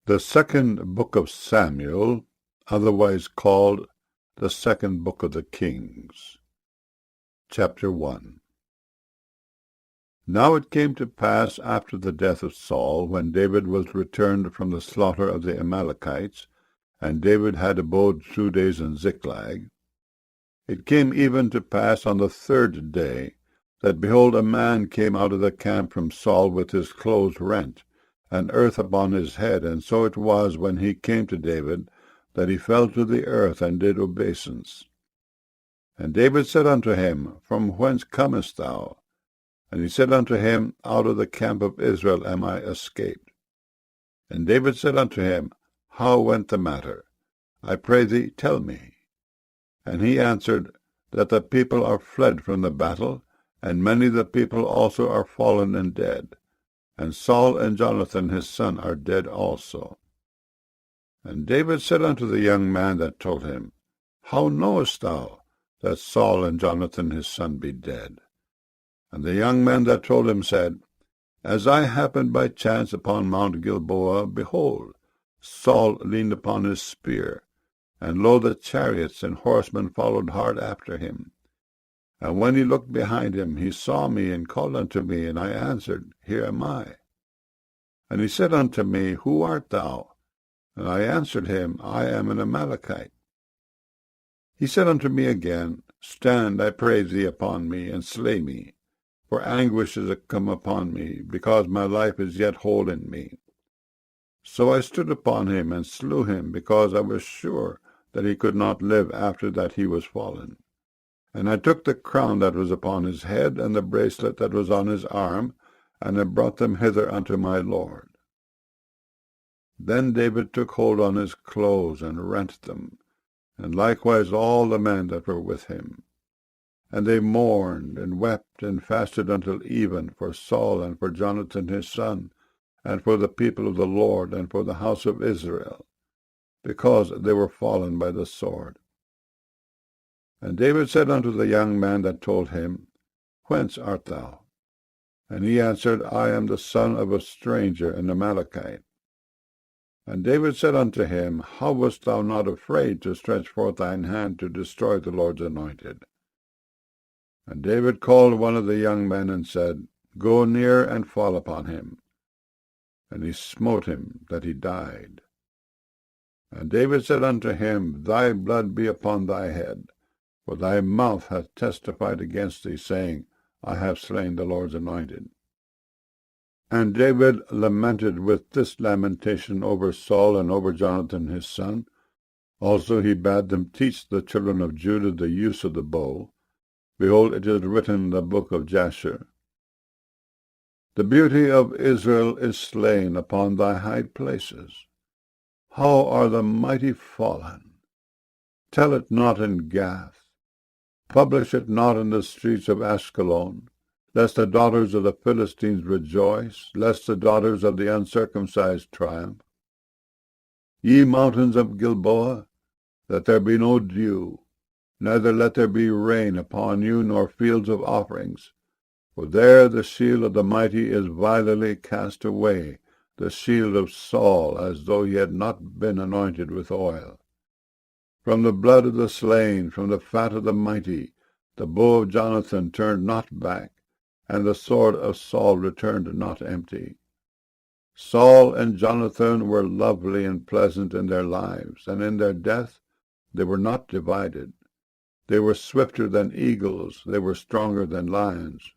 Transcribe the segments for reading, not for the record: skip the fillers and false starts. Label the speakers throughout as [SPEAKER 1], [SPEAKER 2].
[SPEAKER 1] The second book of Samuel, otherwise called the second book of the Kings. Chapter 1. Now it came to pass after the death of Saul, when David was returned from the slaughter of the Amalekites, and David had abode 2 days in Ziklag, it came even to pass on the 3rd day, that, behold, a man came out of the camp from Saul with his clothes rent, and earth upon his head. And so it was, when he came to David, that he fell to the earth, and did obeisance. And David said unto him, From whence comest thou? And he said unto him, Out of the camp of Israel am I escaped. And David said unto him, How went the matter? I pray thee, tell me. And he answered, That the people are fled from the battle, and many of the people also are fallen and dead. And Saul and Jonathan his son are dead also. And David said unto the young man that told him, How knowest thou that Saul and Jonathan his son be dead? And the young man that told him said, As I happened by chance upon Mount Gilboa, behold, Saul leaned upon his spear, and lo, the chariots and horsemen followed hard after him. And when he looked behind him, he saw me, and called unto me, and I answered, Here am I. And he said unto me, Who art thou? And I answered him, I am an Amalekite. He said unto me again, Stand, I pray thee, upon me, and slay me, for anguish is come upon me, because my life is yet whole in me. So I stood upon him, and slew him, because I was sure that he could not live after that he was fallen. And I took the crown that was upon his head, and the bracelet that was on his arm, and I brought them hither unto my Lord. Then David took hold on his clothes, and rent them, and likewise all the men that were with him. And they mourned, and wept, and fasted until even, for Saul, and for Jonathan his son, and for the people of the Lord, and for the house of Israel, because they were fallen by the sword. And David said unto the young man that told him, Whence art thou? And he answered, I am the son of a stranger, an Amalekite. And David said unto him, How wast thou not afraid to stretch forth thine hand to destroy the Lord's anointed? And David called one of the young men, and said, Go near and fall upon him. And he smote him, that he died. And David said unto him, Thy blood be upon thy head, for thy mouth hath testified against thee, saying, I have slain the Lord's anointed. And David lamented with this lamentation over Saul and over Jonathan his son. Also he bade them teach the children of Judah the use of the bow. Behold, it is written in the book of Jasher, The beauty of Israel is slain upon thy high places. How are the mighty fallen! Tell it not in Gath. Publish it not in the streets of Ashkelon, lest the daughters of the Philistines rejoice, lest the daughters of the uncircumcised triumph. Ye mountains of Gilboa, that there be no dew, neither let there be rain upon you, nor fields of offerings. For there the shield of the mighty is vilely cast away, the shield of Saul, as though he had not been anointed with oil. From the blood of the slain, from the fat of the mighty, the bow of Jonathan turned not back, and the sword of Saul returned not empty. Saul and Jonathan were lovely and pleasant in their lives, and in their death they were not divided. They were swifter than eagles, they were stronger than lions.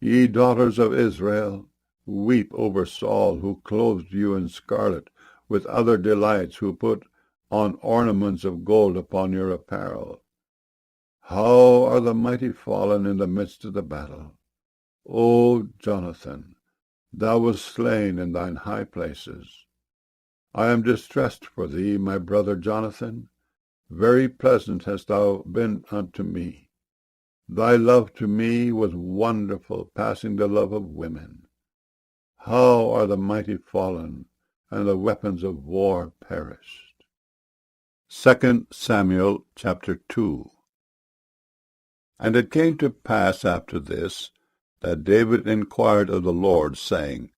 [SPEAKER 1] Ye daughters of Israel, weep over Saul, who clothed you in scarlet, with other delights, who put on ornaments of gold upon your apparel. How are the mighty fallen in the midst of the battle! O Jonathan, thou wast slain in thine high places. I am distressed for thee, my brother Jonathan. Very pleasant hast thou been unto me. Thy love to me was wonderful, passing the love of women. How are the mighty fallen, and the weapons of war perished! 2 Samuel chapter 2. And it came to pass after this, that David inquired of the Lord, saying,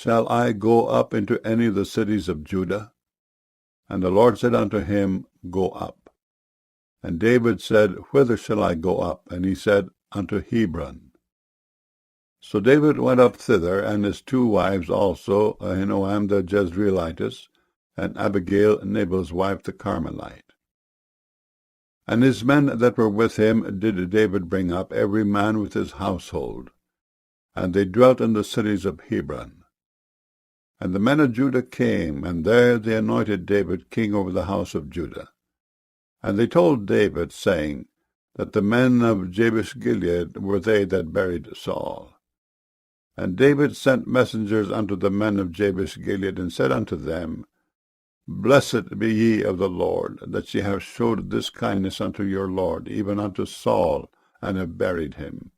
[SPEAKER 1] Shall I go up into any of the cities of Judah? And the Lord said unto him, Go up. And David said, Whither shall I go up? And he said, Unto Hebron. So David went up thither, and his two wives also, Ahinoam the Jezreelitess, and Abigail Nabal's wife the Carmelite. And his men that were with him did David bring up, every man with his household. And they dwelt in the cities of Hebron. And the men of Judah came, and there they anointed David king over the house of Judah. And they told David, saying, that the men of Jabesh-Gilead were they that buried Saul. And David sent messengers unto the men of Jabesh-Gilead, and said unto them, Blessed be ye of the Lord, that ye have showed this kindness unto your Lord, even unto Saul, and have buried him.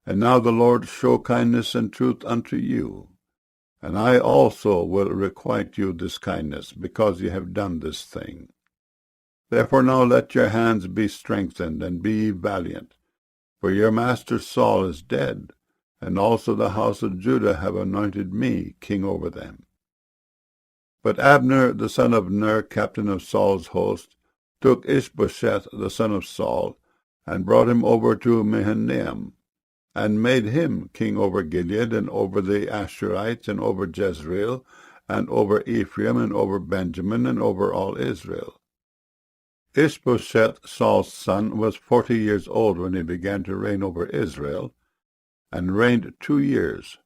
[SPEAKER 1] And now the Lord show kindness and truth unto you. And I also will requite you this kindness, because ye have done this thing. Therefore now let your hands be strengthened, and be ye valiant. For your master Saul is dead, and also the house of Judah have anointed me king over them. But Abner the son of Ner, captain of Saul's host, took Ishbosheth the son of Saul, and brought him over to Mahanaim, and made him king over Gilead, and over the Ashurites, and over Jezreel, and over Ephraim, and over Benjamin, and over all Israel. Ishbosheth, Saul's son, was 40 years old when he began to reign over Israel, and reigned 2 years.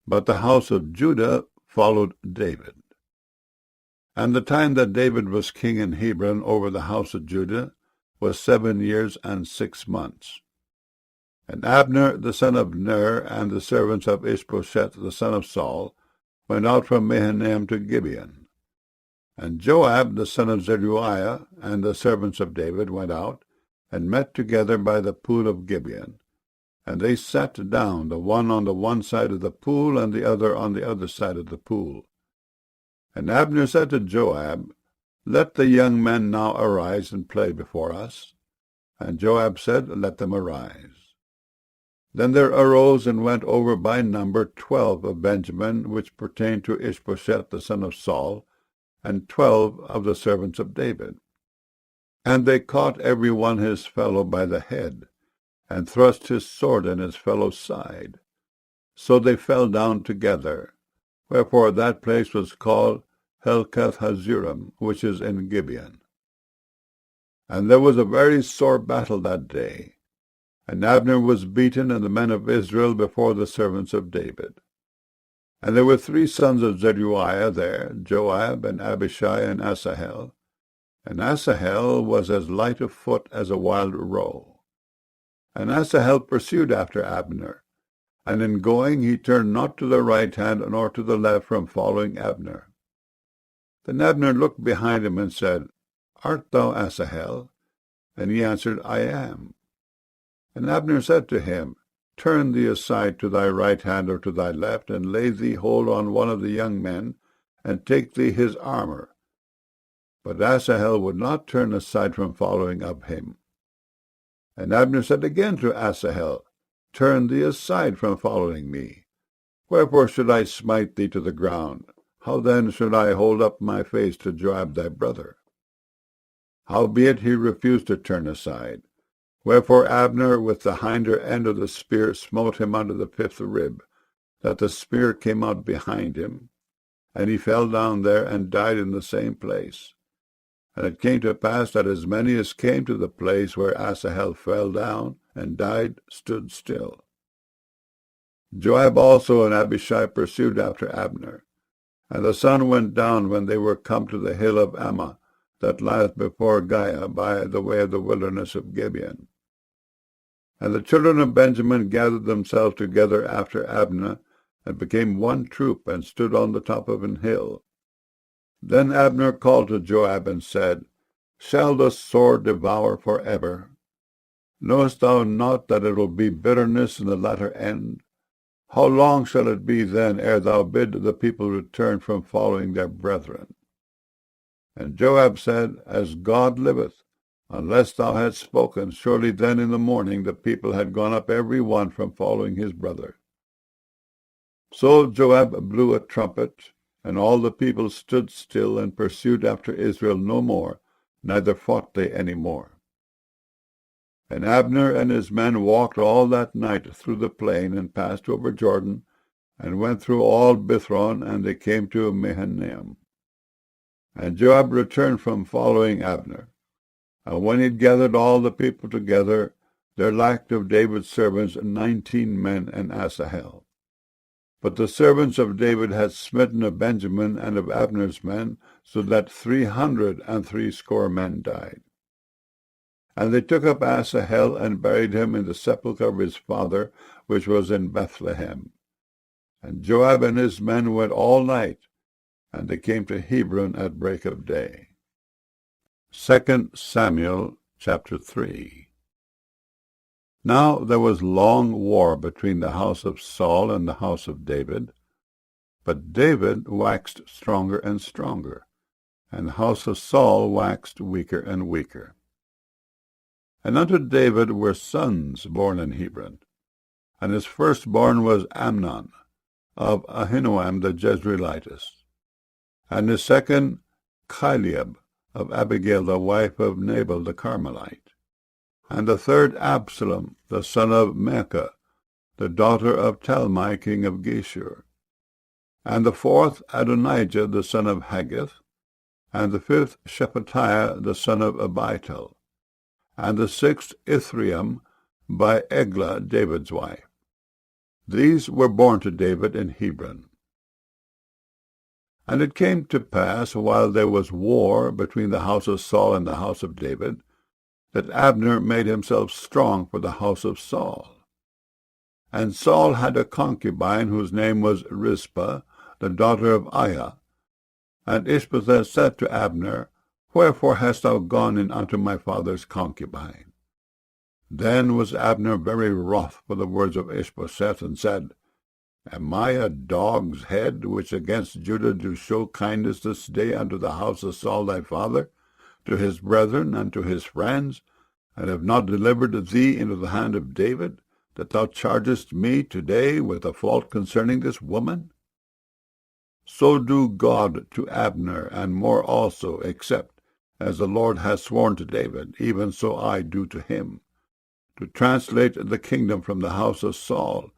[SPEAKER 1] But the house of Judah followed David. And the time that David was king in Hebron over the house of Judah was 7 years and 6 months. And Abner the son of Ner, and the servants of Ishbosheth the son of Saul, went out from Mahanaim to Gibeon. And Joab the son of Zeruiah, and the servants of David, went out, and met together by the pool of Gibeon. And they sat down, the one on the one side of the pool, and the other on the other side of the pool. And Abner said to Joab, Let the young men now arise and play before us. And Joab said, Let them arise. Then there arose and went over by number 12 of Benjamin, which pertained to Ishbosheth the son of Saul, and 12 of the servants of David. And they caught every one his fellow by the head, and thrust his sword in his fellow's side. So they fell down together. Wherefore that place was called Helkath-Hazurim, which is in Gibeon. And there was a very sore battle that day. And Abner was beaten, and the men of Israel before the servants of David. And there were 3 sons of Zeruiah there, Joab, and Abishai, and Asahel. And Asahel was as light of foot as a wild roe. And Asahel pursued after Abner, and in going he turned not to the right hand nor to the left from following Abner. Then Abner looked behind him and said, Art thou Asahel? And he answered, I am. And Abner said to him, Turn thee aside to thy right hand or to thy left, and lay thee hold on one of the young men, and take thee his armor. But Asahel would not turn aside from following up him. And Abner said again to Asahel, Turn thee aside from following me. Wherefore should I smite thee to the ground? How then should I hold up my face to Joab thy brother? Howbeit he refused to turn aside. Wherefore Abner with the hinder end of the spear smote him under the 5th rib, that the spear came out behind him, and he fell down there and died in the same place. And it came to pass that as many as came to the place where Asahel fell down and died stood still. Joab also and Abishai pursued after Abner. And the sun went down when they were come to the hill of Ammah, that lieth before Giah, by the way of the wilderness of Gibeon. And the children of Benjamin gathered themselves together after Abner, and became one troop, and stood on the top of an hill. Then Abner called to Joab, and said, Shall the sword devour forever? Knowest thou not that it will be bitterness in the latter end? How long shall it be then ere thou bid the people return from following their brethren? And Joab said, As God liveth, unless thou hadst spoken, surely then in the morning the people had gone up every one from following his brother. So Joab blew a trumpet, and all the people stood still and pursued after Israel no more, neither fought they any more. And Abner and his men walked all that night through the plain, and passed over Jordan, and went through all Bithron, and they came to Mahanaim. And Joab returned from following Abner. And when he had gathered all the people together, there lacked of David's servants 19 men and Asahel. But the servants of David had smitten of Benjamin and of Abner's men, so that 360 men died. And they took up Asahel and buried him in the sepulchre of his father, which was in Bethlehem. And Joab and his men went all night, and they came to Hebron at break of day. 2 Samuel chapter 3. Now there was long war between the house of Saul and the house of David, but David waxed stronger and stronger, and the house of Saul waxed weaker and weaker. And unto David were sons born in Hebron, and his firstborn was Amnon, of Ahinoam the Jezreelitess, and his second Chileab, of Abigail the wife of Nabal the Carmelite, and the third Absalom, the son of Maacah, the daughter of Talmai king of Geshur, and the fourth Adonijah the son of Haggith, and the fifth Shephatiah the son of Abital, and the sixth Ithream by Eglah David's wife. These were born to David in Hebron. And it came to pass, while there was war between the house of Saul and the house of David, that Abner made himself strong for the house of Saul. And Saul had a concubine whose name was Rizpah, the daughter of Aiah. And Ishbosheth said to Abner, Wherefore hast thou gone in unto my father's concubine? Then was Abner very wroth for the words of Ishbosheth, and said, Am I a dog's head, which against Judah do show kindness this day unto the house of Saul thy father, to his brethren and to his friends, and have not delivered thee into the hand of David, that thou chargest me today with a fault concerning this woman? So do God to Abner, and more also, except, as the Lord has sworn to David, even so I do to him, to translate the kingdom from the house of Saul,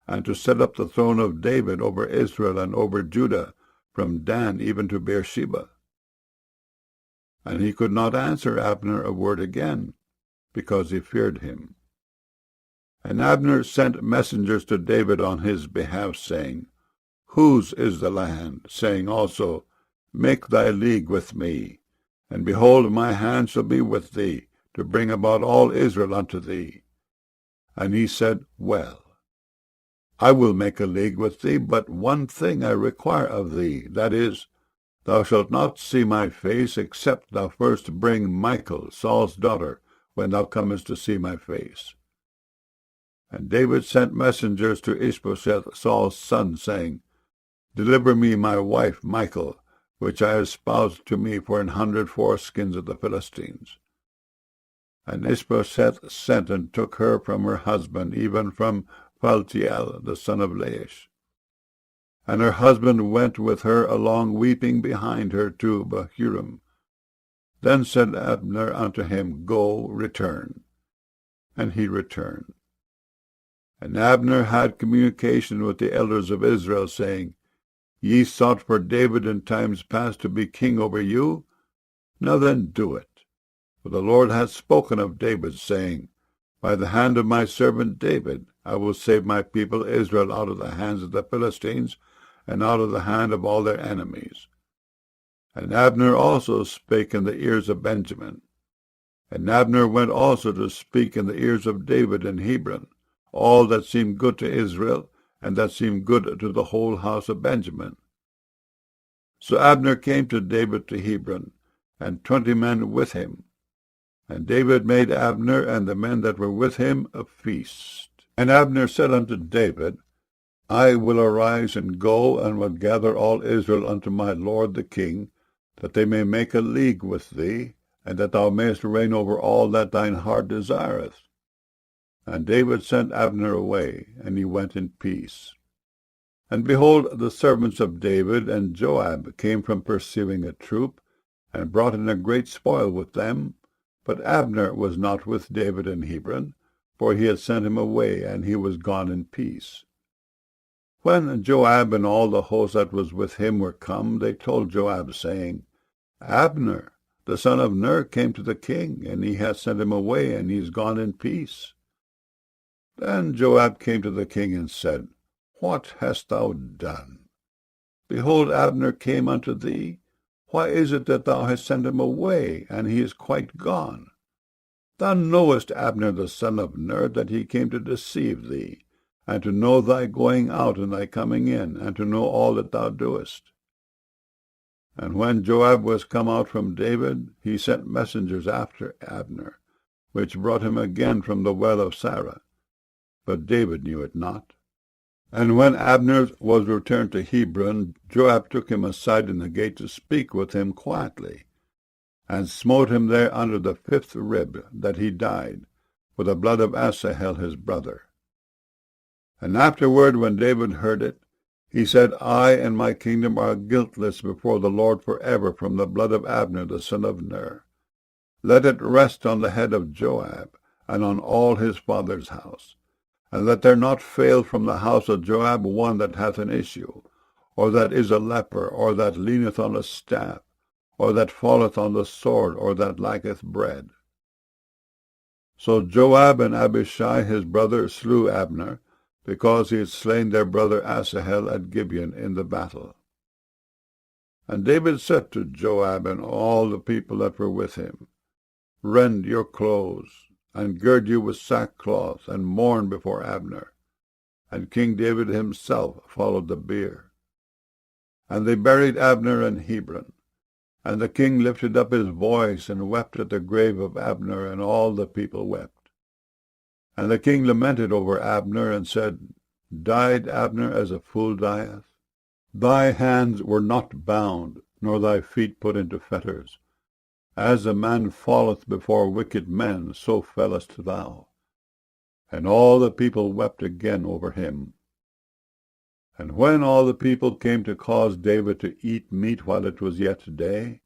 [SPEAKER 1] and to set up the throne of David over Israel and over Judah, from Dan even to Beersheba. And he could not answer Abner a word again, because he feared him. And Abner sent messengers to David on his behalf, saying, Whose is the land? Saying also, Make thy league with me, and behold, my hand shall be with thee, to bring about all Israel unto thee. And he said, Well, I will make a league with thee, but one thing I require of thee, that is, thou shalt not see my face, except thou first bring Michal, Saul's daughter, when thou comest to see my face. And David sent messengers to Ishbosheth, Saul's son, saying, Deliver me my wife Michal, which I espoused to me for 100 foreskins of the Philistines. And Ishbosheth sent and took her from her husband, even from Phaltiel, the son of Laish. And her husband went with her along, weeping behind her to Bahurim. Then said Abner unto him, Go, return. And he returned. And Abner had communication with the elders of Israel, saying, Ye sought for David in times past to be king over you? Now then do it. For the Lord hath spoken of David, saying, By the hand of my servant David I will save my people Israel out of the hands of the Philistines, and out of the hand of all their enemies. And Abner also spake in the ears of Benjamin. And Abner went also to speak in the ears of David in Hebron, all that seemed good to Israel, and that seemed good to the whole house of Benjamin. So Abner came to David to Hebron, and 20 men with him. And David made Abner and the men that were with him a feast. And Abner said unto David, I will arise and go, and will gather all Israel unto my lord the king, that they may make a league with thee, and that thou mayest reign over all that thine heart desireth. And David sent Abner away, and he went in peace. And behold, the servants of David and Joab came from pursuing a troop, and brought in a great spoil with them. But Abner was not with David in Hebron, for he had sent him away, and he was gone in peace. When Joab and all the host that was with him were come, they told Joab, saying, Abner, the son of Ner, came to the king, and he hath sent him away, and he is gone in peace. Then Joab came to the king and said, What hast thou done? Behold, Abner came unto thee. Why is it that thou hast sent him away, and he is quite gone? Thou knowest Abner the son of Ner, that he came to deceive thee, and to know thy going out and thy coming in, and to know all that thou doest. And when Joab was come out from David, he sent messengers after Abner, which brought him again from the well of Sarah. But David knew it not. And when Abner was returned to Hebron, Joab took him aside in the gate to speak with him quietly, and smote him there under the 5th rib, that he died, with the blood of Asahel his brother. And afterward, when David heard it, he said, I and my kingdom are guiltless before the Lord forever from the blood of Abner the son of Ner. Let it rest on the head of Joab, and on all his father's house. And let there not fail from the house of Joab one that hath an issue, or that is a leper, or that leaneth on a staff, or that falleth on the sword, or that lacketh bread. So Joab and Abishai his brother slew Abner, because he had slain their brother Asahel at Gibeon in the battle. And David said to Joab and all the people that were with him, Rend your clothes, and gird you with sackcloth, and mourn before Abner. And King David himself followed the bier. And they buried Abner in Hebron. And the king lifted up his voice, and wept at the grave of Abner, and all the people wept. And the king lamented over Abner, and said, Died Abner as a fool dieth? Thy hands were not bound, nor thy feet put into fetters. As a man falleth before wicked men, so fellest thou. And all the people wept again over him. And when all the people came to cause David to eat meat while it was yet day,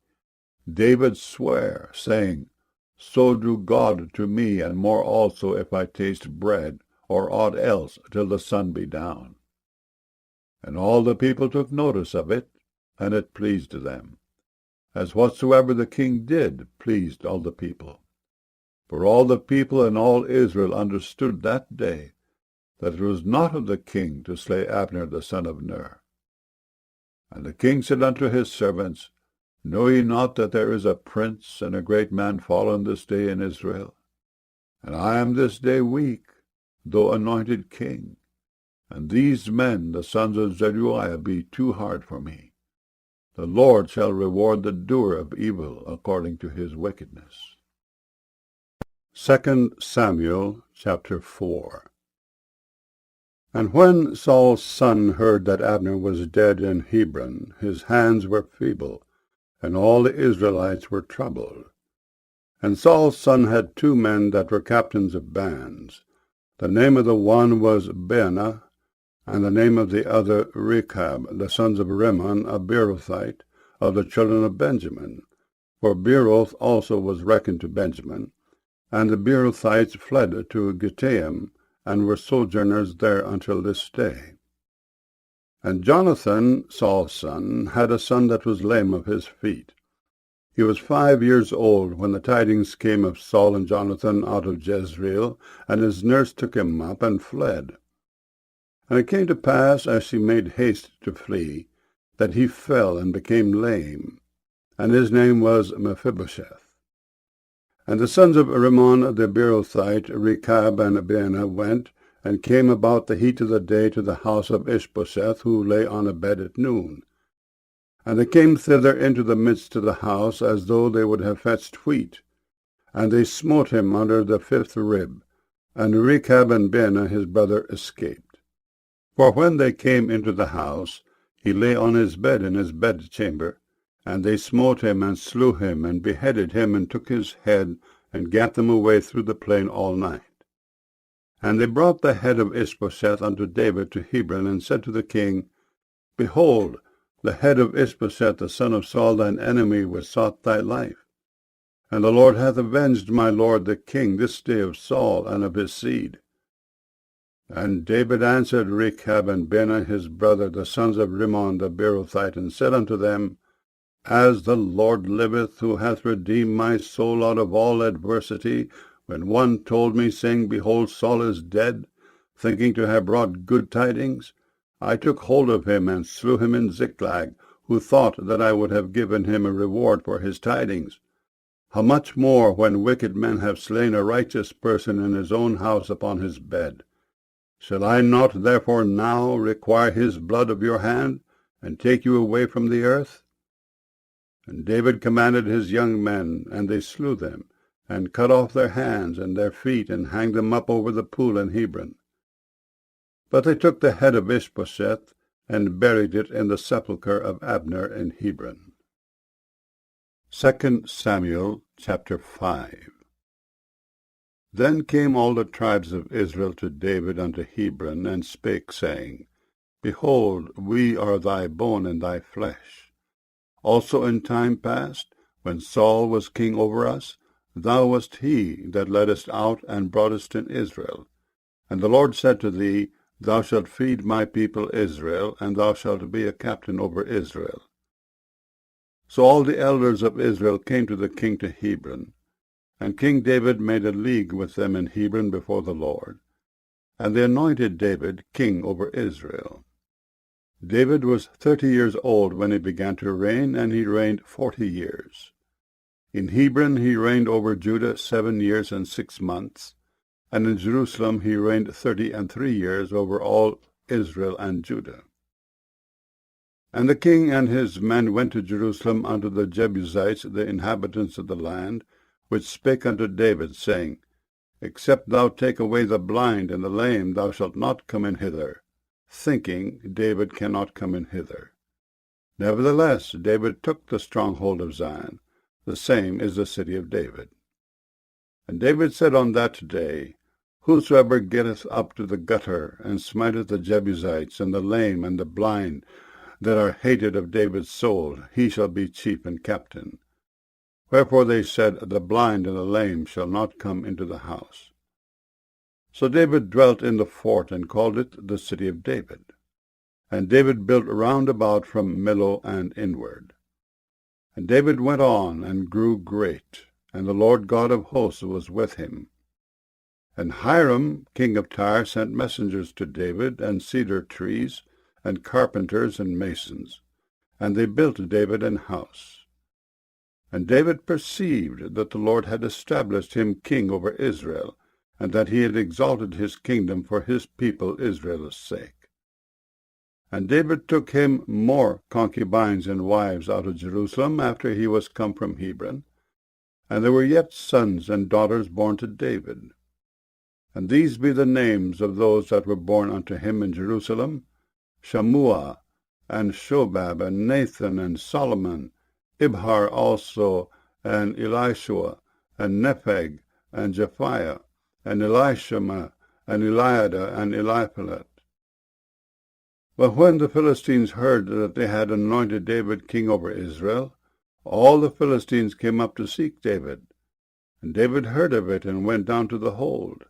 [SPEAKER 1] David sware, saying, So do God to me, and more also, if I taste bread, or aught else, till the sun be down. And all the people took notice of it, and it pleased them, as whatsoever the king did pleased all the people. For all the people and all Israel understood that day that it was not of the king to slay Abner the son of Ner. And the king said unto his servants, Know ye not that there is a prince and a great man fallen this day in Israel? And I am this day weak, though anointed king. And these men, the sons of Zeruiah, be too hard for me. The Lord shall reward the doer of evil according to his wickedness. 2 Samuel chapter 4. And when Saul's son heard that Abner was dead in Hebron, his hands were feeble, and all the Israelites were troubled. And Saul's son had 2 men that were captains of bands. The name of the one was Baanah, and the name of the other Rechab, the sons of Rimmon, a Beerothite, of the children of Benjamin. For Beeroth also was reckoned to Benjamin. And the Beerothites fled to Gittaim, and were sojourners there until this day. And Jonathan, Saul's son, had a son that was lame of his feet. He was 5 years old when the tidings came of Saul and Jonathan out of Jezreel, and his nurse took him up and fled. And it came to pass, as she made haste to flee, that he fell and became lame, and his name was Mephibosheth. And the sons of Rimmon the Beerothite, Rechab and Baanah, went, and came about the heat of the day to the house of Ishbosheth, who lay on a bed at noon. And they came thither into the midst of the house, as though they would have fetched wheat. And they smote him under the 5th rib, and Rechab and Baanah his brother escaped. For when they came into the house, he lay on his bed in his bedchamber, and they smote him, and slew him, and beheaded him, and took his head, and gat them away through the plain all night. And they brought the head of Ishbosheth unto David to Hebron, and said to the king, Behold, the head of Ishbosheth the son of Saul thine enemy was sought thy life. And the Lord hath avenged my lord the king this day of Saul and of his seed. And David answered Rechab and Baanah his brother, the sons of Rimmon the Beerothite, and said unto them, As the Lord liveth, who hath redeemed my soul out of all adversity, when one told me, saying, Behold, Saul is dead, thinking to have brought good tidings, I took hold of him and slew him in Ziklag, who thought that I would have given him a reward for his tidings. How much more when wicked men have slain a righteous person in his own house upon his bed? Shall I not therefore now require his blood of your hand, and take you away from the earth? And David commanded his young men, and they slew them, and cut off their hands and their feet, and hanged them up over the pool in Hebron. But they took the head of Ishbosheth, and buried it in the sepulchre of Abner in Hebron. 2 Samuel chapter 5. Then came all the tribes of Israel to David unto Hebron, and spake, saying, Behold, we are thy bone and thy flesh. Also in time past, when Saul was king over us, thou wast he that leddest out and broughtest in Israel. And the Lord said to thee, Thou shalt feed my people Israel, and thou shalt be a captain over Israel. So all the elders of Israel came to the king to Hebron, and King David made a league with them in Hebron before the Lord. And they anointed David king over Israel. David was 30 years old when he began to reign, and he reigned 40 years. In Hebron he reigned over Judah 7 years and 6 months, and in Jerusalem he reigned 33 years over all Israel and Judah. And the king and his men went to Jerusalem unto the Jebusites, the inhabitants of the land, which spake unto David, saying, Except thou take away the blind and the lame, thou shalt not come in hither, thinking, David cannot come in hither. Nevertheless, David took the stronghold of Zion, the same is the city of David. And David said on that day, Whosoever getteth up to the gutter, and smiteth the Jebusites, and the lame, and the blind, that are hated of David's soul, he shall be chief and captain. Wherefore they said, The blind and the lame shall not come into the house. So David dwelt in the fort, and called it the city of David. And David built round about from Millo and inward. And David went on, and grew great, and the Lord God of hosts was with him. And Hiram, king of Tyre, sent messengers to David, and cedar trees, and carpenters and masons, and they built David an house. And David perceived that the Lord had established him king over Israel, and that he had exalted his kingdom for his people Israel's sake. And David took him more concubines and wives out of Jerusalem after he was come from Hebron, and there were yet sons and daughters born to David. And these be the names of those that were born unto him in Jerusalem, Shammua, and Shobab, and Nathan, and Solomon, Ibhar also, and Elishua, and Nepheg, and Japhiah, and Elishama, and Eliada, and Eliphalet. But when the Philistines heard that they had anointed David king over Israel, all the Philistines came up to seek David. And David heard of it, and went down to the hold.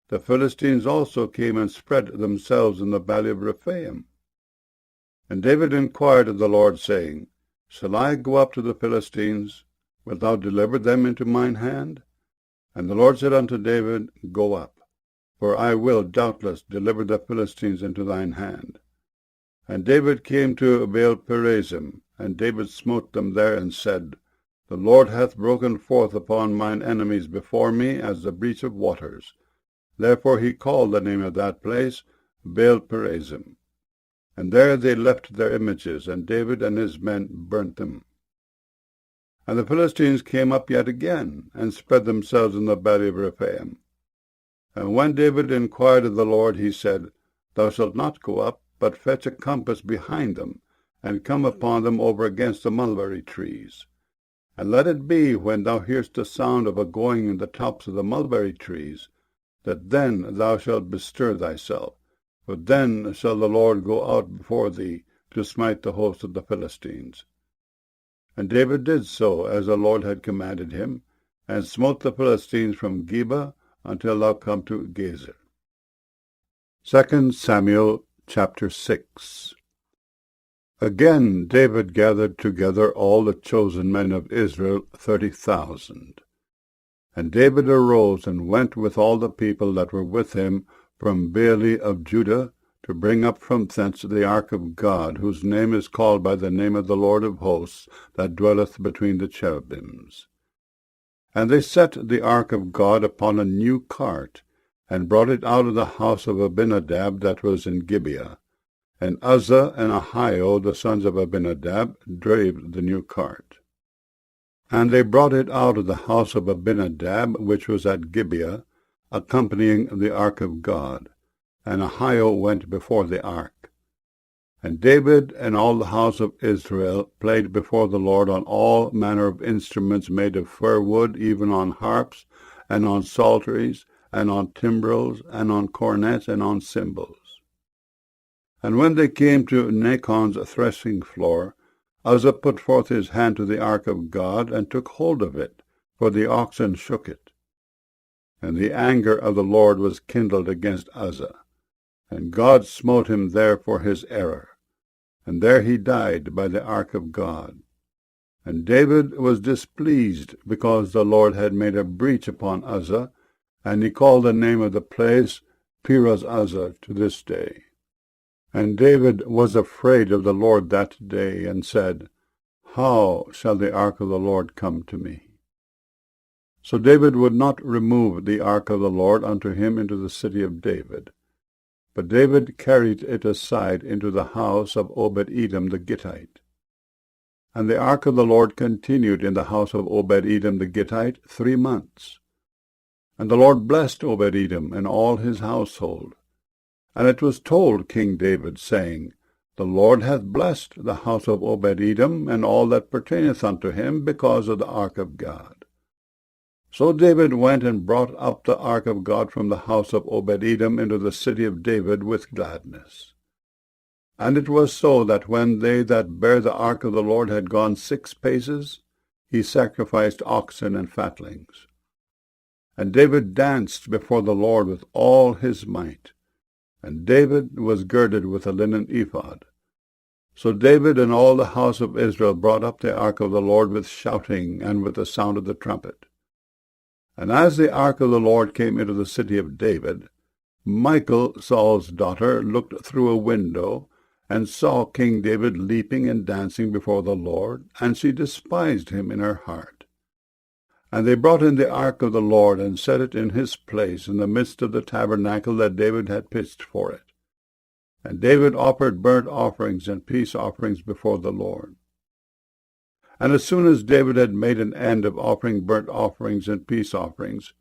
[SPEAKER 1] The Philistines also came and spread themselves in the valley of Rephaim. And David inquired of the Lord, saying, Shall I go up to the Philistines? Wilt thou deliver them into mine hand? And the Lord said unto David, Go up, for I will doubtless deliver the Philistines into thine hand. And David came to Baal-perazim, and David smote them there, and said, The Lord hath broken forth upon mine enemies before me as the breach of waters. Therefore he called the name of that place Baal-perazim. And there they left their images, and David and his men burnt them. And the Philistines came up yet again, and spread themselves in the valley of Rephaim. And when David inquired of the Lord, he said, Thou shalt not go up, but fetch a compass behind them, and come upon them over against the mulberry trees. And let it be, when thou hearest the sound of a going in the tops of the mulberry trees, that then thou shalt bestir thyself, for then shall the Lord go out before thee, to smite the host of the Philistines. And David did so, as the Lord had commanded him, and smote the Philistines from Geba until thou come to Gezer. 2 Samuel chapter 6. Again David gathered together all the chosen men of Israel, 30,000. And David arose and went with all the people that were with him from Baale of Judah, to bring up from thence the ark of God, whose name is called by the name of the Lord of hosts, that dwelleth between the cherubims. And they set the ark of God upon a new cart, and brought it out of the house of Abinadab that was in Gibeah. And Uzzah and Ahio, the sons of Abinadab, drave the new cart. And they brought it out of the house of Abinadab, which was at Gibeah, accompanying the ark of God. And Ahio went before the ark. And David and all the house of Israel played before the Lord on all manner of instruments made of fir wood, even on harps, and on psalteries, and on timbrels, and on cornets, and on cymbals. And when they came to Nachon's threshing floor, Uzzah put forth his hand to the ark of God, and took hold of it, for the oxen shook it. And the anger of the Lord was kindled against Uzzah, and God smote him there for his error. And there he died by the ark of God. And David was displeased, because the Lord had made a breach upon Uzzah, and he called the name of the place Perez-Uzzah to this day. And David was afraid of the Lord that day, and said, How shall the ark of the Lord come to me? So David would not remove the ark of the Lord unto him into the city of David. But David carried it aside into the house of Obed-Edom the Gittite. And the ark of the Lord continued in the house of Obed-Edom the Gittite 3 months. And the Lord blessed Obed-Edom and all his household. And it was told King David, saying, The Lord hath blessed the house of Obed-Edom and all that pertaineth unto him, because of the ark of God. So David went and brought up the ark of God from the house of Obed-Edom into the city of David with gladness. And it was so that when they that bare the ark of the Lord had gone 6 paces, he sacrificed oxen and fatlings. And David danced before the Lord with all his might. And David was girded with a linen ephod. So David and all the house of Israel brought up the ark of the Lord with shouting and with the sound of the trumpet. And as the ark of the Lord came into the city of David, Michal, Saul's daughter, looked through a window, and saw King David leaping and dancing before the Lord, and she despised him in her heart. And they brought in the ark of the Lord, and set it in his place in the midst of the tabernacle that David had pitched for it. And David offered burnt offerings and peace offerings before the Lord. And as soon as David had made an end of offering burnt offerings and peace offerings,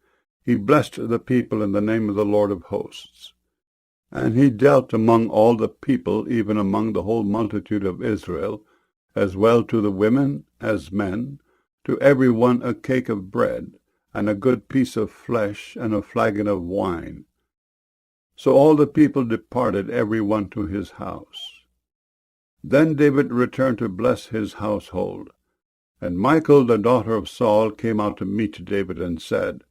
[SPEAKER 1] he blessed the people in the name of the Lord of hosts. And he dealt among all the people, even among the whole multitude of Israel, as well to the women as men, to every one a cake of bread, and a good piece of flesh, and a flagon of wine. So all the people departed, every one to his house. Then David returned to bless his household. And Michal, the daughter of Saul, came out to meet David, and said,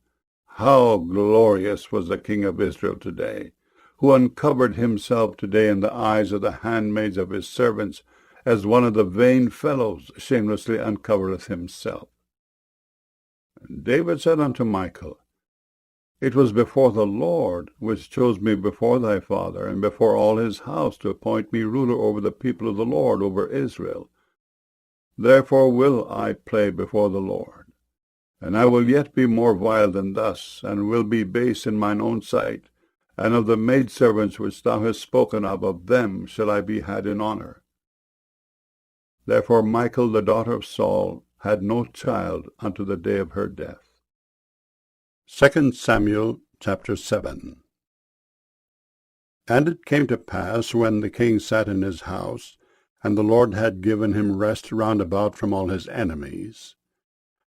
[SPEAKER 1] How glorious was the king of Israel today, who uncovered himself today in the eyes of the handmaids of his servants, as one of the vain fellows shamelessly uncovereth himself. And David said unto Michal, It was before the Lord, which chose me before thy father, and before all his house, to appoint me ruler over the people of the Lord, over Israel. Therefore will I play before the Lord. And I will yet be more vile than thus, and will be base in mine own sight. And of the maidservants which thou hast spoken of them shall I be had in honor. Therefore Michal, the daughter of Saul, had no child unto the day of her death. 2 Samuel chapter 7. And it came to pass, when the king sat in his house, and the Lord had given him rest round about from all his enemies,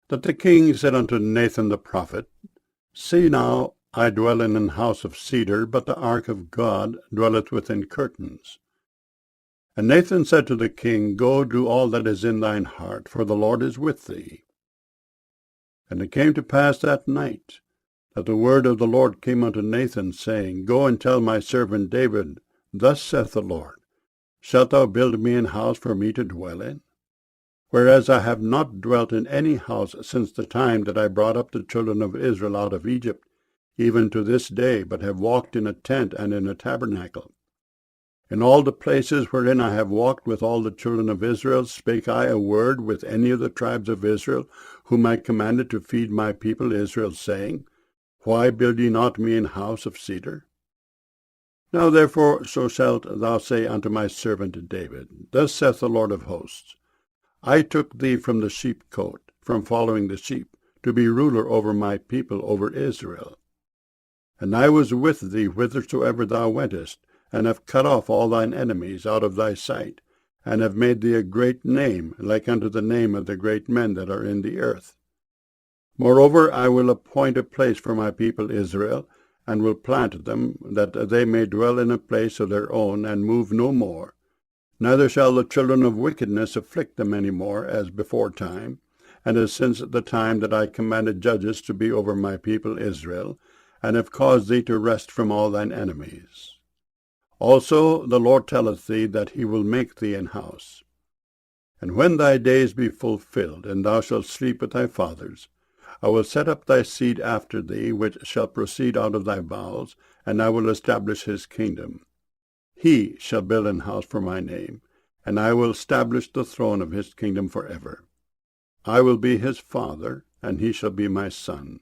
[SPEAKER 1] that the king said unto Nathan the prophet, See now, I dwell in an house of cedar, but the ark of God dwelleth within curtains.
[SPEAKER 2] And Nathan said to the king, Go, do all that is in thine heart, for the Lord is with thee. And it came to pass that night, that the word of the Lord came unto Nathan, saying, Go and tell my servant David, Thus saith the Lord, Shalt thou build me an house for me to dwell in? Whereas I have not dwelt in any house since the time that I brought up the children of Israel out of Egypt, even to this day, but have walked in a tent and in a tabernacle. In all the places wherein I have walked with all the children of Israel, spake I a word with any of the tribes of Israel, whom I commanded to feed my people Israel, saying, Why build ye not me an house of cedar? Now therefore so shalt thou say unto my servant David, Thus saith the Lord of hosts, I took thee from the sheepcote, from following the sheep, to be ruler over my people, over Israel. And I was with thee whithersoever thou wentest, and have cut off all thine enemies out of thy sight, and have made thee a great name, like unto the name of the great men that are in the earth. Moreover, I will appoint a place for my people Israel, and will plant them, that they may dwell in a place of their own, and move no more. Neither shall the children of wickedness afflict them any more, as before time, and as since the time that I commanded judges to be over my people Israel, and have caused thee to rest from all thine enemies. Also the Lord telleth thee that he will make thee an house. And when thy days be fulfilled, and thou shalt sleep with thy fathers, I will set up thy seed after thee, which shall proceed out of thy bowels, and I will establish his kingdom. He shall build an house for my name, and I will establish the throne of his kingdom forever. I will be his father, and he shall be my son.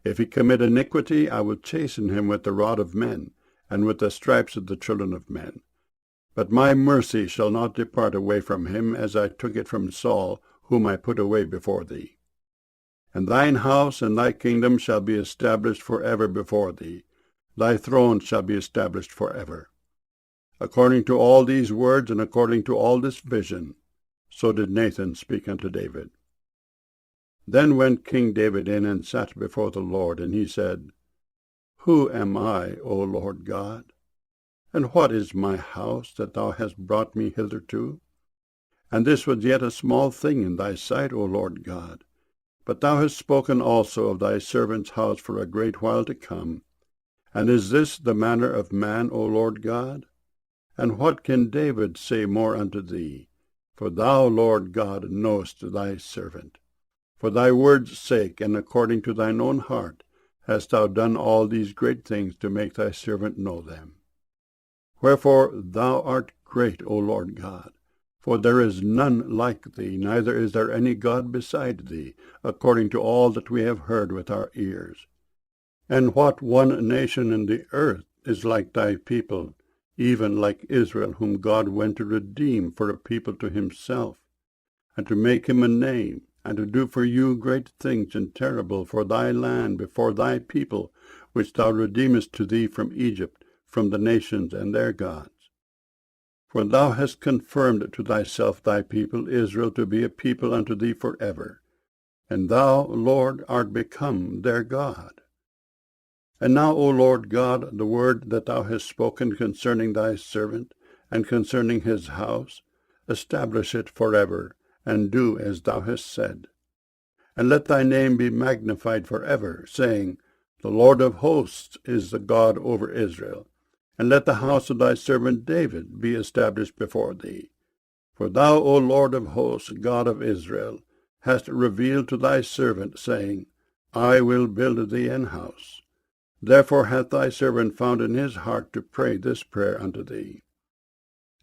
[SPEAKER 2] If he commit iniquity, I will chasten him with the rod of men, and with the stripes of the children of men. But my mercy shall not depart away from him, as I took it from Saul, whom I put away before thee. And thine house and thy kingdom shall be established forever before thee. Thy throne shall be established forever. According to all these words, and according to all this vision, so did Nathan speak unto David. Then went King David in and sat before the Lord, and he said, Who am I, O Lord God? And what is my house, that thou hast brought me hitherto? And this was yet a small thing in thy sight, O Lord God. But thou hast spoken also of thy servant's house for a great while to come. And is this the manner of man, O Lord God? And what can David say more unto thee? For thou, Lord God, knowest thy servant. For thy word's sake, and according to thine own heart, hast thou done all these great things to make thy servant know them. Wherefore thou art great, O Lord God, for there is none like thee, neither is there any God beside thee, according to all that we have heard with our ears. And what one nation in the earth is like thy people, even like Israel, whom God went to redeem for a people to himself, and to make him a name, and to do for you great things and terrible for thy land before thy people, which thou redeemest to thee from Egypt, from the nations and their gods. For thou hast confirmed to thyself thy people Israel to be a people unto thee forever, and thou, Lord, art become their God. And now, O Lord God, the word that thou hast spoken concerning thy servant, and concerning his house, establish it forever, and do as thou hast said. And let thy name be magnified forever, saying, The Lord of hosts is the God over Israel. And let the house of thy servant David be established before thee. For thou, O Lord of hosts, God of Israel, hast revealed to thy servant, saying, I will build thee an house. Therefore hath thy servant found in his heart to pray this prayer unto thee.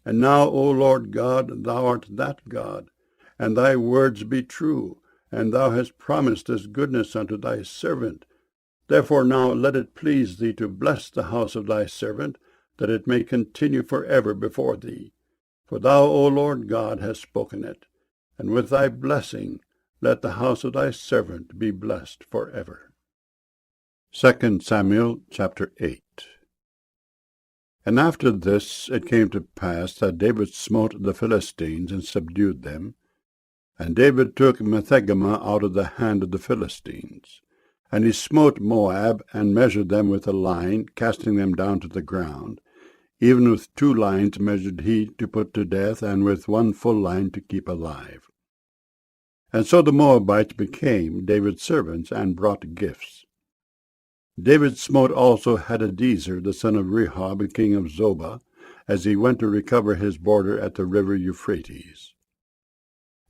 [SPEAKER 2] And now, O Lord God, thou art that God, and thy words be true, and thou hast promised this goodness unto thy servant. Therefore now let it please thee to bless the house of thy servant, that it may continue forever before thee. For thou, O Lord God, hast spoken it, and with thy blessing let the house of thy servant be blessed forever. 2 Samuel chapter 8. And after this it came to pass that David smote the Philistines and subdued them. And David took Methegama out of the hand of the Philistines. And he smote Moab, and measured them with a line, casting them down to the ground, Even with 2 lines measured he to put to death, and with 1 full line to keep alive. And so the Moabites became David's servants, and brought gifts. David smote also Hadadezer, the son of Rehob, king of Zobah, as he went to recover his border at the river Euphrates.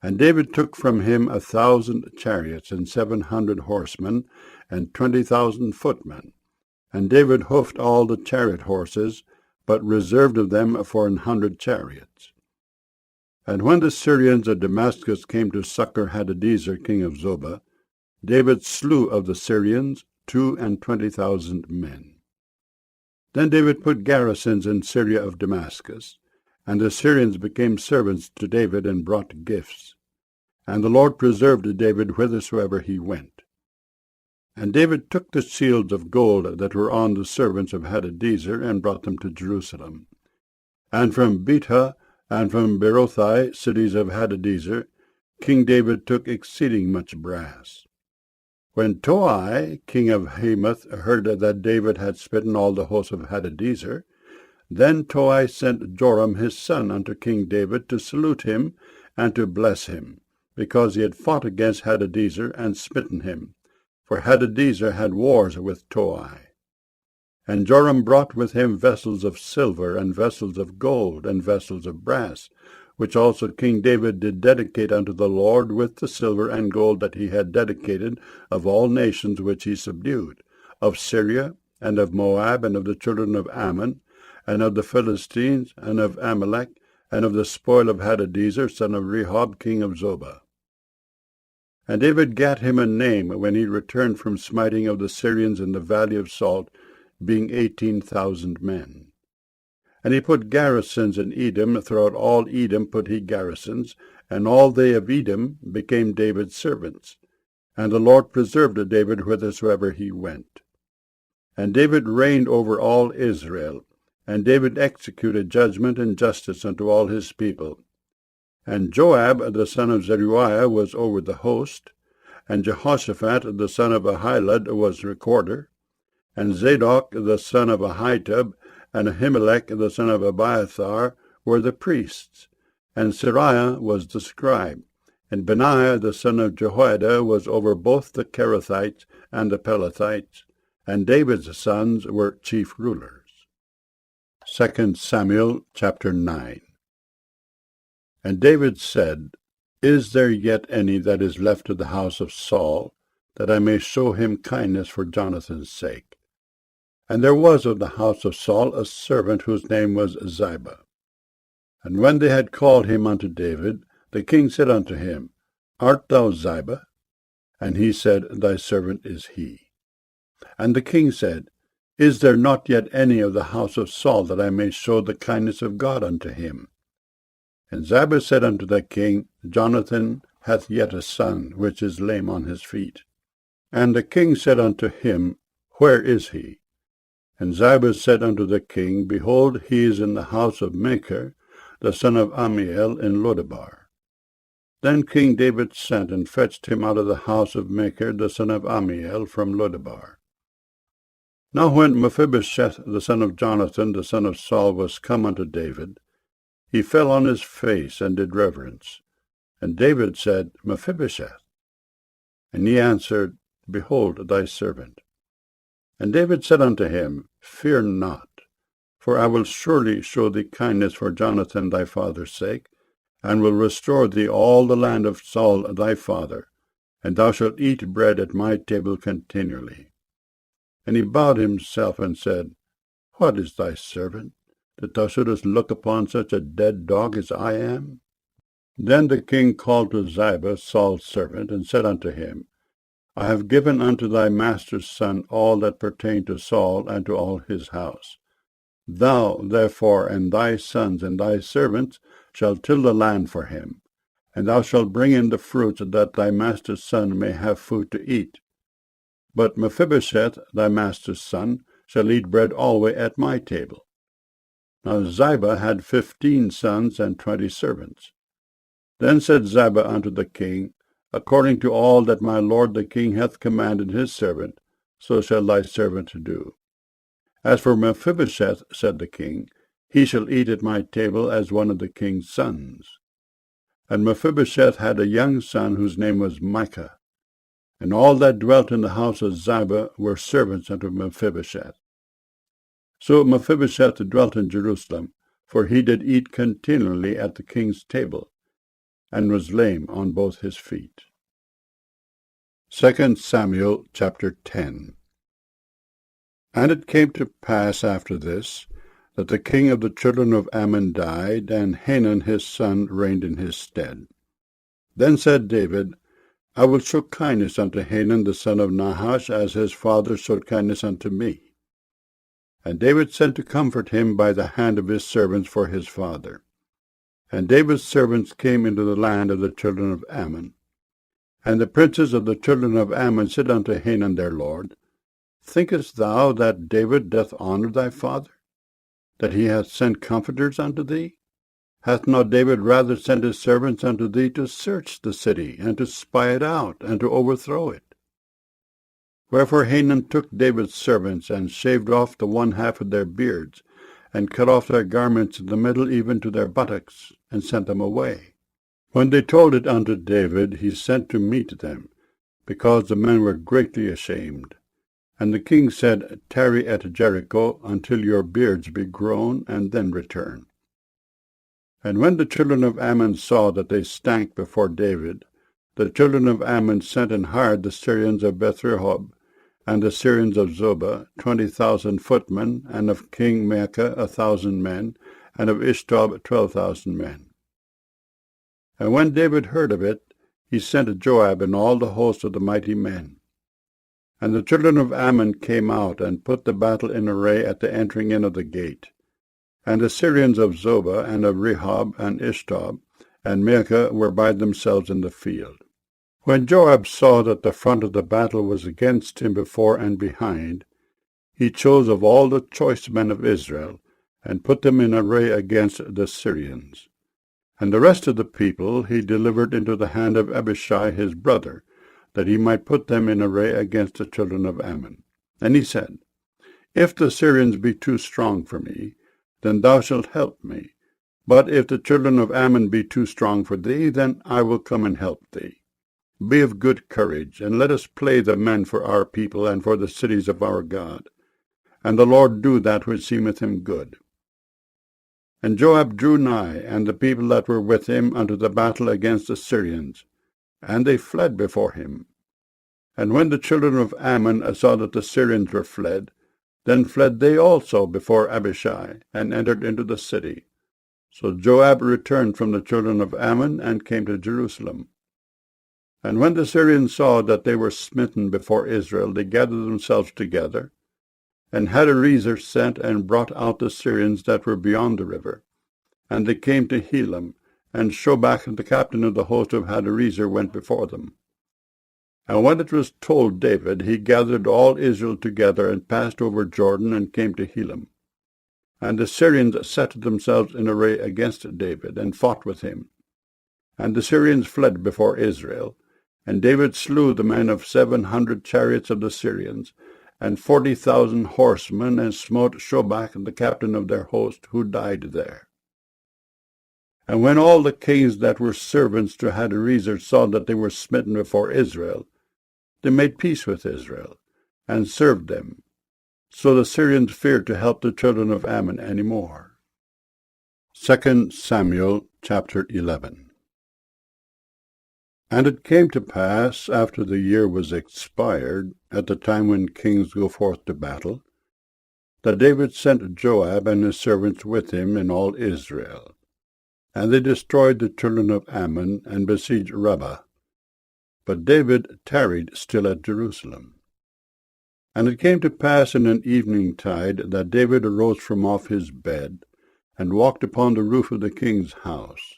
[SPEAKER 2] And David took from him 1,000 chariots, and 700 horsemen, and 20,000 footmen. And David hoofed all the chariot horses, but reserved of them for 100 chariots. And when the Syrians of Damascus came to succor Hadadezer, king of Zobah, David slew of the Syrians 22,000 men. Then David put garrisons in Syria of Damascus, and the Syrians became servants to David and brought gifts. And the Lord preserved David whithersoever he went. And David took the shields of gold that were on the servants of Hadadezer, and brought them to Jerusalem. And from Betah and from Berothai, cities of Hadadezer, King David took exceeding much brass. When Toi, king of Hamath, heard that David had smitten all the hosts of Hadadezer, then Toi sent Joram his son unto King David to salute him and to bless him, because he had fought against Hadadezer and smitten him, for Hadadezer had wars with Toi. And Joram brought with him vessels of silver, and vessels of gold, and vessels of brass, which also King David did dedicate unto the Lord with the silver and gold that he had dedicated of all nations which he subdued, of Syria, and of Moab, and of the children of Ammon, and of the Philistines, and of Amalek, and of the spoil of Hadadezer, son of Rehob, king of Zobah. And David gat him a name when he returned from smiting of the Syrians in the valley of Salt, being 18,000 men. And he put garrisons in Edom, throughout all Edom put he garrisons, and all they of Edom became David's servants. And the Lord preserved David whithersoever he went. And David reigned over all Israel, and David executed judgment and justice unto all his people. And Joab the son of Zeruiah was over the host, and Jehoshaphat the son of Ahilud was recorder, and Zadok the son of Ahitub, and Ahimelech the son of Abiathar were the priests, and Seraiah was the scribe, and Benaiah the son of Jehoiada was over both the Kerethites and the Pelethites, and David's sons were chief rulers. 2 Samuel chapter 9. And David said, Is there yet any that is left of the house of Saul, that I may show him kindness for Jonathan's sake? And there was of the house of Saul a servant whose name was Ziba. And when they had called him unto David, the king said unto him, Art thou Ziba? And he said, Thy servant is he. And the king said, Is there not yet any of the house of Saul, that I may show the kindness of God unto him? And Ziba said unto the king, Jonathan hath yet a son, which is lame on his feet. And the king said unto him, Where is he? And Ziba said unto the king, Behold, he is in the house of Machir, the son of Ammiel, in Lodebar. Then King David sent and fetched him out of the house of Machir, the son of Ammiel, from Lodebar. Now when Mephibosheth, the son of Jonathan, the son of Saul, was come unto David, he fell on his face and did reverence. And David said, Mephibosheth. And he answered, Behold thy servant. And David said unto him, Fear not, for I will surely show thee kindness for Jonathan thy father's sake, and will restore thee all the land of Saul thy father, and thou shalt eat bread at my table continually. And he bowed himself and said, What is thy servant, that thou shouldest look upon such a dead dog as I am? Then the king called to Ziba, Saul's servant, and said unto him, I have given unto thy master's son all that pertained to Saul and to all his house. Thou, therefore, and thy sons and thy servants shall till the land for him, and thou shalt bring in the fruits, that thy master's son may have food to eat. But Mephibosheth, thy master's son, shall eat bread always at my table. Now Ziba had 15 sons and 20 servants. Then said Ziba unto the king, According to all that my lord the king hath commanded his servant, so shall thy servant do. As for Mephibosheth, said the king, he shall eat at my table as one of the king's sons. And Mephibosheth had a young son whose name was Micah. And all that dwelt in the house of Ziba were servants unto Mephibosheth. So Mephibosheth dwelt in Jerusalem, for he did eat continually at the king's table, and was lame on both his feet. 2 Samuel chapter 10. And it came to pass after this, that the king of the children of Ammon died, and Hanun his son reigned in his stead. Then said David, I will show kindness unto Hanun the son of Nahash, as his father showed kindness unto me. And David sent to comfort him by the hand of his servants for his father. And David's servants came into the land of the children of Ammon. And the princes of the children of Ammon said unto Hanun their lord, Thinkest thou that David doth honour thy father, that he hath sent comforters unto thee? Hath not David rather sent his servants unto thee to search the city, and to spy it out, and to overthrow it? Wherefore Hanun took David's servants, and shaved off the one half of their beards, and cut off their garments in the middle even to their buttocks, and sent them away. When they told it unto David, he sent to meet them, because the men were greatly ashamed. And the king said, Tarry at Jericho until your beards be grown, and then return. And when the children of Ammon saw that they stank before David, the children of Ammon sent and hired the Syrians of Beth-rehob, and the Syrians of Zobah, 20,000 footmen, and of King Maacah 1,000 men, and of Ishtob 12,000 men. And when David heard of it, he sent Joab and all the host of the mighty men. And the children of Ammon came out, and put the battle in array at the entering in of the gate. And the Syrians of Zobah, and of Rehob, and Ishtob, and Maacah were by themselves in the field. When Joab saw that the front of the battle was against him before and behind, he chose of all the choice men of Israel, and put them in array against the Syrians. And the rest of the people he delivered into the hand of Abishai his brother, that he might put them in array against the children of Ammon. And he said, If the Syrians be too strong for me, then thou shalt help me. But if the children of Ammon be too strong for thee, then I will come and help thee. Be of good courage, and let us play the men for our people and for the cities of our God. And the Lord do that which seemeth him good. And Joab drew nigh, and the people that were with him, unto the battle against the Syrians, and they fled before him. And when the children of Ammon saw that the Syrians were fled, then fled they also before Abishai, and entered into the city. So Joab returned from the children of Ammon, and came to Jerusalem. And when the Syrians saw that they were smitten before Israel, they gathered themselves together. And Hadarezer sent and brought out the Syrians that were beyond the river. And they came to Helam, and Shobach, the captain of the host of Hadarezer, went before them. And when it was told David, he gathered all Israel together, and passed over Jordan, and came to Helam. And the Syrians set themselves in array against David, and fought with him. And the Syrians fled before Israel. And David slew the men of 700 chariots of the Syrians, and 40,000 horsemen, and smote Shobach, the captain of their host, who died there. And when all the kings that were servants to Hadarezer saw that they were smitten before Israel, they made peace with Israel, and served them. So the Syrians feared to help the children of Ammon any more. 2 Samuel chapter 11. And it came to pass, after the year was expired, at the time when kings go forth to battle, that David sent Joab and his servants with him in all Israel. And they destroyed the children of Ammon, and besieged Rabbah. But David tarried still at Jerusalem. And it came to pass in an eventide that David arose from off his bed, and walked upon the roof of the king's house.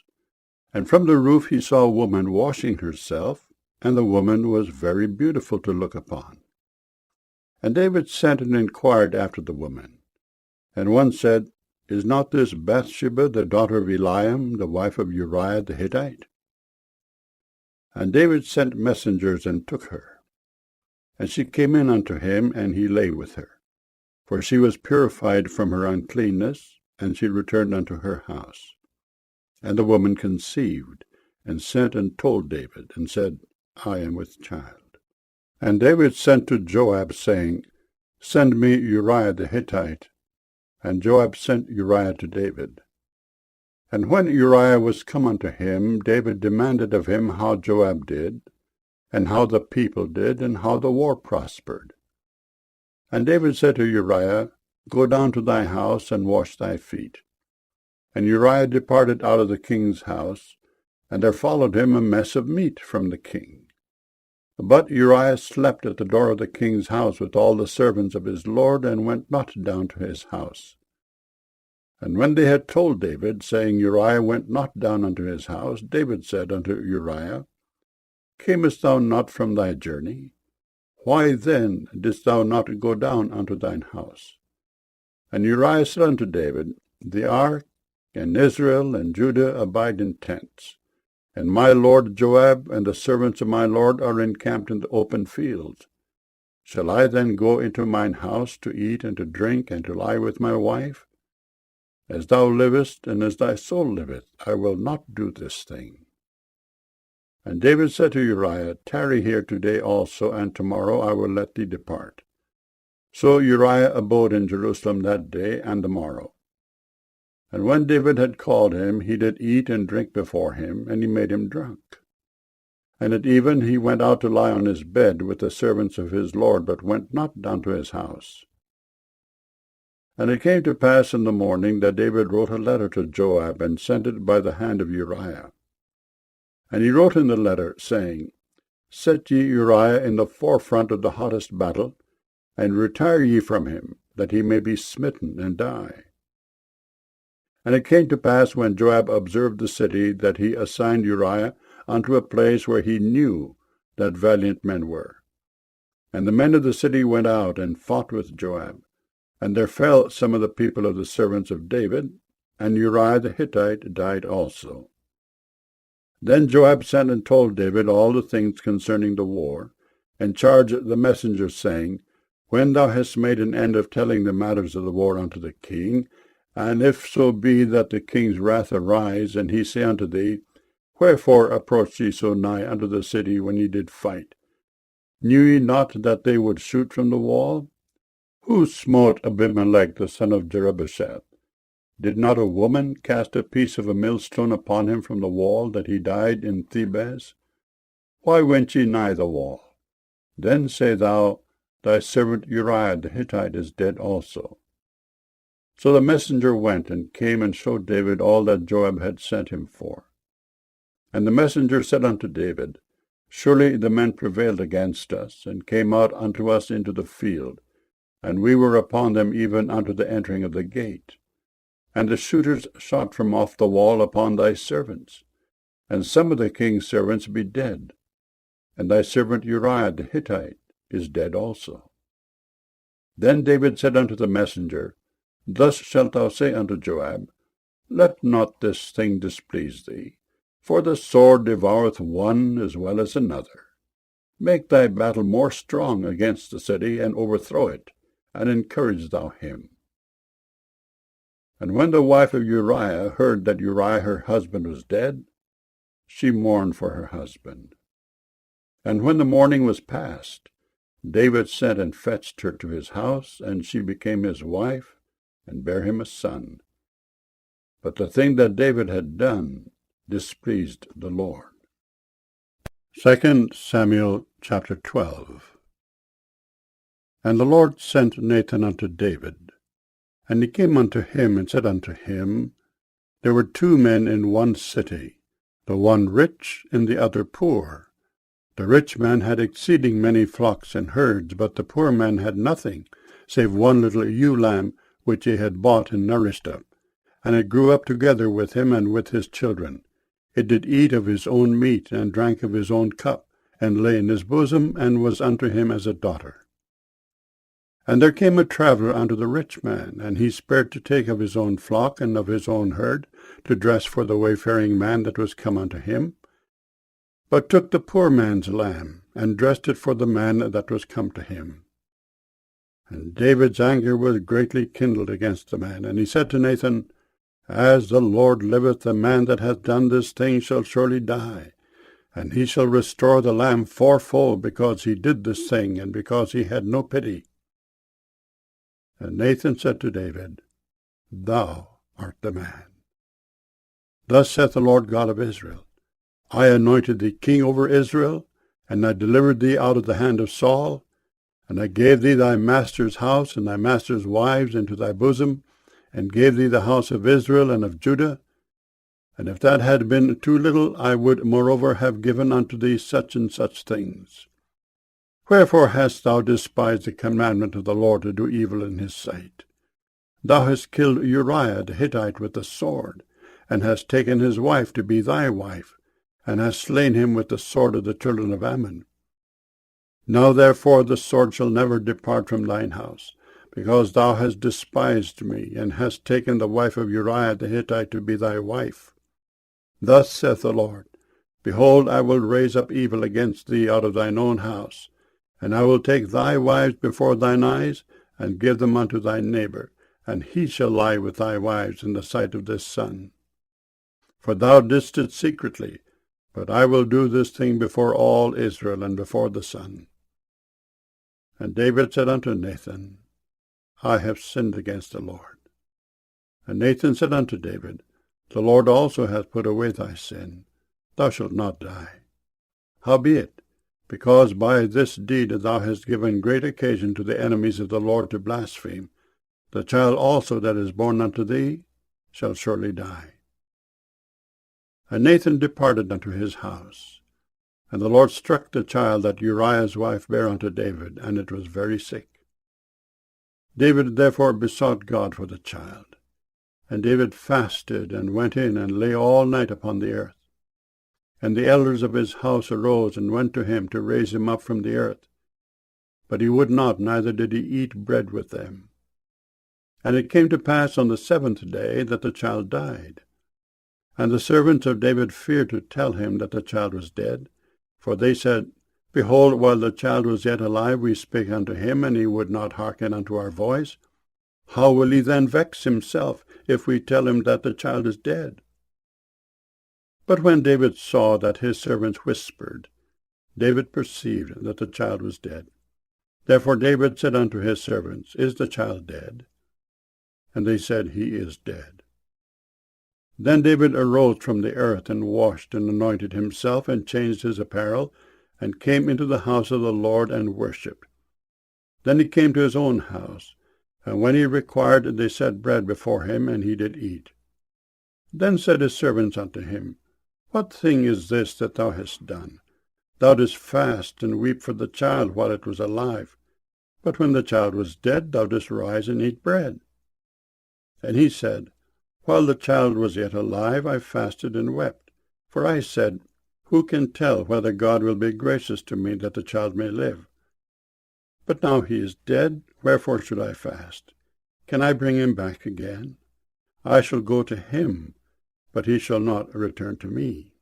[SPEAKER 2] And from the roof he saw a woman washing herself, and the woman was very beautiful to look upon. And David sent and inquired after the woman. And one said, Is not this Bathsheba, the daughter of Eliam, the wife of Uriah the Hittite? And David sent messengers, and took her. And she came in unto him, and he lay with her. For she was purified from her uncleanness, and she returned unto her house. And the woman conceived, and sent and told David, and said, I am with child. And David sent to Joab, saying, Send me Uriah the Hittite. And Joab sent Uriah to David. And when Uriah was come unto him, David demanded of him how Joab did, and how the people did, and how the war prospered. And David said to Uriah, Go down to thy house, and wash thy feet. And Uriah departed out of the king's house, and there followed him a mess of meat from the king. But Uriah slept at the door of the king's house with all the servants of his lord, and went not down to his house. And when they had told David, saying, Uriah went not down unto his house, David said unto Uriah, Camest thou not from thy journey? Why then didst thou not go down unto thine house? And Uriah said unto David, The ark, and Israel, and Judah abide in tents, and my lord Joab and the servants of my lord are encamped in the open fields. Shall I then go into mine house to eat and to drink, and to lie with my wife? As thou livest, and as thy soul liveth, I will not do this thing. And David said to Uriah, Tarry here today also, and tomorrow I will let thee depart. So Uriah abode in Jerusalem that day and the morrow. And when David had called him, he did eat and drink before him, and he made him drunk. And at even he went out to lie on his bed with the servants of his lord, but went not down to his house. And it came to pass in the morning that David wrote a letter to Joab, and sent it by the hand of Uriah. And he wrote in the letter, saying, Set ye Uriah in the forefront of the hottest battle, and retire ye from him, that he may be smitten and die. And it came to pass, when Joab observed the city, that he assigned Uriah unto a place where he knew that valiant men were. And the men of the city went out and fought with Joab. And there fell some of the people of the servants of David, and Uriah the Hittite died also. Then Joab sent and told David all the things concerning the war, and charged the messengers, saying, When thou hast made an end of telling the matters of the war unto the king, and if so be that the king's wrath arise, and he say unto thee, Wherefore approached ye so nigh unto the city when ye did fight? Knew ye not that they would shoot from the wall? Who smote Abimelech the son of Jerubbesheth? Did not a woman cast a piece of a millstone upon him from the wall, that he died in Thebez? Why went ye nigh the wall? Then say thou, Thy servant Uriah the Hittite is dead also. So the messenger went, and came and showed David all that Joab had sent him for. And the messenger said unto David, Surely the men prevailed against us, and came out unto us into the field, and we were upon them even unto the entering of the gate. And the shooters shot from off the wall upon thy servants, and some of the king's servants be dead, and thy servant Uriah the Hittite is dead also. Then David said unto the messenger, Thus shalt thou say unto Joab, Let not this thing displease thee, for the sword devoureth one as well as another. Make thy battle more strong against the city, and overthrow it, and encourage thou him. And when the wife of Uriah heard that Uriah her husband was dead, she mourned for her husband. And when the mourning was past, David sent and fetched her to his house, and she became his wife, and bare him a son. But the thing that David had done displeased the Lord. 2 Samuel chapter 12. And the Lord sent Nathan unto David. And he came unto him, and said unto him, There were 2 men in one city, the one rich, and the other poor. The rich man had exceeding many flocks and herds, but the poor man had nothing, save one little ewe lamb, which he had bought and nourished up. And it grew up together with him and with his children. It did eat of his own meat, and drank of his own cup, and lay in his bosom, and was unto him as a daughter. And there came a traveller unto the rich man, and he spared to take of his own flock and of his own herd, to dress for the wayfaring man that was come unto him, but took the poor man's lamb, and dressed it for the man that was come to him. And David's anger was greatly kindled against the man. And he said to Nathan, As the Lord liveth, the man that hath done this thing shall surely die. And he shall restore the lamb fourfold, because he did this thing, and because he had no pity. And Nathan said to David, Thou art the man. Thus saith the Lord God of Israel, I anointed thee king over Israel, and I delivered thee out of the hand of Saul, and I gave thee thy master's house and thy master's wives into thy bosom, and gave thee the house of Israel and of Judah. And if that had been too little, I would moreover have given unto thee such and such things. Wherefore hast thou despised the commandment of the Lord to do evil in his sight? Thou hast killed Uriah the Hittite with the sword, and hast taken his wife to be thy wife, and hast slain him with the sword of the children of Ammon. Now therefore the sword shall never depart from thine house, because thou hast despised me, and hast taken the wife of Uriah the Hittite to be thy wife. Thus saith the Lord, Behold, I will raise up evil against thee out of thine own house, and I will take thy wives before thine eyes, and give them unto thy neighbor, and he shall lie with thy wives in the sight of this sun. For thou didst it secretly, but I will do this thing before all Israel and before the sun. And David said unto Nathan, I have sinned against the Lord. And Nathan said unto David, The Lord also hath put away thy sin. Thou shalt not die. Howbeit, because by this deed thou hast given great occasion to the enemies of the Lord to blaspheme, the child also that is born unto thee shall surely die. And Nathan departed unto his house. And the Lord struck the child that Uriah's wife bare unto David, and it was very sick. David therefore besought God for the child. And David fasted, and went in, and lay all night upon the earth. And the elders of his house arose, and went to him to raise him up from the earth. But he would not, neither did he eat bread with them. And it came to pass on the 7th day that the child died. And the servants of David feared to tell him that the child was dead. For they said, Behold, while the child was yet alive, we spake unto him, and he would not hearken unto our voice. How will he then vex himself, if we tell him that the child is dead? But when David saw that his servants whispered, David perceived that the child was dead. Therefore David said unto his servants, Is the child dead? And they said, He is dead. Then David arose from the earth, and washed, and anointed himself, and changed his apparel, and came into the house of the Lord, and worshipped. Then he came to his own house, and when he required, they set bread before him, and he did eat. Then said his servants unto him, What thing is this that thou hast done? Thou didst fast and weep for the child while it was alive. But when the child was dead, thou didst rise and eat bread. And he said, While the child was yet alive, I fasted and wept. For I said, Who can tell whether God will be gracious to me that the child may live? But now he is dead, wherefore should I fast? Can I bring him back again? I shall go to him, but he shall not return to me.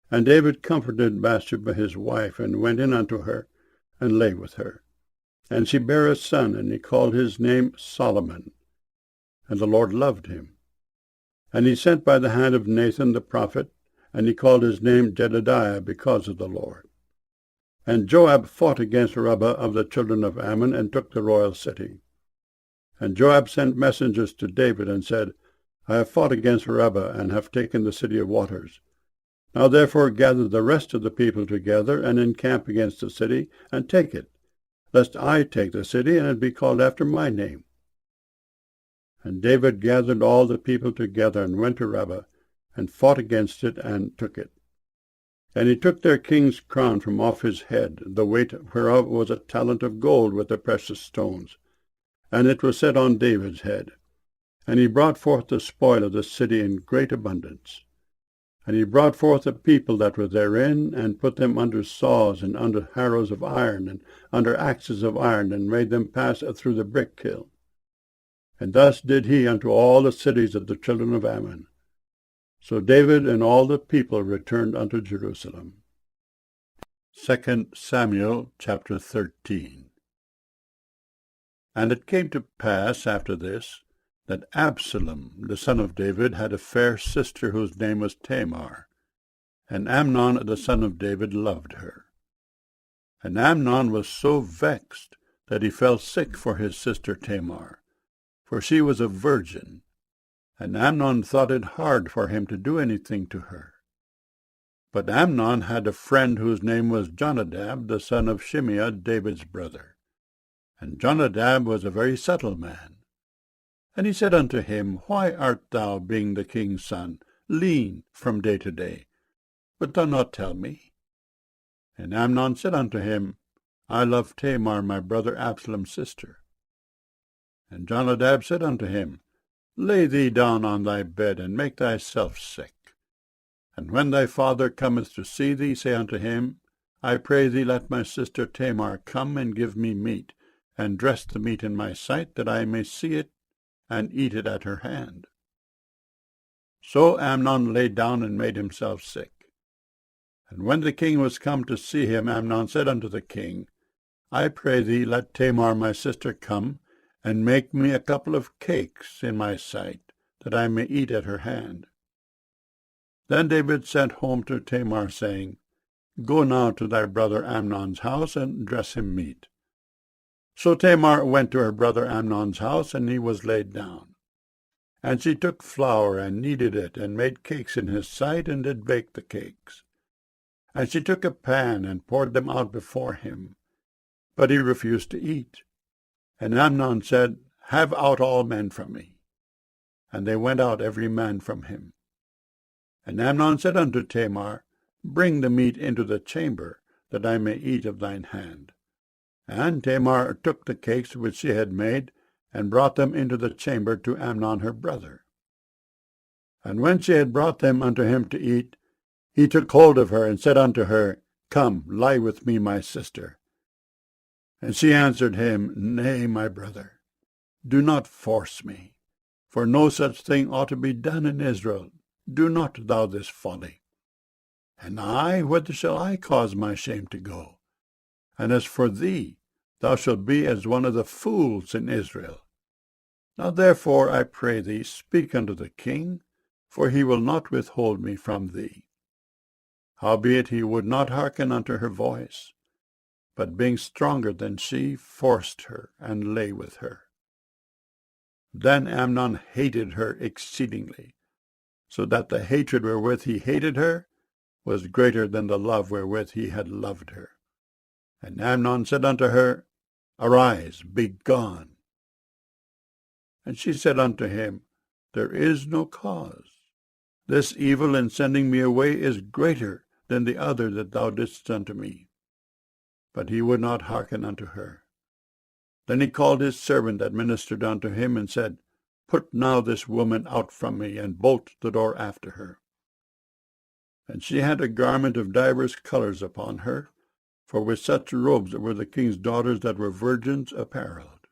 [SPEAKER 2] And David comforted Bathsheba his wife, and went in unto her, and lay with her. And she bare a son, and he called his name Solomon. And the Lord loved him. And he sent by the hand of Nathan the prophet, and he called his name Jedediah, because of the Lord. And Joab fought against Rabbah of the children of Ammon, and took the royal city. And Joab sent messengers to David, and said, I have fought against Rabbah, and have taken the city of waters. Now therefore gather the rest of the people together, and encamp against the city, and take it, lest I take the city, and it be called after my name. And David gathered all the people together, and went to Rabbah, and fought against it, and took it. And he took their king's crown from off his head, the weight whereof was a talent of gold with the precious stones. And it was set on David's head. And he brought forth the spoil of the city in great abundance. And he brought forth the people that were therein, and put them under saws, and under harrows of iron, and under axes of iron, and made them pass through the brick kiln. And thus did he unto all the cities of the children of Ammon. So David and all the people returned unto Jerusalem. 2 Samuel chapter 13. And it came to pass after this, that Absalom, the son of David, had a fair sister whose name was Tamar, and Amnon, the son of David, loved her. And Amnon was so vexed that he fell sick for his sister Tamar, for she was a virgin, and Amnon thought it hard for him to do anything to her. But Amnon had a friend whose name was Jonadab, the son of Shimeah, David's brother. And Jonadab was a very subtle man. And he said unto him, Why art thou, being the king's son, lean from day to day? Wilt thou not tell me? And Amnon said unto him, I love Tamar, my brother Absalom's sister. And Jonadab said unto him, Lay thee down on thy bed, and make thyself sick. And when thy father cometh to see thee, say unto him, I pray thee, let my sister Tamar come and give me meat, and dress the meat in my sight, that I may see it, and eat it at her hand. So Amnon lay down and made himself sick. And when the king was come to see him, Amnon said unto the king, I pray thee, let Tamar my sister come, and make me a couple of cakes in my sight, that I may eat at her hand. Then David sent home to Tamar, saying, Go now to thy brother Amnon's house, and dress him meat. So Tamar went to her brother Amnon's house, and he was laid down. And she took flour, and kneaded it, and made cakes in his sight, and did bake the cakes. And she took a pan, and poured them out before him. But he refused to eat. And Amnon said, Have out all men from me. And they went out every man from him. And Amnon said unto Tamar, Bring the meat into the chamber, that I may eat of thine hand. And Tamar took the cakes which she had made, and brought them into the chamber to Amnon her brother. And when she had brought them unto him to eat, he took hold of her, and said unto her, Come, lie with me, my sister. And she answered him, Nay, my brother, do not force me, for no such thing ought to be done in Israel. Do not thou this folly. And I, whither shall I cause my shame to go? And as for thee, thou shalt be as one of the fools in Israel. Now therefore, I pray thee, speak unto the king, for he will not withhold me from thee. Howbeit he would not hearken unto her voice, but being stronger than she, forced her, and lay with her. Then Amnon hated her exceedingly, so that the hatred wherewith he hated her was greater than the love wherewith he had loved her. And Amnon said unto her, Arise, be gone. And she said unto him, There is no cause. This evil in sending me away is greater than the other that thou didst unto me. But he would not hearken unto her. Then he called his servant that ministered unto him, and said, Put now this woman out from me, and bolt the door after her. And she had a garment of divers colours upon her, for with such robes were the king's daughters that were virgins apparelled.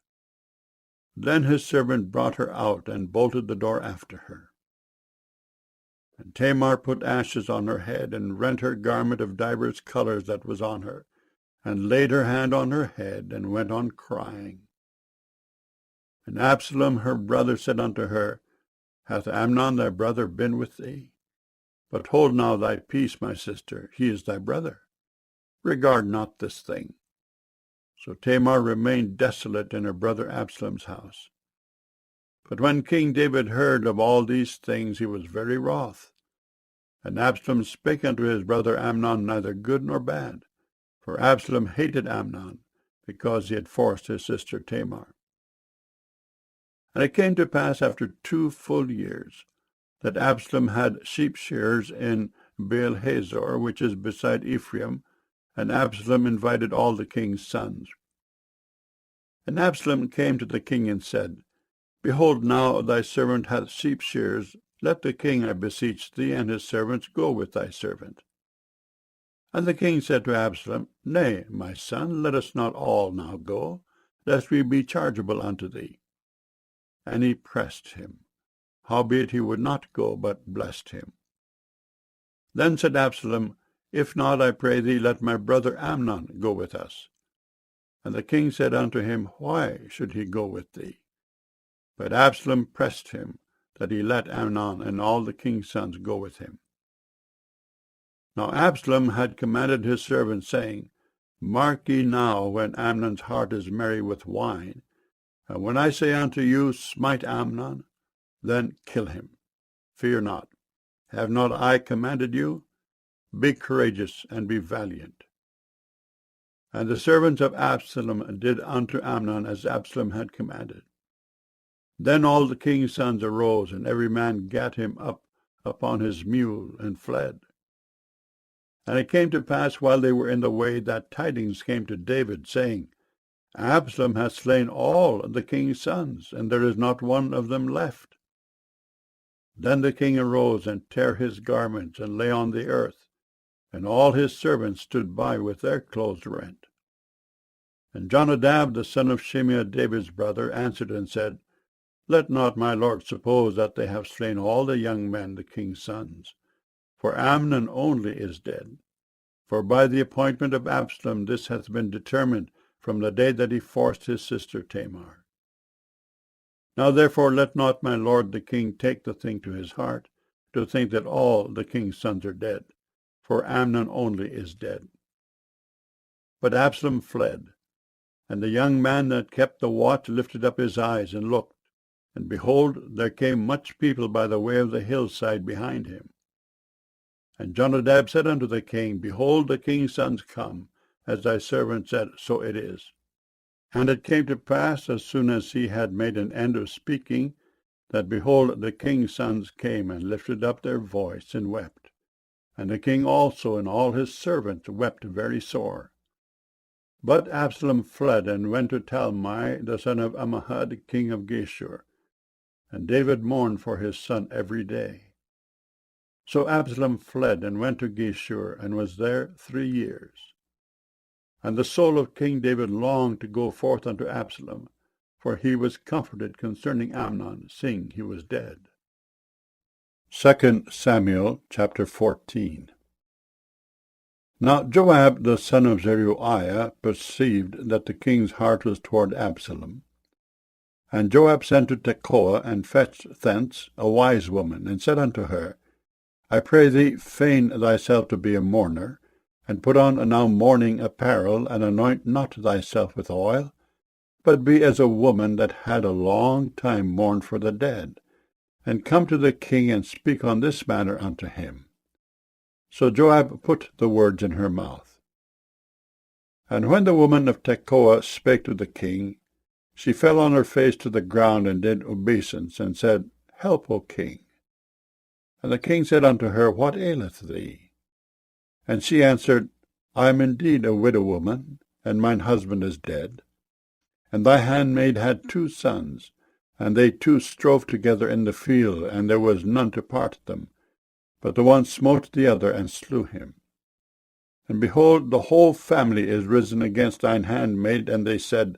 [SPEAKER 2] Then his servant brought her out, and bolted the door after her. And Tamar put ashes on her head, and rent her garment of divers colours that was on her, and laid her hand on her head, and went on crying. And Absalom her brother said unto her, Hath Amnon thy brother been with thee? But hold now thy peace, my sister, he is thy brother. Regard not this thing. So Tamar remained desolate in her brother Absalom's house. But when King David heard of all these things, he was very wroth. And Absalom spake unto his brother Amnon neither good nor bad, for Absalom hated Amnon, because he had forced his sister Tamar. And it came to pass after 2 full years, that Absalom had sheep shearers in Baal-hazor, which is beside Ephraim, and Absalom invited all the king's sons. And Absalom came to the king and said, Behold, now thy servant hath sheep shearers. Let the king, I beseech thee, and his servants go with thy servant. And the king said to Absalom, Nay, my son, let us not all now go, lest we be chargeable unto thee. And he pressed him. Howbeit he would not go, but blessed him. Then said Absalom, If not, I pray thee, let my brother Amnon go with us. And the king said unto him, Why should he go with thee? But Absalom pressed him, that he let Amnon and all the king's sons go with him. Now Absalom had commanded his servants, saying, Mark ye now when Amnon's heart is merry with wine, and when I say unto you, Smite Amnon, then kill him. Fear not. Have not I commanded you? Be courageous and be valiant. And the servants of Absalom did unto Amnon as Absalom had commanded. Then all the king's sons arose, and every man gat him up upon his mule, and fled. And it came to pass, while they were in the way, that tidings came to David, saying, Absalom hath slain all the king's sons, and there is not one of them left. Then the king arose, and tare his garments, and lay on the earth, and all his servants stood by with their clothes rent. And Jonadab, the son of Shimeah, David's brother, answered and said, Let not my lord suppose that they have slain all the young men, the king's sons, for Amnon only is dead. For by the appointment of Absalom this hath been determined from the day that he forced his sister Tamar. Now therefore let not my lord the king take the thing to his heart, to think that all the king's sons are dead, for Amnon only is dead. But Absalom fled, and the young man that kept the watch lifted up his eyes and looked, and behold, there came much people by the way of the hillside behind him. And Jonadab said unto the king, Behold, the king's sons come, as thy servant said, so it is. And it came to pass, as soon as he had made an end of speaking, that, behold, the king's sons came, and lifted up their voice, and wept. And the king also and all his servants wept very sore. But Absalom fled, and went to Talmai, the son of Ammihud, king of Geshur. And David mourned for his son every day. So Absalom fled, and went to Geshur, and was there 3 years. And the soul of King David longed to go forth unto Absalom, for he was comforted concerning Amnon, seeing he was dead. 2 Samuel chapter 14. Now Joab the son of Zeruiah perceived that the king's heart was toward Absalom. And Joab sent to Tekoa, and fetched thence a wise woman, and said unto her, I pray thee, feign thyself to be a mourner, and put on now mourning apparel, and anoint not thyself with oil, but be as a woman that had a long time mourned for the dead, and come to the king, and speak on this manner unto him. So Joab put the words in her mouth. And when the woman of Tekoa spake to the king, she fell on her face to the ground, and did obeisance, and said, Help, O king. And the king said unto her, What aileth thee? And she answered, I am indeed a widow woman, and mine husband is dead. And thy handmaid had 2 sons, and they 2 strove together in the field, and there was none to part them. But the one smote the other, and slew him. And behold, the whole family is risen against thine handmaid, and they said,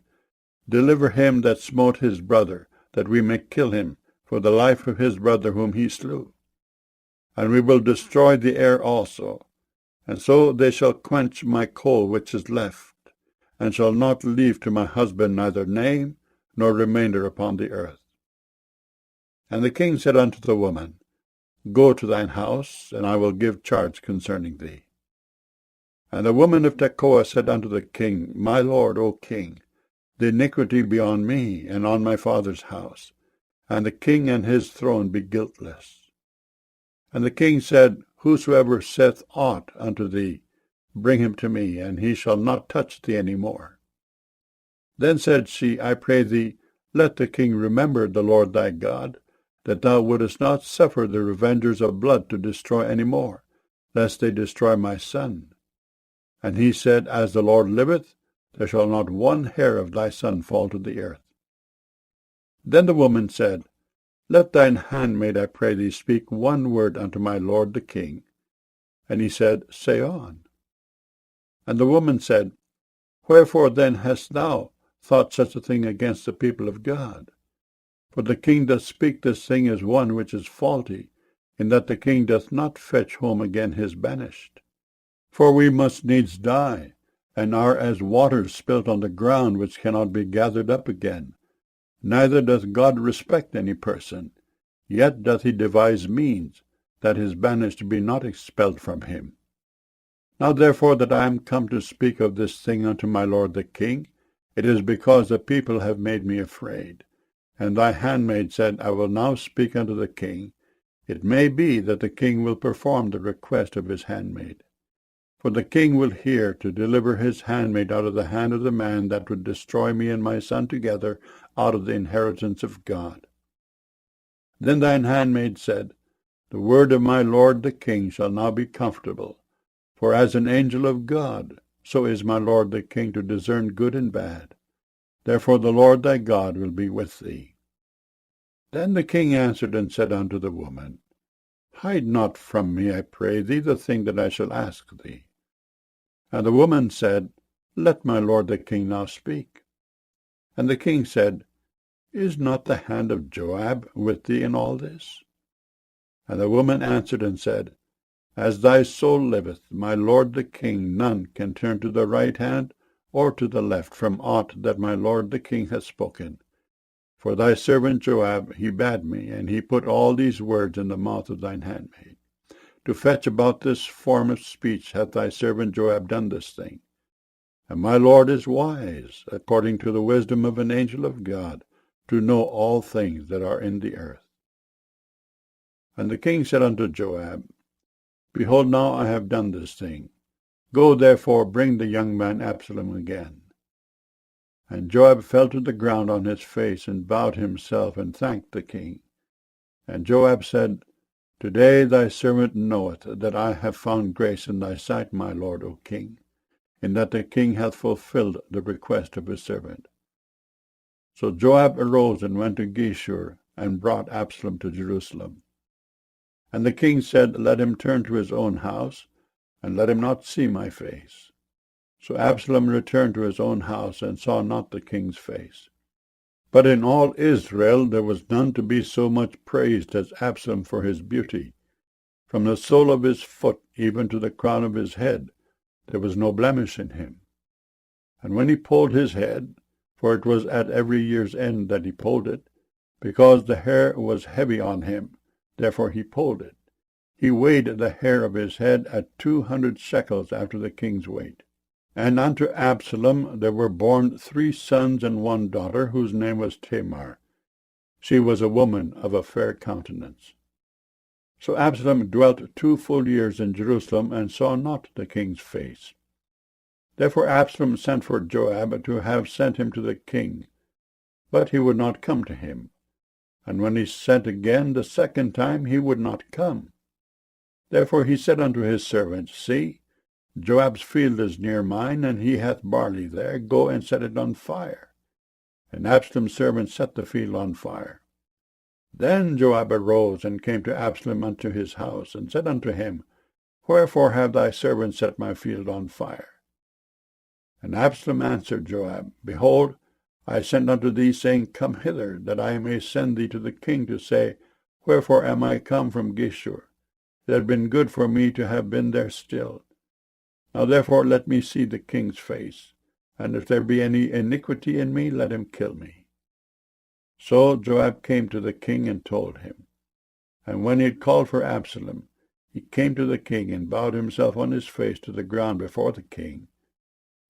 [SPEAKER 2] Deliver him that smote his brother, that we may kill him, for the life of his brother whom he slew. And we will destroy the heir also, and so they shall quench my coal which is left, and shall not leave to my husband neither name nor remainder upon the earth. And the king said unto the woman, Go to thine house, and I will give charge concerning thee. And the woman of Tekoa said unto the king, My lord, O king, the iniquity be on me, and on my father's house, and the king and his throne be guiltless. And the king said, Whosoever saith aught unto thee, bring him to me, and he shall not touch thee any more. Then said she, I pray thee, let the king remember the Lord thy God, that thou wouldest not suffer the revengers of blood to destroy any more, lest they destroy my son. And he said, As the Lord liveth, there shall not one hair of thy son fall to the earth. Then the woman said, Let thine handmaid, I pray thee, speak one word unto my lord the king. And he said, Say on. And the woman said, Wherefore then hast thou thought such a thing against the people of God? For the king doth speak this thing as one which is faulty, in that the king doth not fetch home again his banished. For we must needs die, and are as waters spilt on the ground, which cannot be gathered up again. Neither doth God respect any person, yet doth he devise means, that his banished be not expelled from him. Now therefore that I am come to speak of this thing unto my lord the king, it is because the people have made me afraid. And thy handmaid said, I will now speak unto the king. It may be that the king will perform the request of his handmaid. For the king will hear to deliver his handmaid out of the hand of the man that would destroy me and my son together out of the inheritance of God. Then thine handmaid said, The word of my lord the king shall now be comfortable. For as an angel of God, so is my lord the king to discern good and bad. Therefore the Lord thy God will be with thee. Then the king answered and said unto the woman, Hide not from me, I pray thee, the thing that I shall ask thee. And the woman said, Let my lord the king now speak. And the king said, Is not the hand of Joab with thee in all this? And the woman answered and said, As thy soul liveth, my lord the king, none can turn to the right hand or to the left from aught that my lord the king hath spoken. For thy servant Joab, he bade me, and he put all these words in the mouth of thine handmaid. To fetch about this form of speech hath thy servant Joab done this thing. And my lord is wise, according to the wisdom of an angel of God, to know all things that are in the earth. And the king said unto Joab, Behold, now I have done this thing. Go therefore, bring the young man Absalom again. And Joab fell to the ground on his face, and bowed himself, and thanked the king. And Joab said, Today thy servant knoweth that I have found grace in thy sight, my lord, O king, in that the king hath fulfilled the request of his servant. So Joab arose and went to Geshur, and brought Absalom to Jerusalem. And the king said, Let him turn to his own house, and let him not see my face. So Absalom returned to his own house, and saw not the king's face. But in all Israel there was none to be so much praised as Absalom for his beauty. From the sole of his foot even to the crown of his head, there was no blemish in him. And when he polled his head, for it was at every year's end that he polled it, because the hair was heavy on him, therefore he polled it, he weighed the hair of his head at 200 shekels after the king's weight. And unto Absalom there were born 3 sons and 1 daughter, whose name was Tamar. She was a woman of a fair countenance. So Absalom dwelt 2 full years in Jerusalem, and saw not the king's face. Therefore Absalom sent for Joab to have sent him to the king, but he would not come to him. And when he sent again the second time, he would not come. Therefore he said unto his servants, See, Joab's field is near mine, and he hath barley there. Go and set it on fire. And Absalom's servants set the field on fire. Then Joab arose and came to Absalom unto his house, and said unto him, Wherefore have thy servants set my field on fire? And Absalom answered Joab, Behold, I sent unto thee, saying, Come hither, that I may send thee to the king to say, Wherefore am I come from Geshur? It had been good for me to have been there still. Now therefore let me see the king's face, and if there be any iniquity in me, let him kill me. So Joab came to the king and told him. And when he had called for Absalom, he came to the king and bowed himself on his face to the ground before the king,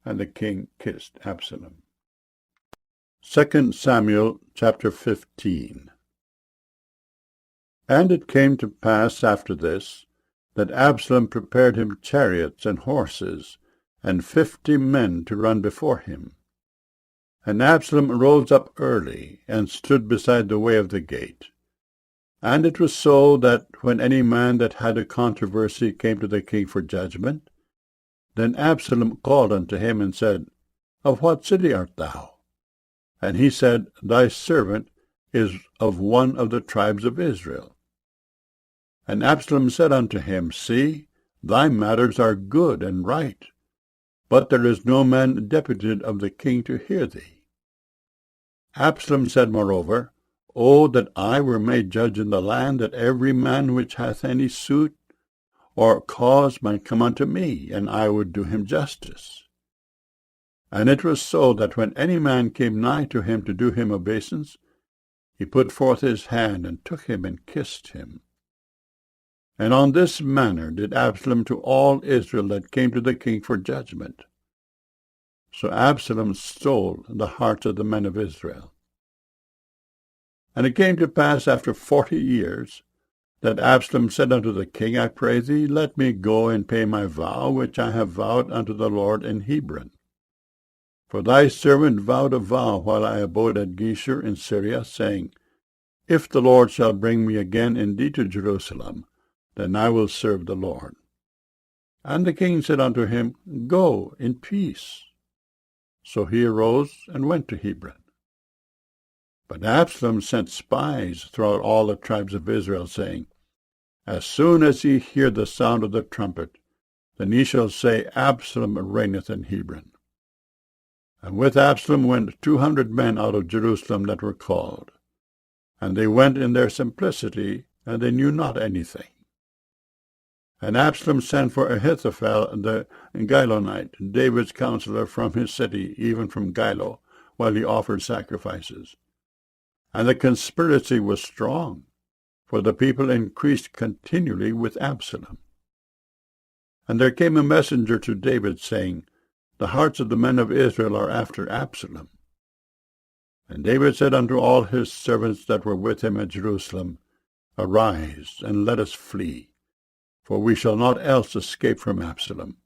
[SPEAKER 2] and the king kissed Absalom. 2 Samuel chapter 15. And it came to pass after this, that Absalom prepared him chariots and horses, and 50 men to run before him. And Absalom rose up early, and stood beside the way of the gate. And it was so that when any man that had a controversy came to the king for judgment, then Absalom called unto him, and said, Of what city art thou? And he said, Thy servant is of one of the tribes of Israel. And Absalom said unto him, See, thy matters are good and right, but there is no man deputed of the king to hear thee. Absalom said moreover, O that I were made judge in the land, that every man which hath any suit or cause might come unto me, and I would do him justice. And it was so that when any man came nigh to him to do him obeisance, he put forth his hand and took him and kissed him. And on this manner did Absalom to all Israel that came to the king for judgment. So Absalom stole the hearts of the men of Israel. And it came to pass after 40 years, that Absalom said unto the king, I pray thee, let me go and pay my vow, which I have vowed unto the Lord in Hebron. For thy servant vowed a vow while I abode at Geshur in Syria, saying, If the Lord shall bring me again indeed to Jerusalem, then I will serve the Lord. And the king said unto him, Go in peace. So he arose and went to Hebron. But Absalom sent spies throughout all the tribes of Israel, saying, As soon as ye hear the sound of the trumpet, then ye shall say, Absalom reigneth in Hebron. And with Absalom went 200 men out of Jerusalem that were called. And they went in their simplicity, and they knew not anything. And Absalom sent for Ahithophel the Gilonite, David's counselor, from his city, even from Gilo, while he offered sacrifices. And the conspiracy was strong, for the people increased continually with Absalom. And there came a messenger to David, saying, The hearts of the men of Israel are after Absalom. And David said unto all his servants that were with him at Jerusalem, Arise, and let us flee, for we shall not else escape from Absalom.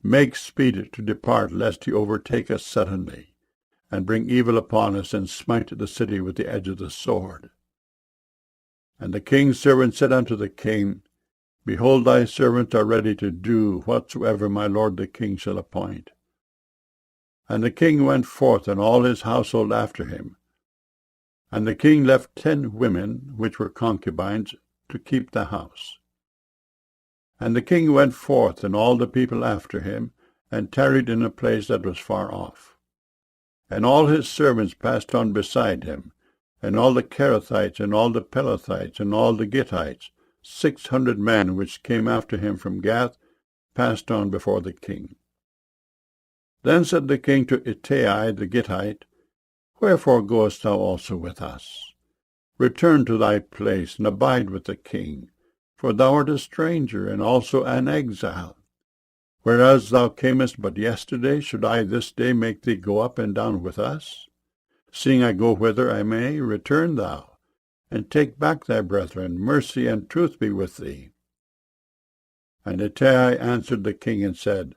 [SPEAKER 2] Make speed to depart, lest he overtake us suddenly, and bring evil upon us, and smite the city with the edge of the sword. And the king's servant said unto the king, Behold, thy servants are ready to do whatsoever my lord the king shall appoint. And the king went forth, and all his household after him. And the king left 10 women, which were concubines, to keep the house. And the king went forth, and all the people after him, and tarried in a place that was far off. And all his servants passed on beside him, and all the Kerethites, and all the Pelethites, and all the Gittites, 600 men which came after him from Gath, passed on before the king. Then said the king to Ittai the Gittite, Wherefore goest thou also with us? Return to thy place, and abide with the king, for thou art a stranger, and also an exile. Whereas thou camest but yesterday, should I this day make thee go up and down with us? Seeing I go whither I may, return thou, and take back thy brethren. Mercy and truth be with thee. And Ittai answered the king and said,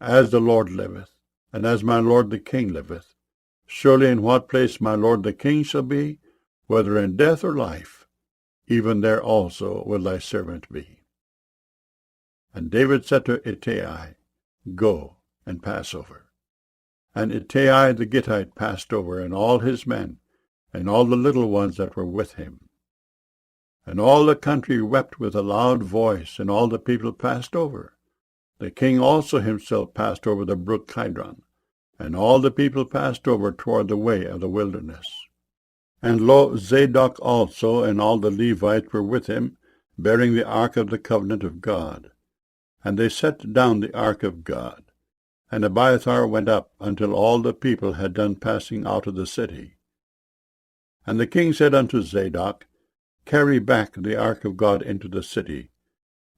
[SPEAKER 2] As the Lord liveth, and as my lord the king liveth, surely in what place my lord the king shall be, whether in death or life, even there also will thy servant be. And David said to Ittai, Go and pass over. And Ittai the Gittite passed over, and all his men, and all the little ones that were with him. And all the country wept with a loud voice, and all the people passed over. The king also himself passed over the brook Kidron, and all the people passed over toward the way of the wilderness. And lo, Zadok also and all the Levites were with him, bearing the ark of the covenant of God. And they set down the ark of God. And Abiathar went up until all the people had done passing out of the city. And the king said unto Zadok, Carry back the ark of God into the city.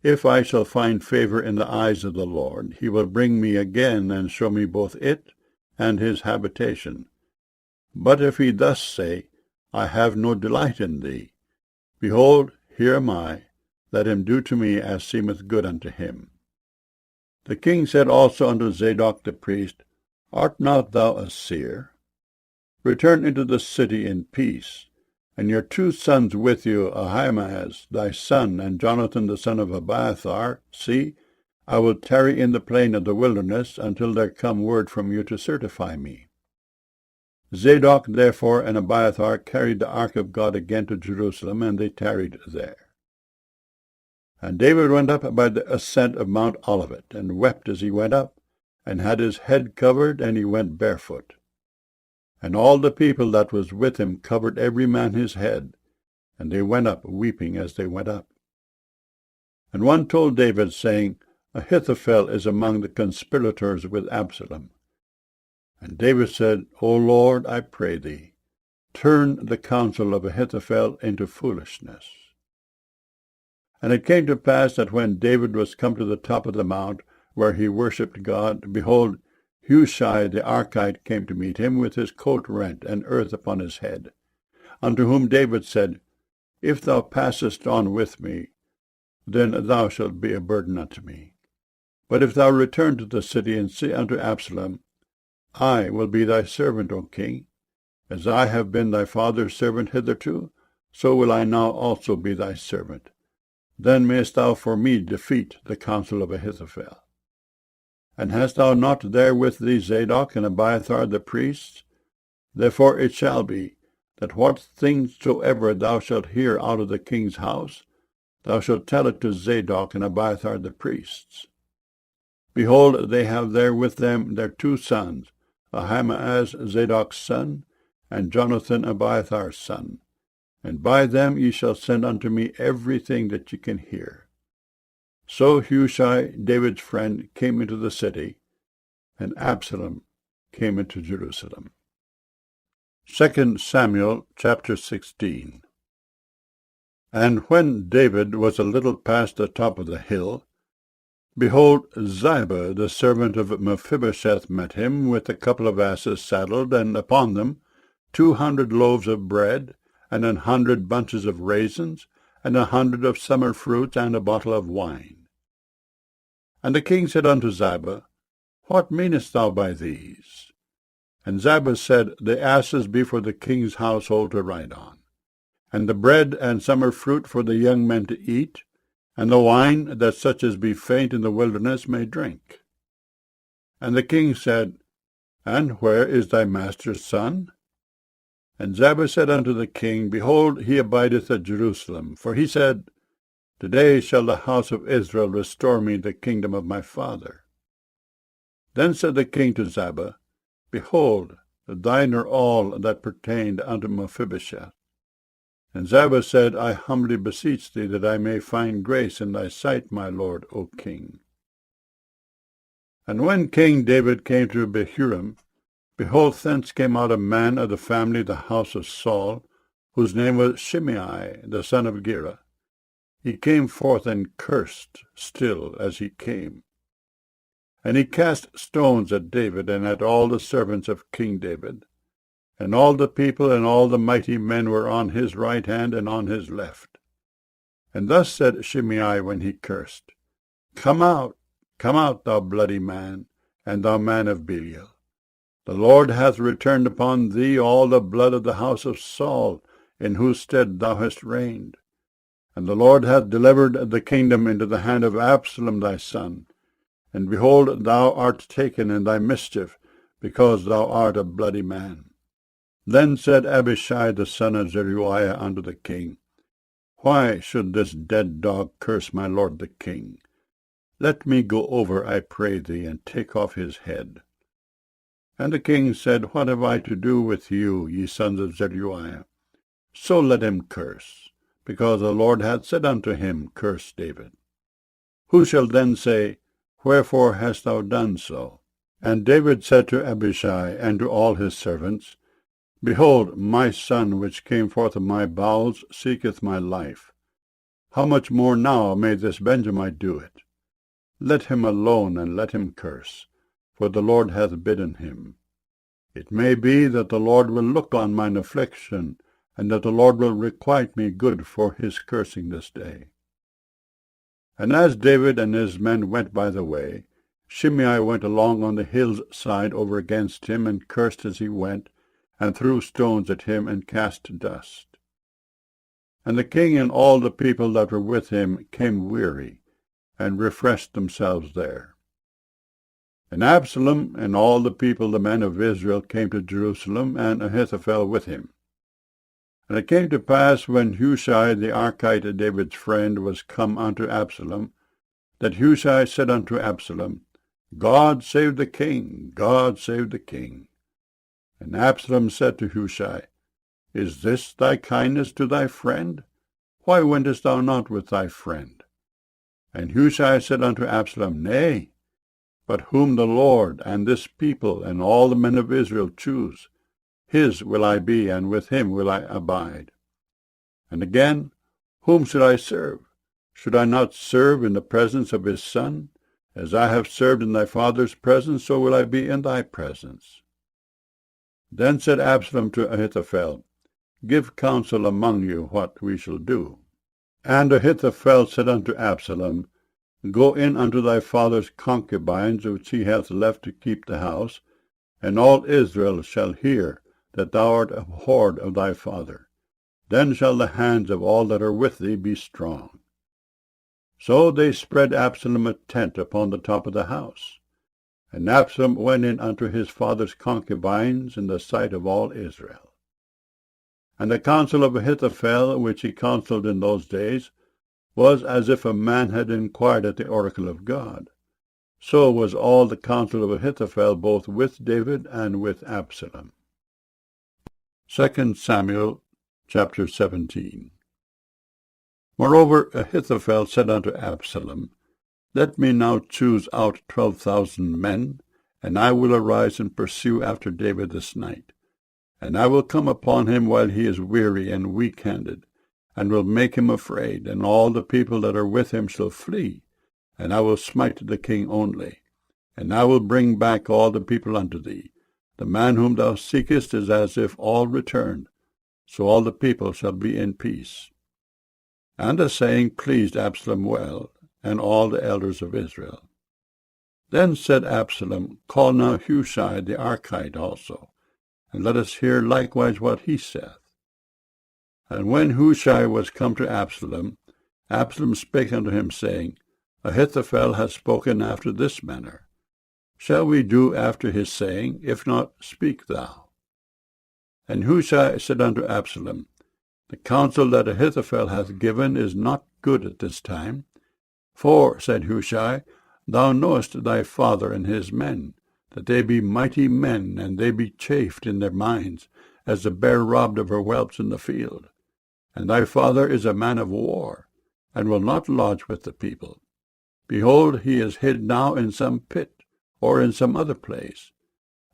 [SPEAKER 2] If I shall find favor in the eyes of the Lord, he will bring me again and show me both it and his habitation. But if he thus say, I have no delight in thee, behold, here am I, let him do to me as seemeth good unto him. The king said also unto Zadok the priest, Art not thou a seer? Return into the city in peace, and your 2 sons with you, Ahimaaz thy son, and Jonathan the son of Abiathar. See, I will tarry in the plain of the wilderness until there come word from you to certify me. Zadok therefore and Abiathar carried the ark of God again to Jerusalem, and they tarried there. And David went up by the ascent of Mount Olivet, and wept as he went up, and had his head covered, and he went barefoot. And all the people that was with him covered every man his head, and they went up weeping as they went up. And one told David, saying, Ahithophel is among the conspirators with Absalom. And David said, O Lord, I pray thee, turn the counsel of Ahithophel into foolishness. And it came to pass that when David was come to the top of the mount, where he worshipped God, behold, Hushai the Archite came to meet him with his coat rent and earth upon his head, unto whom David said, If thou passest on with me, then thou shalt be a burden unto me. But if thou return to the city and say unto Absalom, I will be thy servant, O king, as I have been thy father's servant hitherto, so will I now also be thy servant. Then mayest thou for me defeat the counsel of Ahithophel. And hast thou not there with thee Zadok and Abiathar the priests? Therefore it shall be, that what things soever thou shalt hear out of the king's house, thou shalt tell it to Zadok and Abiathar the priests. Behold, they have there with them their 2 sons, Ahimaaz Zadok's son, and Jonathan Abiathar's son. And by them ye shall send unto me everything that ye can hear. So Hushai, David's friend, came into the city, and Absalom came into Jerusalem. 2 Samuel chapter 16. And when David was a little past the top of the hill, behold, Ziba the servant of Mephibosheth met him with a couple of asses saddled, and upon them 200 loaves of bread, and 100 bunches of raisins, and 100 of summer fruits, and a bottle of wine. And the king said unto Ziba, What meanest thou by these? And Ziba said, The asses be for the king's household to ride on, and the bread and summer fruit for the young men to eat, and the wine that such as be faint in the wilderness may drink. And the king said, And where is thy master's son? And Ziba said unto the king, Behold, he abideth at Jerusalem. For he said, Today shall the house of Israel restore me the kingdom of my father. Then said the king to Ziba, Behold, thine are all that pertained unto Mephibosheth. And Ziba said, I humbly beseech thee that I may find grace in thy sight, my lord, O king. And when King David came to Bahurim, behold, thence came out a man of the family of the house of Saul, whose name was Shimei, the son of Gera. He came forth and cursed still as he came. And he cast stones at David and at all the servants of King David. And all the people and all the mighty men were on his right hand and on his left. And thus said Shimei when he cursed, Come out, thou bloody man, and thou man of Belial. The Lord hath returned upon thee all the blood of the house of Saul, in whose stead thou hast reigned. And the Lord hath delivered the kingdom into the hand of Absalom thy son. And behold, thou art taken in thy mischief, because thou art a bloody man. Then said Abishai the son of Zeruiah unto the king, Why should this dead dog curse my lord the king? Let me go over, I pray thee, and take off his head. And the king said, What have I to do with you, ye sons of Zeruiah? So let him curse, because the Lord hath said unto him, Curse David. Who shall then say, Wherefore hast thou done so? And David said to Abishai and to all his servants, Behold, my son which came forth of my bowels seeketh my life. How much more now may this Benjamite do it? Let him alone, and let him curse, for the Lord hath bidden him. It may be that the Lord will look on mine affliction, and that the Lord will requite me good for his cursing this day. And as David and his men went by the way, Shimei went along on the hill's side over against him, and cursed as he went, and threw stones at him, and cast dust. And the king and all the people that were with him came weary, and refreshed themselves there. And Absalom and all the people, the men of Israel, came to Jerusalem, and Ahithophel with him. And it came to pass, when Hushai the Archite, David's friend, was come unto Absalom, that Hushai said unto Absalom, God save the king, God save the king. And Absalom said to Hushai, Is this thy kindness to thy friend? Why wentest thou not with thy friend? And Hushai said unto Absalom, Nay, But whom the Lord and this people and all the men of Israel choose, his will I be, and with him will I abide. And again, whom should I serve? Should I not serve in the presence of his son? As I have served in thy father's presence, so will I be in thy presence. Then said Absalom to Ahithophel, Give counsel among you what we shall do. And Ahithophel said unto Absalom, Go in unto thy father's concubines, which he hath left to keep the house, and all Israel shall hear that thou art abhorred of thy father. Then shall the hands of all that are with thee be strong. So they spread Absalom a tent upon the top of the house. And Absalom went in unto his father's concubines in the sight of all Israel. And the counsel of Ahithophel, which he counselled in those days, was as if a man had inquired at the oracle of God. So was all the counsel of Ahithophel, both with David and with Absalom. 2 Samuel chapter 17. Moreover, Ahithophel said unto Absalom, Let me now choose out 12,000 men, and I will arise and pursue after David this night. And I will come upon him while he is weary and weak-handed, and will make him afraid, and all the people that are with him shall flee, and I will smite the king only. And I will bring back all the people unto thee. The man whom thou seekest is as if all returned, so all the people shall be in peace. And the saying pleased Absalom well, and all the elders of Israel. Then said Absalom, Call now Hushai the Archite also, and let us hear likewise what he saith. And when Hushai was come to Absalom, Absalom spake unto him, saying, Ahithophel hath spoken after this manner. Shall we do after his saying? If not, speak thou. And Hushai said unto Absalom, The counsel that Ahithophel hath given is not good at this time. For, said Hushai, thou knowest thy father and his men, that they be mighty men, and they be chafed in their minds, as the bear robbed of her whelps in the field. And thy father is a man of war, and will not lodge with the people. Behold, he is hid now in some pit, or in some other place.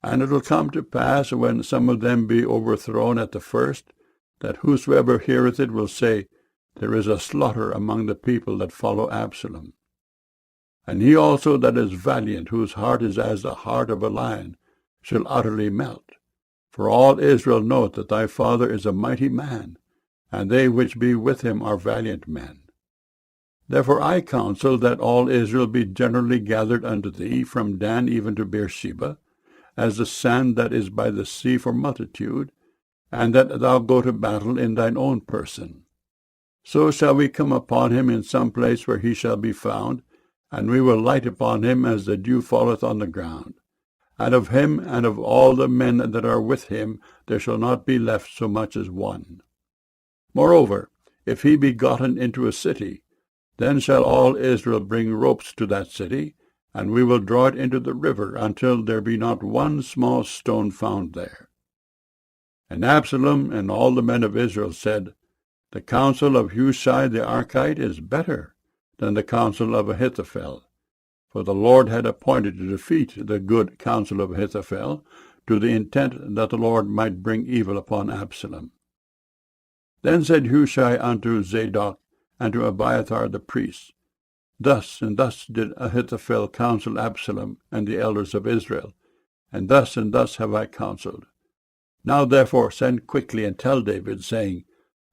[SPEAKER 2] And it will come to pass, when some of them be overthrown at the first, that whosoever heareth it will say, There is a slaughter among the people that follow Absalom. And he also that is valiant, whose heart is as the heart of a lion, shall utterly melt. For all Israel knoweth that thy father is a mighty man, and they which be with him are valiant men. Therefore I counsel that all Israel be generally gathered unto thee, from Dan even to Beersheba, as the sand that is by the sea for multitude, and that thou go to battle in thine own person. So shall we come upon him in some place where he shall be found, and we will light upon him as the dew falleth on the ground. And of him and of all the men that are with him there shall not be left so much as one. Moreover, if he be gotten into a city, then shall all Israel bring ropes to that city, and we will draw it into the river, until there be not one small stone found there. And Absalom and all the men of Israel said, The counsel of Hushai the Archite is better than the counsel of Ahithophel. For the Lord had appointed to defeat the good counsel of Ahithophel, to the intent that the Lord might bring evil upon Absalom. Then said Hushai unto Zadok and to Abiathar the priests, Thus and thus did Ahithophel counsel Absalom and the elders of Israel, and thus have I counselled. Now therefore send quickly and tell David, saying,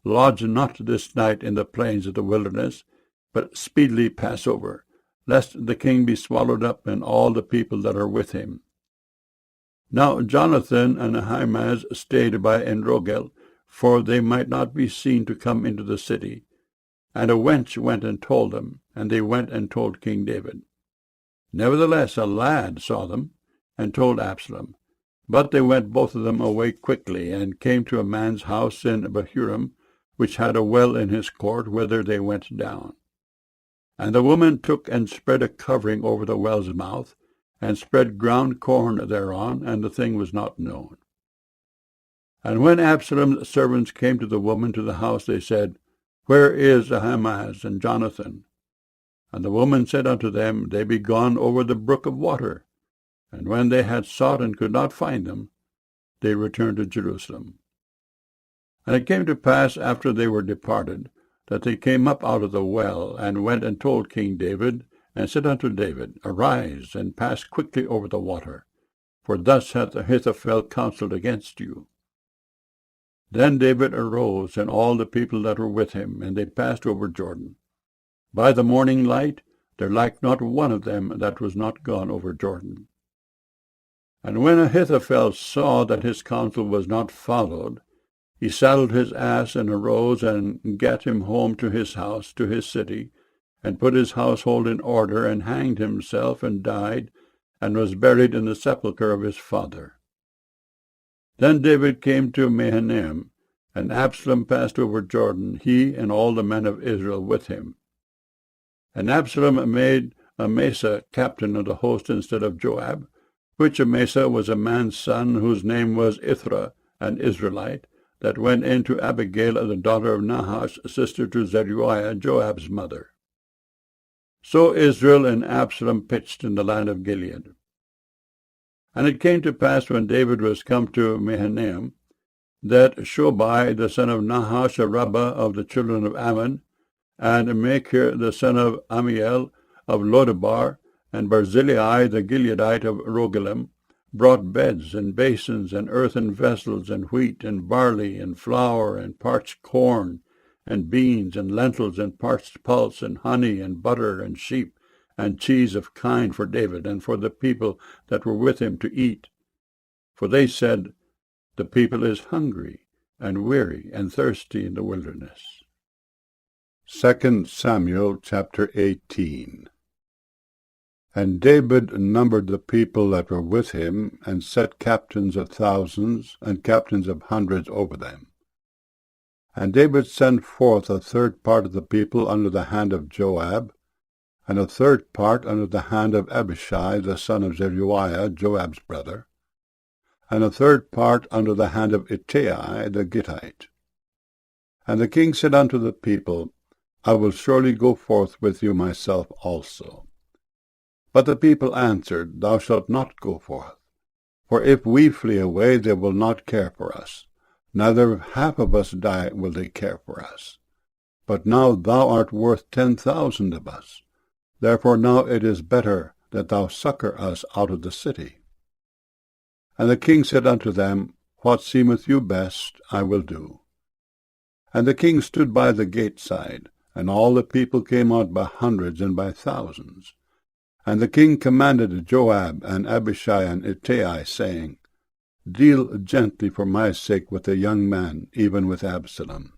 [SPEAKER 2] Lodge not this night in the plains of the wilderness, but speedily pass over, lest the king be swallowed up, and all the people that are with him. Now Jonathan and Ahimaaz stayed by Enrogel, for they might not be seen to come into the city. And a wench went and told them, and they went and told King David. Nevertheless a lad saw them, and told Absalom. But they went both of them away quickly, and came to a man's house in Bahurim, which had a well in his court, whither they went down. And the woman took and spread a covering over the well's mouth, and spread ground corn thereon, and the thing was not known. And when Absalom's servants came to the woman to the house, they said, Where is Ahimaaz and Jonathan? And the woman said unto them, They be gone over the brook of water. And when they had sought and could not find them, they returned to Jerusalem. And it came to pass, after they were departed, that they came up out of the well, and went and told King David, and said unto David, Arise, and pass quickly over the water, for thus hath Ahithophel counselled against you. Then David arose, and all the people that were with him, and they passed over Jordan. By the morning light there lacked not one of them that was not gone over Jordan. And when Ahithophel saw that his counsel was not followed, he saddled his ass, and arose, and gat him home to his house, to his city, and put his household in order, and hanged himself, and died, and was buried in the sepulchre of his father. Then David came to Mahanaim, and Absalom passed over Jordan, he and all the men of Israel with him. And Absalom made Amasa captain of the host instead of Joab, which Amasa was a man's son, whose name was Ithra, an Israelite, that went in to Abigail, the daughter of Nahash, sister to Zeruiah, Joab's mother. So Israel and Absalom pitched in the land of Gilead. And it came to pass, when David was come to Mahanaim, that Shobai the son of Nahash, a Rabbah of the children of Ammon, and Machir the son of Amiel of Lodebar, and Barzillai the Gileadite of Rogelim, brought beds and basins and earthen vessels, and wheat and barley and flour and parched corn and beans and lentils and parched pulse and honey and butter and sheep and cheese of kine for David and for the people that were with him to eat. For they said, The people is hungry and weary and thirsty in the wilderness.
[SPEAKER 1] 2 Samuel chapter 18. And David numbered the people that were with him, and set captains of thousands and captains of hundreds over them. And David sent forth a third part of the people under the hand of Joab, and a third part under the hand of Abishai the son of Zeruiah, Joab's brother, and a third part under the hand of Ittai the Gittite. And the king said unto the people, I will surely go forth with you myself also. But the people answered, Thou shalt not go forth. For if we flee away, they will not care for us. Neither if half of us die will they care for us. But now thou art worth 10,000 of us. Therefore now it is better that thou succour us out of the city. And the king said unto them, What seemeth you best, I will do. And the king stood by the gate side, and all the people came out by hundreds and by thousands. And the king commanded Joab and Abishai and Ittai, saying, Deal gently for my sake with the young man, even with Absalom.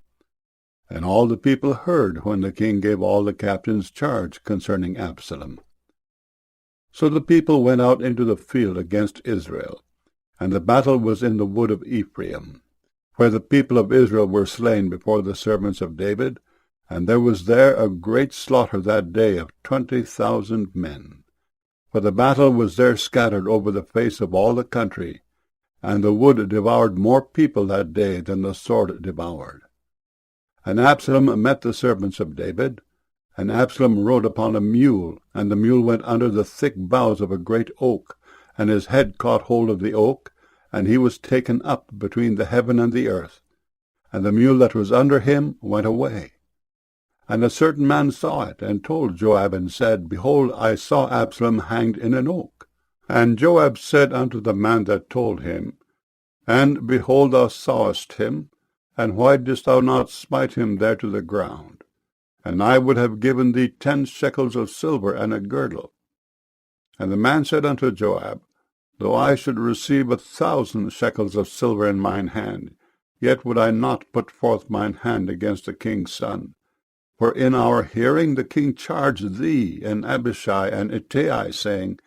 [SPEAKER 1] And all the people heard when the king gave all the captains charge concerning Absalom. So the people went out into the field against Israel, and the battle was in the wood of Ephraim, where the people of Israel were slain before the servants of David, and there was there a great slaughter that day of 20,000 men. For the battle was there scattered over the face of all the country, and the wood devoured more people that day than the sword devoured. And Absalom met the servants of David, and Absalom rode upon a mule, and the mule went under the thick boughs of a great oak, and his head caught hold of the oak, and he was taken up between the heaven and the earth, and the mule that was under him went away. And a certain man saw it, and told Joab, and said, Behold, I saw Absalom hanged in an oak. And Joab said unto the man that told him, And behold, thou sawest him, and why didst thou not smite him there to the ground? And I would have given thee 10 shekels of silver and a girdle. And the man said unto Joab, Though I should receive 1,000 shekels of silver in mine hand, yet would I not put forth mine hand against the king's son. For in our hearing the king charged thee and Abishai and Ittai, saying,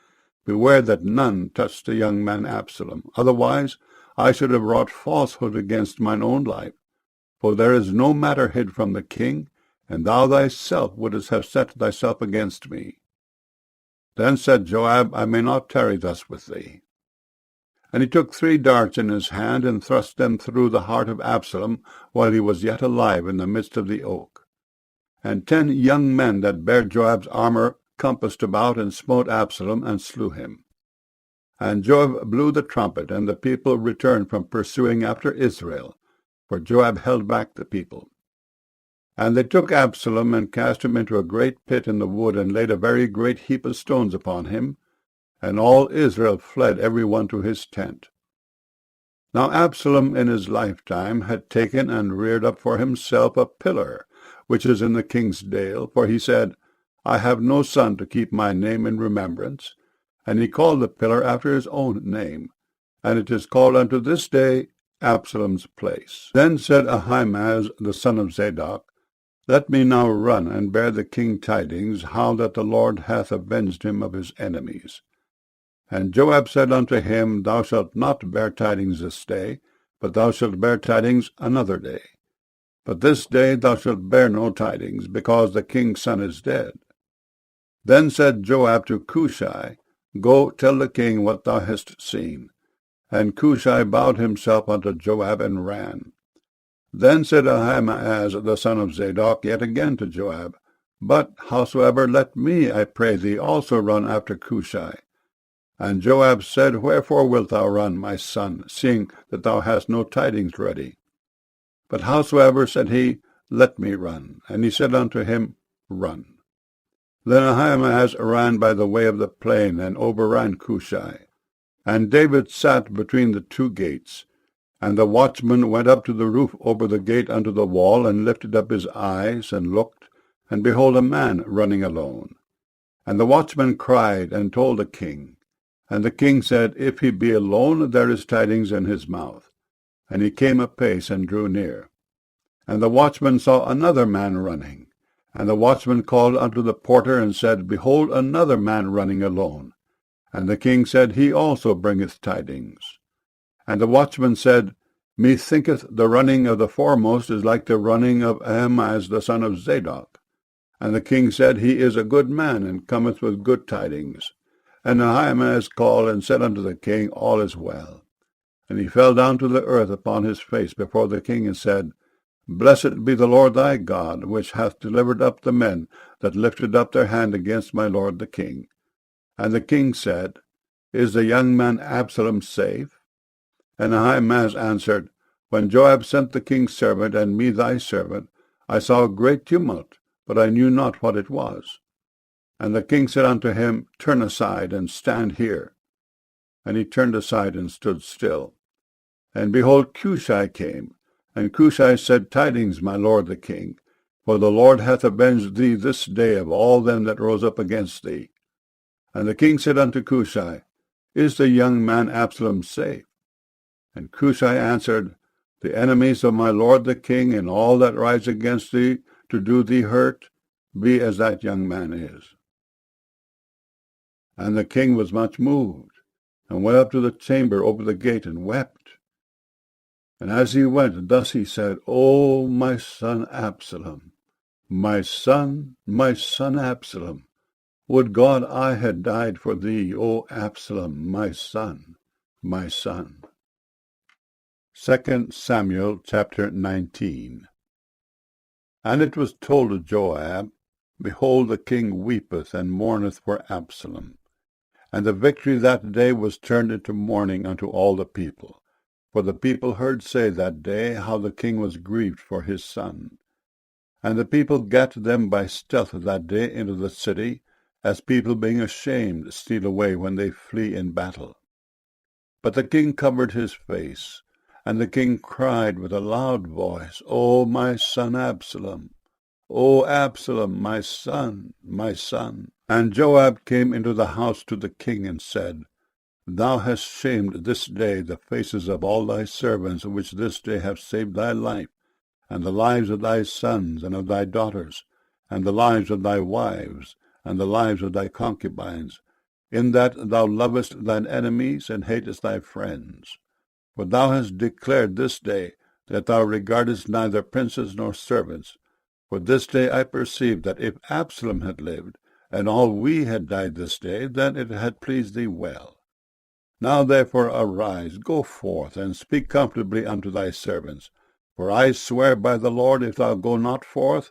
[SPEAKER 1] Beware that none touch the young man Absalom. Otherwise I should have wrought falsehood against mine own life. For there is no matter hid from the king, and thou thyself wouldest have set thyself against me. Then said Joab, I may not tarry thus with thee. And he took 3 darts in his hand, and thrust them through the heart of Absalom, while he was yet alive in the midst of the oak. And 10 young men that bare Joab's armour compassed about, and smote Absalom, and slew him. And Joab blew the trumpet, and the people returned from pursuing after Israel, for Joab held back the people. And they took Absalom, and cast him into a great pit in the wood, and laid a very great heap of stones upon him, and all Israel fled every one to his tent. Now Absalom in his lifetime had taken and reared up for himself a pillar, which is in the king's dale, for he said, I have no son to keep my name in remembrance. And he called the pillar after his own name, and it is called unto this day Absalom's place. Then said Ahimaaz the son of Zadok, Let me now run and bear the king tidings, how that the Lord hath avenged him of his enemies. And Joab said unto him, Thou shalt not bear tidings this day, but thou shalt bear tidings another day. But this day thou shalt bear no tidings, because the king's son is dead. Then said Joab to Cushai, Go, tell the king what thou hast seen. And Cushai bowed himself unto Joab, and ran. Then said Ahimaaz the son of Zadok yet again to Joab, But howsoever, let me, I pray thee, also run after Cushai. And Joab said, Wherefore wilt thou run, my son, seeing that thou hast no tidings ready? But howsoever, said he, Let me run. And he said unto him, Run. Then Ahimaaz ran by the way of the plain, and overran Cushai. And David sat between the 2 gates. And the watchman went up to the roof over the gate unto the wall, and lifted up his eyes, and looked, and behold, a man running alone. And the watchman cried, and told the king. And the king said, If he be alone, there is tidings in his mouth. And he came apace, and drew near. And the watchman saw another man running. And the watchman called unto the porter, and said, Behold, another man running alone. And the king said, He also bringeth tidings. And the watchman said, Methinketh the running of the foremost is like the running of Ahimaaz the son of Zadok. And the king said, He is a good man, and cometh with good tidings. And Ahimaaz called, and said unto the king, All is well. And he fell down to the earth upon his face before the king, and said, Blessed be the Lord thy God, which hath delivered up the men that lifted up their hand against my lord the king. And the king said, Is the young man Absalom safe? And Ahimaaz answered, When Joab sent the king's servant, and me thy servant, I saw a great tumult, but I knew not what it was. And the king said unto him, Turn aside, and stand here. And he turned aside, and stood still. And behold, Cushai came. And Cushai said, Tidings, my lord the king, for the Lord hath avenged thee this day of all them that rose up against thee. And the king said unto Cushai, Is the young man Absalom safe? And Cushai answered, The enemies of my lord the king, and all that rise against thee to do thee hurt, be as that young man is. And the king was much moved, and went up to the chamber over the gate, and wept. And as he went, thus he said, O my son Absalom, my son Absalom, would God I had died for thee, O Absalom, my son, my son. 2 Samuel chapter 19. And it was told to Joab, Behold, the king weepeth and mourneth for Absalom. And the victory that day was turned into mourning unto all the people. For the people heard say that day how the king was grieved for his son. And the people gat them by stealth that day into the city, as people being ashamed steal away when they flee in battle. But the king covered his face, and the king cried with a loud voice, O my son Absalom, O Absalom, my son, my son. And Joab came into the house to the king, and said, Thou hast shamed this day the faces of all thy servants, which this day have saved thy life, and the lives of thy sons and of thy daughters, and the lives of thy wives, and the lives of thy concubines, in that thou lovest thine enemies, and hatest thy friends. For thou hast declared this day that thou regardest neither princes nor servants. For this day I perceive that if Absalom had lived, and all we had died this day, then it had pleased thee well. Now therefore arise, go forth, and speak comfortably unto thy servants. For I swear by the Lord, if thou go not forth,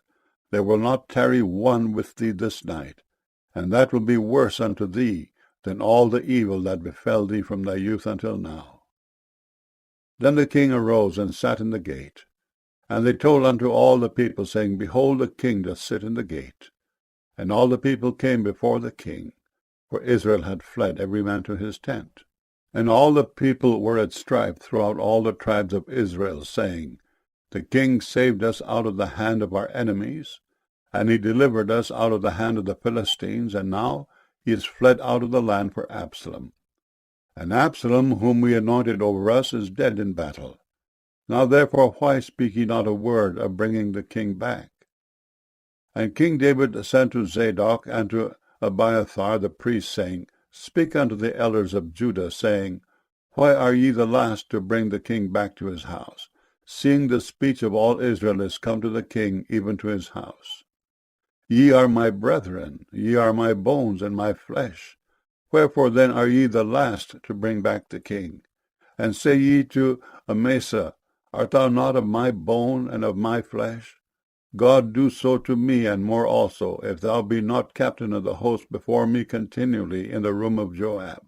[SPEAKER 1] there will not tarry one with thee this night, and that will be worse unto thee than all the evil that befell thee from thy youth until now. Then the king arose and sat in the gate. And they told unto all the people, saying, Behold, the king doth sit in the gate. And all the people came before the king, for Israel had fled every man to his tent. And all the people were at strife throughout all the tribes of Israel, saying, The king saved us out of the hand of our enemies, and he delivered us out of the hand of the Philistines, and now he is fled out of the land for Absalom. And Absalom, whom we anointed over us, is dead in battle. Now therefore why speak ye not a word of bringing the king back? And King David sent to Zadok and to Abiathar the priest, saying, Speak unto the elders of Judah, saying, Why are ye the last to bring the king back to his house, seeing the speech of all Israel is come to the king, even to his house? Ye are my brethren, ye are my bones and my flesh. Wherefore then are ye the last to bring back the king? And say ye to Amasa, Art thou not of my bone and of my flesh? God do so to me, and more also, if thou be not captain of the host before me continually in the room of Joab.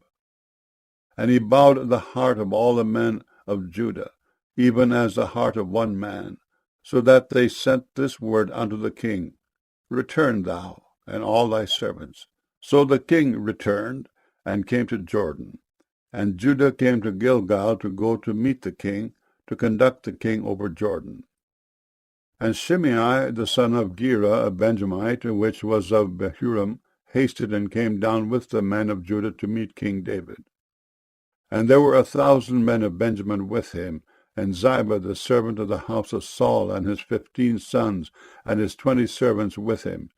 [SPEAKER 1] And he bowed the heart of all the men of Judah, even as the heart of one man, so that they sent this word unto the king, Return thou, and all thy servants. So the king returned, and came to Jordan. And Judah came to Gilgal to go to meet the king, to conduct the king over Jordan. And Shimei the son of Gera, a Benjamite, which was of Behurim, hasted and came down with the men of Judah to meet King David. And there were 1,000 men of Benjamin with him, and Ziba the servant of the house of Saul, and his 15 sons, and his 20 servants with him.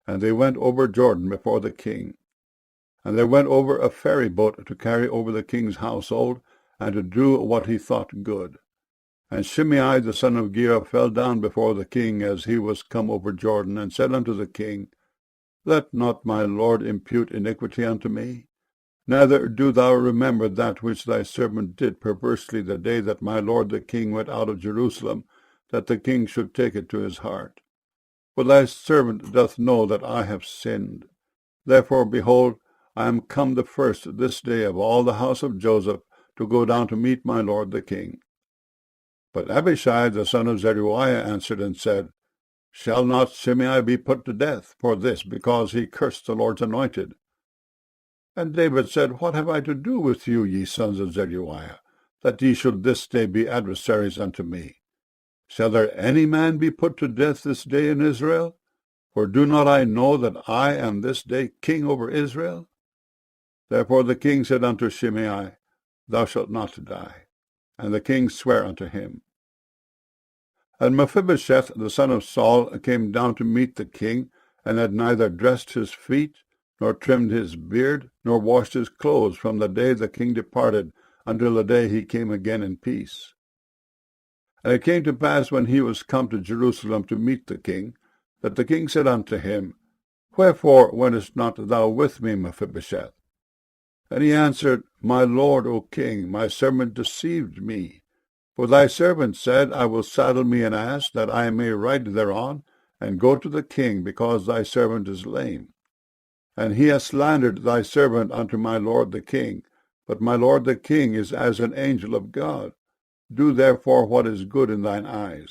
[SPEAKER 1] And they went over Jordan before the king. And there went over a ferry boat to carry over the king's household, and to do what he thought good. And Shimei the son of Gera fell down before the king as he was come over Jordan, and said unto the king, Let not my lord impute iniquity unto me. Neither do thou remember that which thy servant did perversely the day that my lord the king went out of Jerusalem, that the king should take it to his heart. For thy servant doth know that I have sinned. Therefore, behold, I am come the first this day of all the house of Joseph to go down to meet my lord the king. But Abishai the son of Zeruiah answered and said, Shall not Shimei be put to death for this, because he cursed the Lord's anointed? And David said, What have I to do with you, ye sons of Zeruiah, that ye should this day be adversaries unto me? Shall there any man be put to death this day in Israel? For do not I know that I am this day king over Israel? Therefore the king said unto Shimei, Thou shalt not die. And the king sware unto him. And Mephibosheth the son of Saul came down to meet the king, and had neither dressed his feet, nor trimmed his beard, nor washed his clothes from the day the king departed until the day he came again in peace. And it came to pass, when he was come to Jerusalem to meet the king, that the king said unto him, Wherefore wentest not thou with me, Mephibosheth? And he answered, My lord, O king, my servant deceived me. For thy servant said, I will saddle me an ass, that I may ride thereon, and go to the king, because thy servant is lame. And he hath slandered thy servant unto my lord the king. But my lord the king is as an angel of God. Do therefore what is good in thine eyes.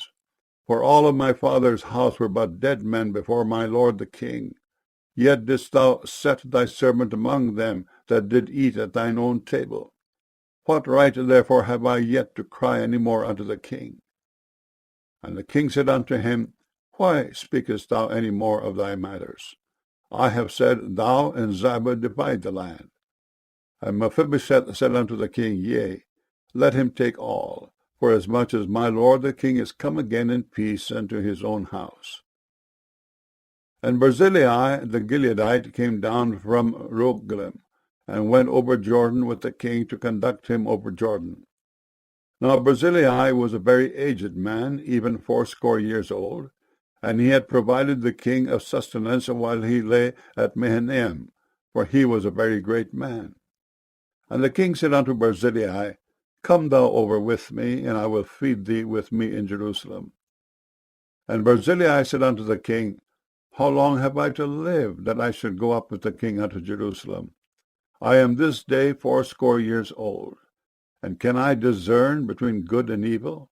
[SPEAKER 1] For all of my father's house were but dead men before my lord the king. Yet didst thou set thy servant among them that did eat at thine own table. What right therefore have I yet to cry any more unto the king? And the king said unto him, Why speakest thou any more of thy matters? I have said, Thou and Ziba divide the land. And Mephibosheth said unto the king, Yea, let him take all, forasmuch as my lord the king is come again in peace unto his own house. And Barzillai the Gileadite came down from Rogelim, and went over Jordan with the king to conduct him over Jordan. Now Barzillai was a very aged man, even 80 years old, and he had provided the king of sustenance while he lay at Mahanaim, for he was a very great man. And the king said unto Barzillai, Come thou over with me, and I will feed thee with me in Jerusalem. And Barzillai said unto the king, How long have I to live, that I should go up with the king unto Jerusalem? I am this day 80 years old. And can I discern between good and evil?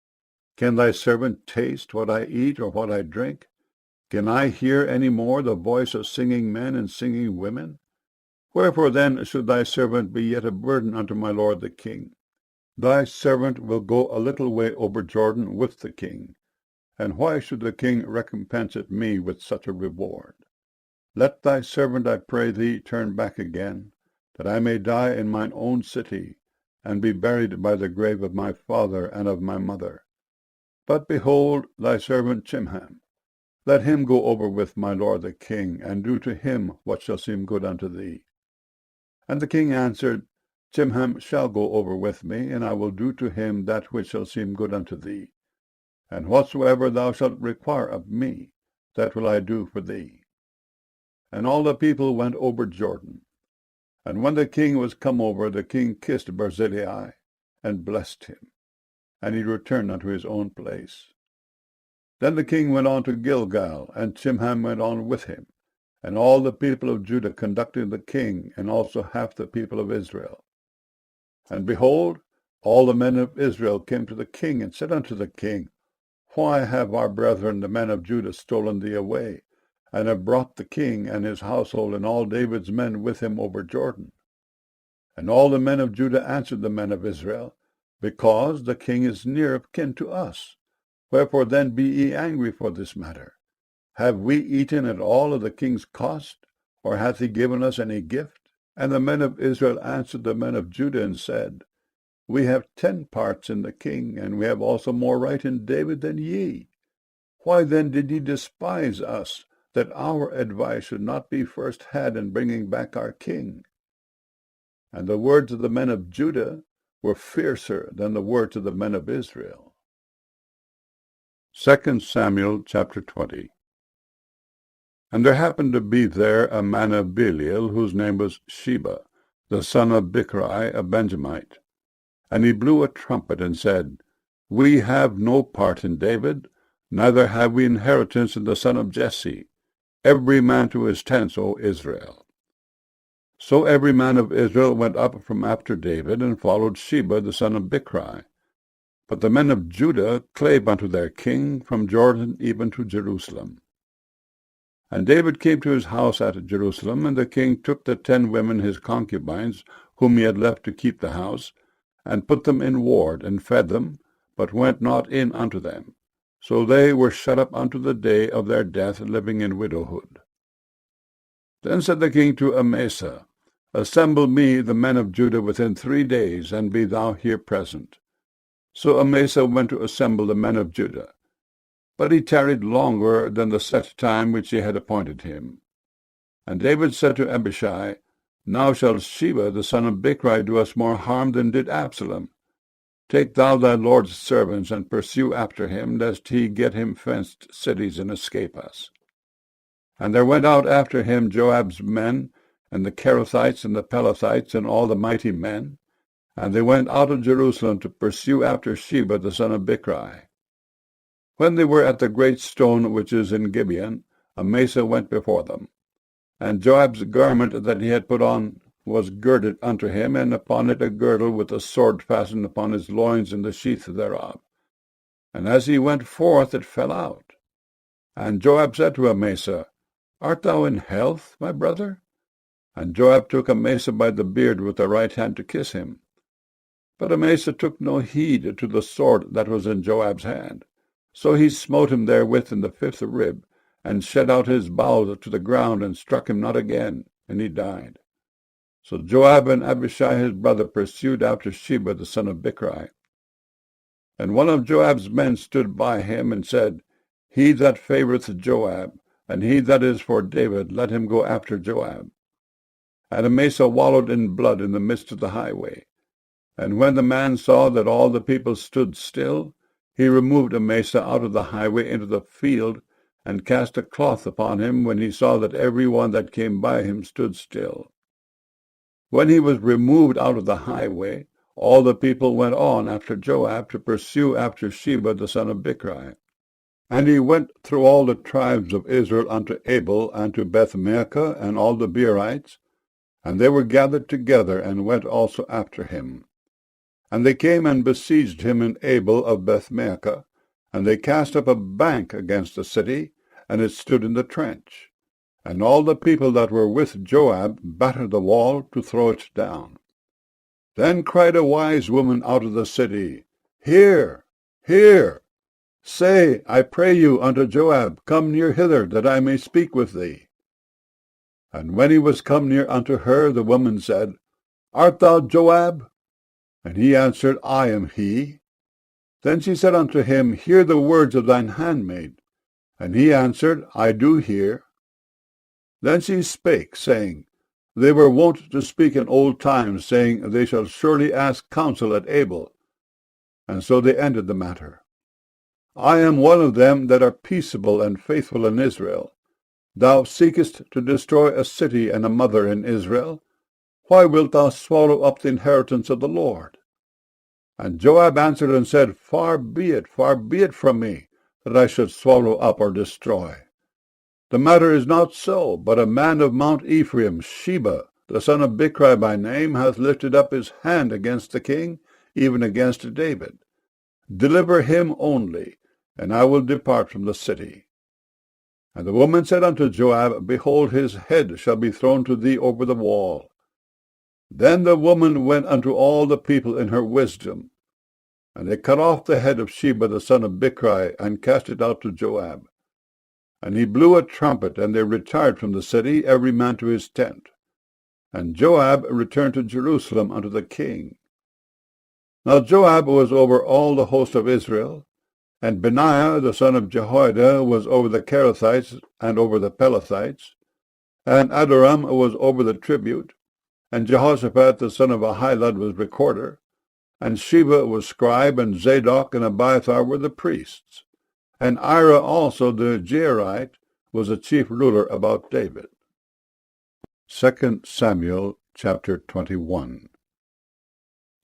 [SPEAKER 1] Can thy servant taste what I eat or what I drink? Can I hear any more the voice of singing men and singing women? Wherefore then should thy servant be yet a burden unto my lord the king? Thy servant will go a little way over Jordan with the king. And why should the king recompense it me with such a reward? Let thy servant, I pray thee, turn back again, that I may die in mine own city, and be buried by the grave of my father and of my mother. But behold thy servant Chimham. Let him go over with my lord the king, and do to him what shall seem good unto thee. And the king answered, Chimham shall go over with me, and I will do to him that which shall seem good unto thee. And whatsoever thou shalt require of me, that will I do for thee. And all the people went over Jordan. And when the king was come over, the king kissed Barzillai, and blessed him. And he returned unto his own place. Then the king went on to Gilgal, and Chimham went on with him, and all the people of Judah conducted the king, and also half the people of Israel. And behold, all the men of Israel came to the king, and said unto the king, Why have our brethren the men of Judah stolen thee away, and have brought the king and his household and all David's men with him over Jordan? And all the men of Judah answered the men of Israel, Because the king is near of kin to us. Wherefore then be ye angry for this matter? Have we eaten at all of the king's cost, or hath he given us any gift? And the men of Israel answered the men of Judah, and said, We have 10 parts in the king, and we have also more right in David than ye. Why then did ye despise us, that our advice should not be first had in bringing back our king? And the words of the men of Judah were fiercer than the words of the men of Israel. 2 Samuel chapter 20. And there happened to be there a man of Belial, whose name was Sheba, the son of Bichri, a Benjamite. And he blew a trumpet, and said, We have no part in David, neither have we inheritance in the son of Jesse. Every man to his tents, O Israel. So every man of Israel went up from after David, and followed Sheba the son of Bichri. But the men of Judah clave unto their king from Jordan even to Jerusalem. And David came to his house at Jerusalem, and the king took the 10 women his concubines, whom he had left to keep the house, and put them in ward, and fed them, but went not in unto them. So they were shut up unto the day of their death, living in widowhood. Then said the king to Amasa, Assemble me the men of Judah within 3 days, and be thou here present. So Amasa went to assemble the men of Judah. But he tarried longer than the set time which he had appointed him. And David said to Abishai, Now shall Sheba the son of Bichri do us more harm than did Absalom. Take thou thy lord's servants, and pursue after him, lest he get him fenced cities, and escape us. And there went out after him Joab's men, and the Cherethites, and the Pelethites, and all the mighty men. And they went out of Jerusalem to pursue after Sheba the son of Bichri. When they were at the great stone which is in Gibeon, Amasa went before them. And Joab's garment that he had put on was girded unto him, and upon it a girdle with a sword fastened upon his loins in the sheath thereof. And as he went forth, it fell out. And Joab said to Amasa, Art thou in health, my brother? And Joab took Amasa by the beard with the right hand to kiss him. But Amasa took no heed to the sword that was in Joab's hand. So he smote him therewith in the 5th rib, and shed out his bowels to the ground, and struck him not again, and he died. So Joab and Abishai his brother pursued after Sheba the son of Bichri. And one of Joab's men stood by him, and said, He that favoureth Joab, and he that is for David, let him go after Joab. And Amasa wallowed in blood in the midst of the highway. And when the man saw that all the people stood still, he removed Amasa out of the highway into the field, and cast a cloth upon him, when he saw that every one that came by him stood still. When he was removed out of the highway, all the people went on after Joab to pursue after Sheba the son of Bichri. And he went through all the tribes of Israel unto Abel, and to Bethmaachah, and all the Beerites, and they were gathered together, and went also after him. And they came and besieged him in Abel of Bethmaachah, and they cast up a bank against the city, and it stood in the trench. And all the people that were with Joab battered the wall to throw it down. Then cried a wise woman out of the city, Hear, hear! Say, I pray you, unto Joab, Come near hither, that I may speak with thee. And when he was come near unto her, the woman said, Art thou Joab? And he answered, I am he. Then she said unto him, Hear the words of thine handmaid. And he answered, I do hear. Then she spake, saying, They were wont to speak in old times, saying, They shall surely ask counsel at Abel. And so they ended the matter. I am one of them that are peaceable and faithful in Israel. Thou seekest to destroy a city and a mother in Israel. Why wilt thou swallow up the inheritance of the Lord? And Joab answered and said, far be it from me, that I should swallow up or destroy. The matter is not so, but a man of Mount Ephraim, Sheba, the son of Bichri by name, hath lifted up his hand against the king, even against David. Deliver him only, and I will depart from the city. And the woman said unto Joab, Behold, his head shall be thrown to thee over the wall. Then the woman went unto all the people in her wisdom, and they cut off the head of Sheba the son of Bichri, and cast it out to Joab. And he blew a trumpet, and they retired from the city, every man to his tent. And Joab returned to Jerusalem unto the king. Now Joab was over all the host of Israel, and Benaiah the son of Jehoiada was over the Kerethites and over the Pelethites, and Adoram was over the tribute, and Jehoshaphat the son of Ahilud was recorder, and Sheba was scribe, and Zadok and Abiathar were the priests, and Ira also the Jairite was a chief ruler about David. 2 Samuel chapter 21.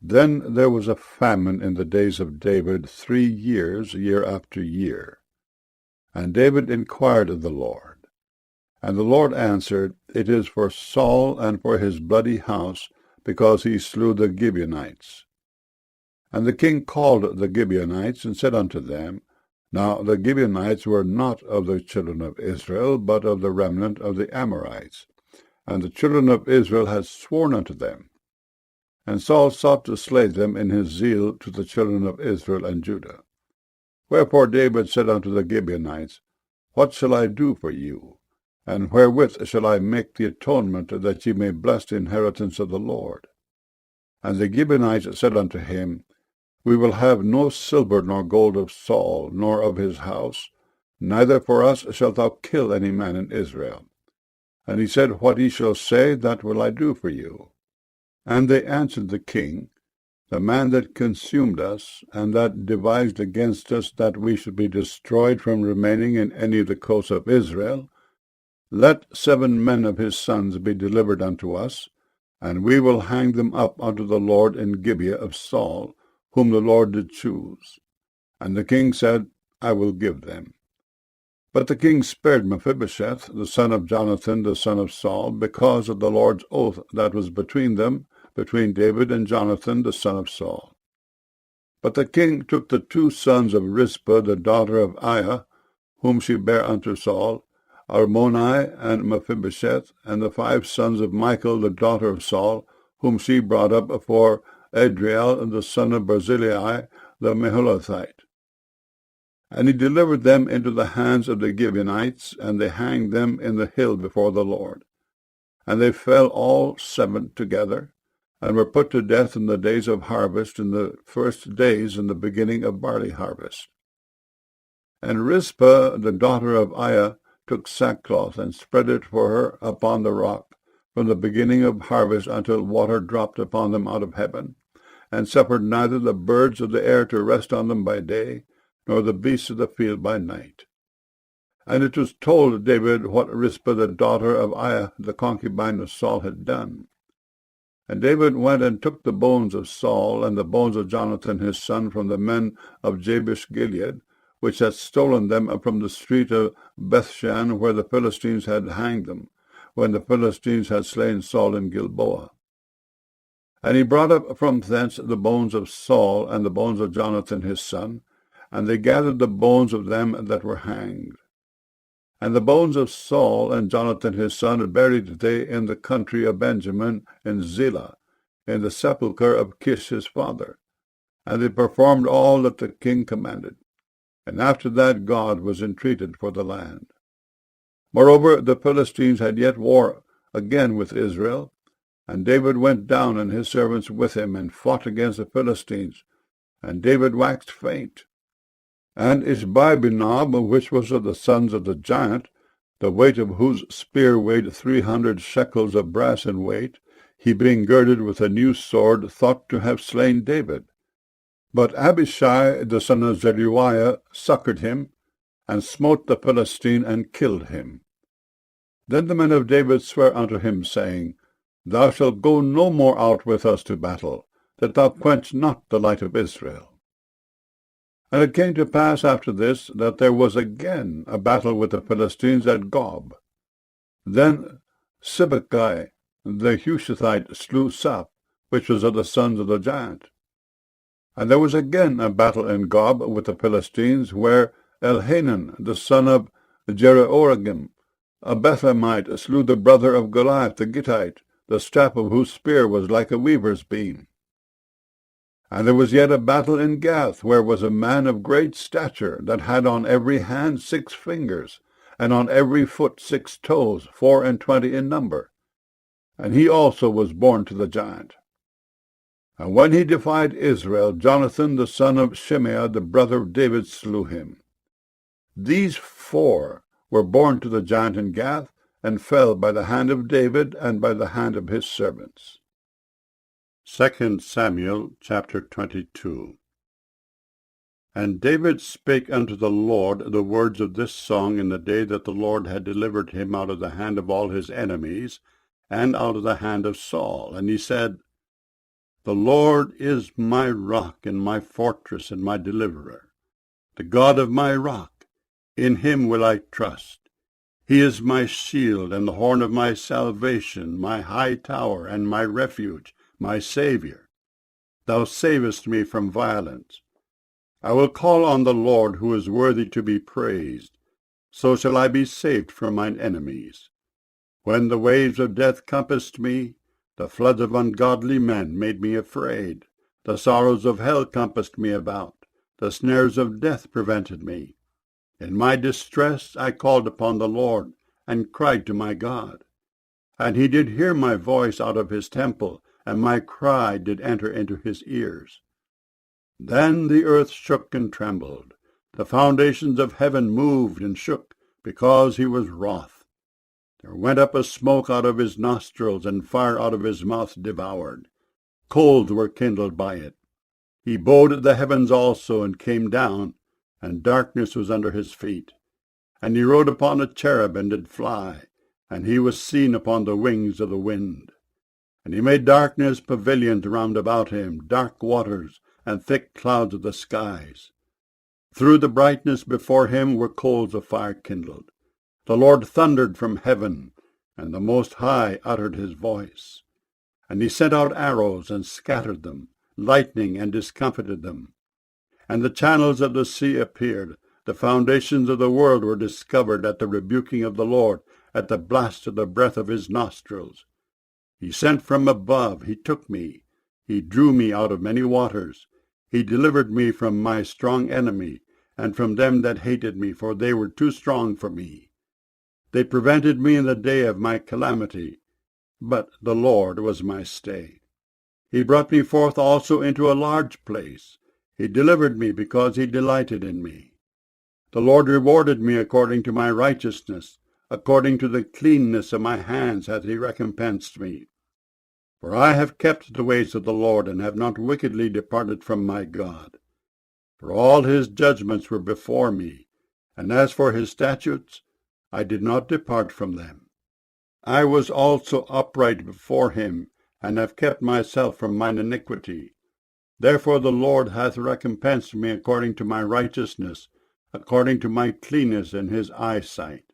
[SPEAKER 1] Then there was a famine in the days of David 3 years, year after year. And David inquired of the Lord. And the Lord answered, It is for Saul and for his bloody house, because he slew the Gibeonites. And the king called the Gibeonites, and said unto them, Now the Gibeonites were not of the children of Israel, but of the remnant of the Amorites. And the children of Israel had sworn unto them. And Saul sought to slay them in his zeal to the children of Israel and Judah. Wherefore David said unto the Gibeonites, What shall I do for you? And wherewith shall I make the atonement, that ye may bless the inheritance of the Lord? And the Gibeonites said unto him, We will have no silver nor gold of Saul, nor of his house, neither for us shalt thou kill any man in Israel. And he said, What he shall say, that will I do for you. And they answered the king, The man that consumed us, and that devised against us that we should be destroyed from remaining in any of the coasts of Israel, let 7 men of his sons be delivered unto us, and we will hang them up unto the Lord in Gibeah of Saul, whom the Lord did choose. And the king said, I will give them. But the king spared Mephibosheth, the son of Jonathan, the son of Saul, because of the Lord's oath that was between them, between David and Jonathan, the son of Saul. But the king took the 2 sons of Rizpah, the daughter of Aiah, whom she bare unto Saul, Armoni and Mephibosheth, and the 5 sons of Michal, the daughter of Saul, whom she brought up for Adriel, the son of Barzillai, the Meholathite. And he delivered them into the hands of the Gibeonites, and they hanged them in the hill before the Lord. And they fell all 7 together, and were put to death in the days of harvest, in the first days in the beginning of barley harvest. And Rizpah, the daughter of Aiah, took sackcloth, and spread it for her upon the rock, from the beginning of harvest until water dropped upon them out of heaven, and suffered neither the birds of the air to rest on them by day, nor the beasts of the field by night. And it was told David what Rizpah the daughter of Aiah, the concubine of Saul, had done. And David went and took the bones of Saul, and the bones of Jonathan his son, from the men of Jabesh Gilead, which had stolen them from the street of Bethshan, where the Philistines had hanged them, when the Philistines had slain Saul in Gilboa. And he brought up from thence the bones of Saul and the bones of Jonathan his son, and they gathered the bones of them that were hanged. And the bones of Saul and Jonathan his son buried they in the country of Benjamin in Zelah, in the sepulchre of Kish his father. And they performed all that the king commanded. And after that God was entreated for the land. Moreover, the Philistines had yet war again with Israel, and David went down and his servants with him, and fought against the Philistines. And David waxed faint. And Ishbi-benob, which was of the sons of the giant, the weight of whose spear weighed 300 shekels of brass in weight, he being girded with a new sword, thought to have slain David. But Abishai the son of Zeruiah succored him, and smote the Philistine, and killed him. Then the men of David sware unto him, saying, Thou shalt go no more out with us to battle, that thou quench not the light of Israel. And it came to pass after this, that there was again a battle with the Philistines at Gob. Then Sibbecai the Hushathite slew Saph, which was of the sons of the giant. And there was again a battle in Gob with the Philistines, where Elhanan the son of Jeroregim, a Bethlehemite, slew the brother of Goliath the Gittite, the staff of whose spear was like a weaver's beam. And there was yet a battle in Gath, where was a man of great stature, that had on every hand 6 fingers, and on every foot 6 toes, 24 in number. And he also was born to the giant. And when he defied Israel, Jonathan the son of Shimeah, the brother of David, slew him. These 4 were born to the giant in Gath, and fell by the hand of David and by the hand of his servants.
[SPEAKER 2] 2 Samuel chapter 22. And David spake unto the Lord the words of this song in the day that the Lord had delivered him out of the hand of all his enemies, and out of the hand of Saul. And he said, The Lord is my rock, and my fortress, and my deliverer, the God of my rock, in him will I trust. He is my shield, and the horn of my salvation, my high tower, and my refuge, my Saviour. Thou savest me from violence. I will call on the Lord, who is worthy to be praised. So shall I be saved from mine enemies. When the waves of death compassed me, the floods of ungodly men made me afraid. The sorrows of hell compassed me about. The snares of death prevented me. In my distress I called upon the Lord, and cried to my God. And he did hear my voice out of his temple, and my cry did enter into his ears. Then the earth shook and trembled. The foundations of heaven moved and shook, because he was wroth. There went up a smoke out of his nostrils, and fire out of his mouth devoured. Coals were kindled by it. He bowed the heavens also, and came down, and darkness was under his feet. And he rode upon a cherub, and did fly, and he was seen upon the wings of the wind. And he made darkness pavilions round about him, dark waters, and thick clouds of the skies. Through the brightness before him were coals of fire kindled. The Lord thundered from heaven, and the Most High uttered his voice. And he sent out arrows, and scattered them, lightning, and discomfited them. And the channels of the sea appeared. The foundations of the world were discovered at the rebuking of the Lord, at the blast of the breath of his nostrils. He sent from above, he took me. He drew me out of many waters. He delivered me from my strong enemy, and from them that hated me, for they were too strong for me. They prevented me in the day of my calamity, but the Lord was my stay. He brought me forth also into a large place. He delivered me because he delighted in me. The Lord rewarded me according to my righteousness. According to the cleanness of my hands hath he recompensed me. For I have kept the ways of the Lord, and have not wickedly departed from my God. For all his judgments were before me, and as for his statutes, I did not depart from them. I was also upright before him, and have kept myself from mine iniquity. Therefore the Lord hath recompensed me according to my righteousness, according to my cleanness in his eyesight.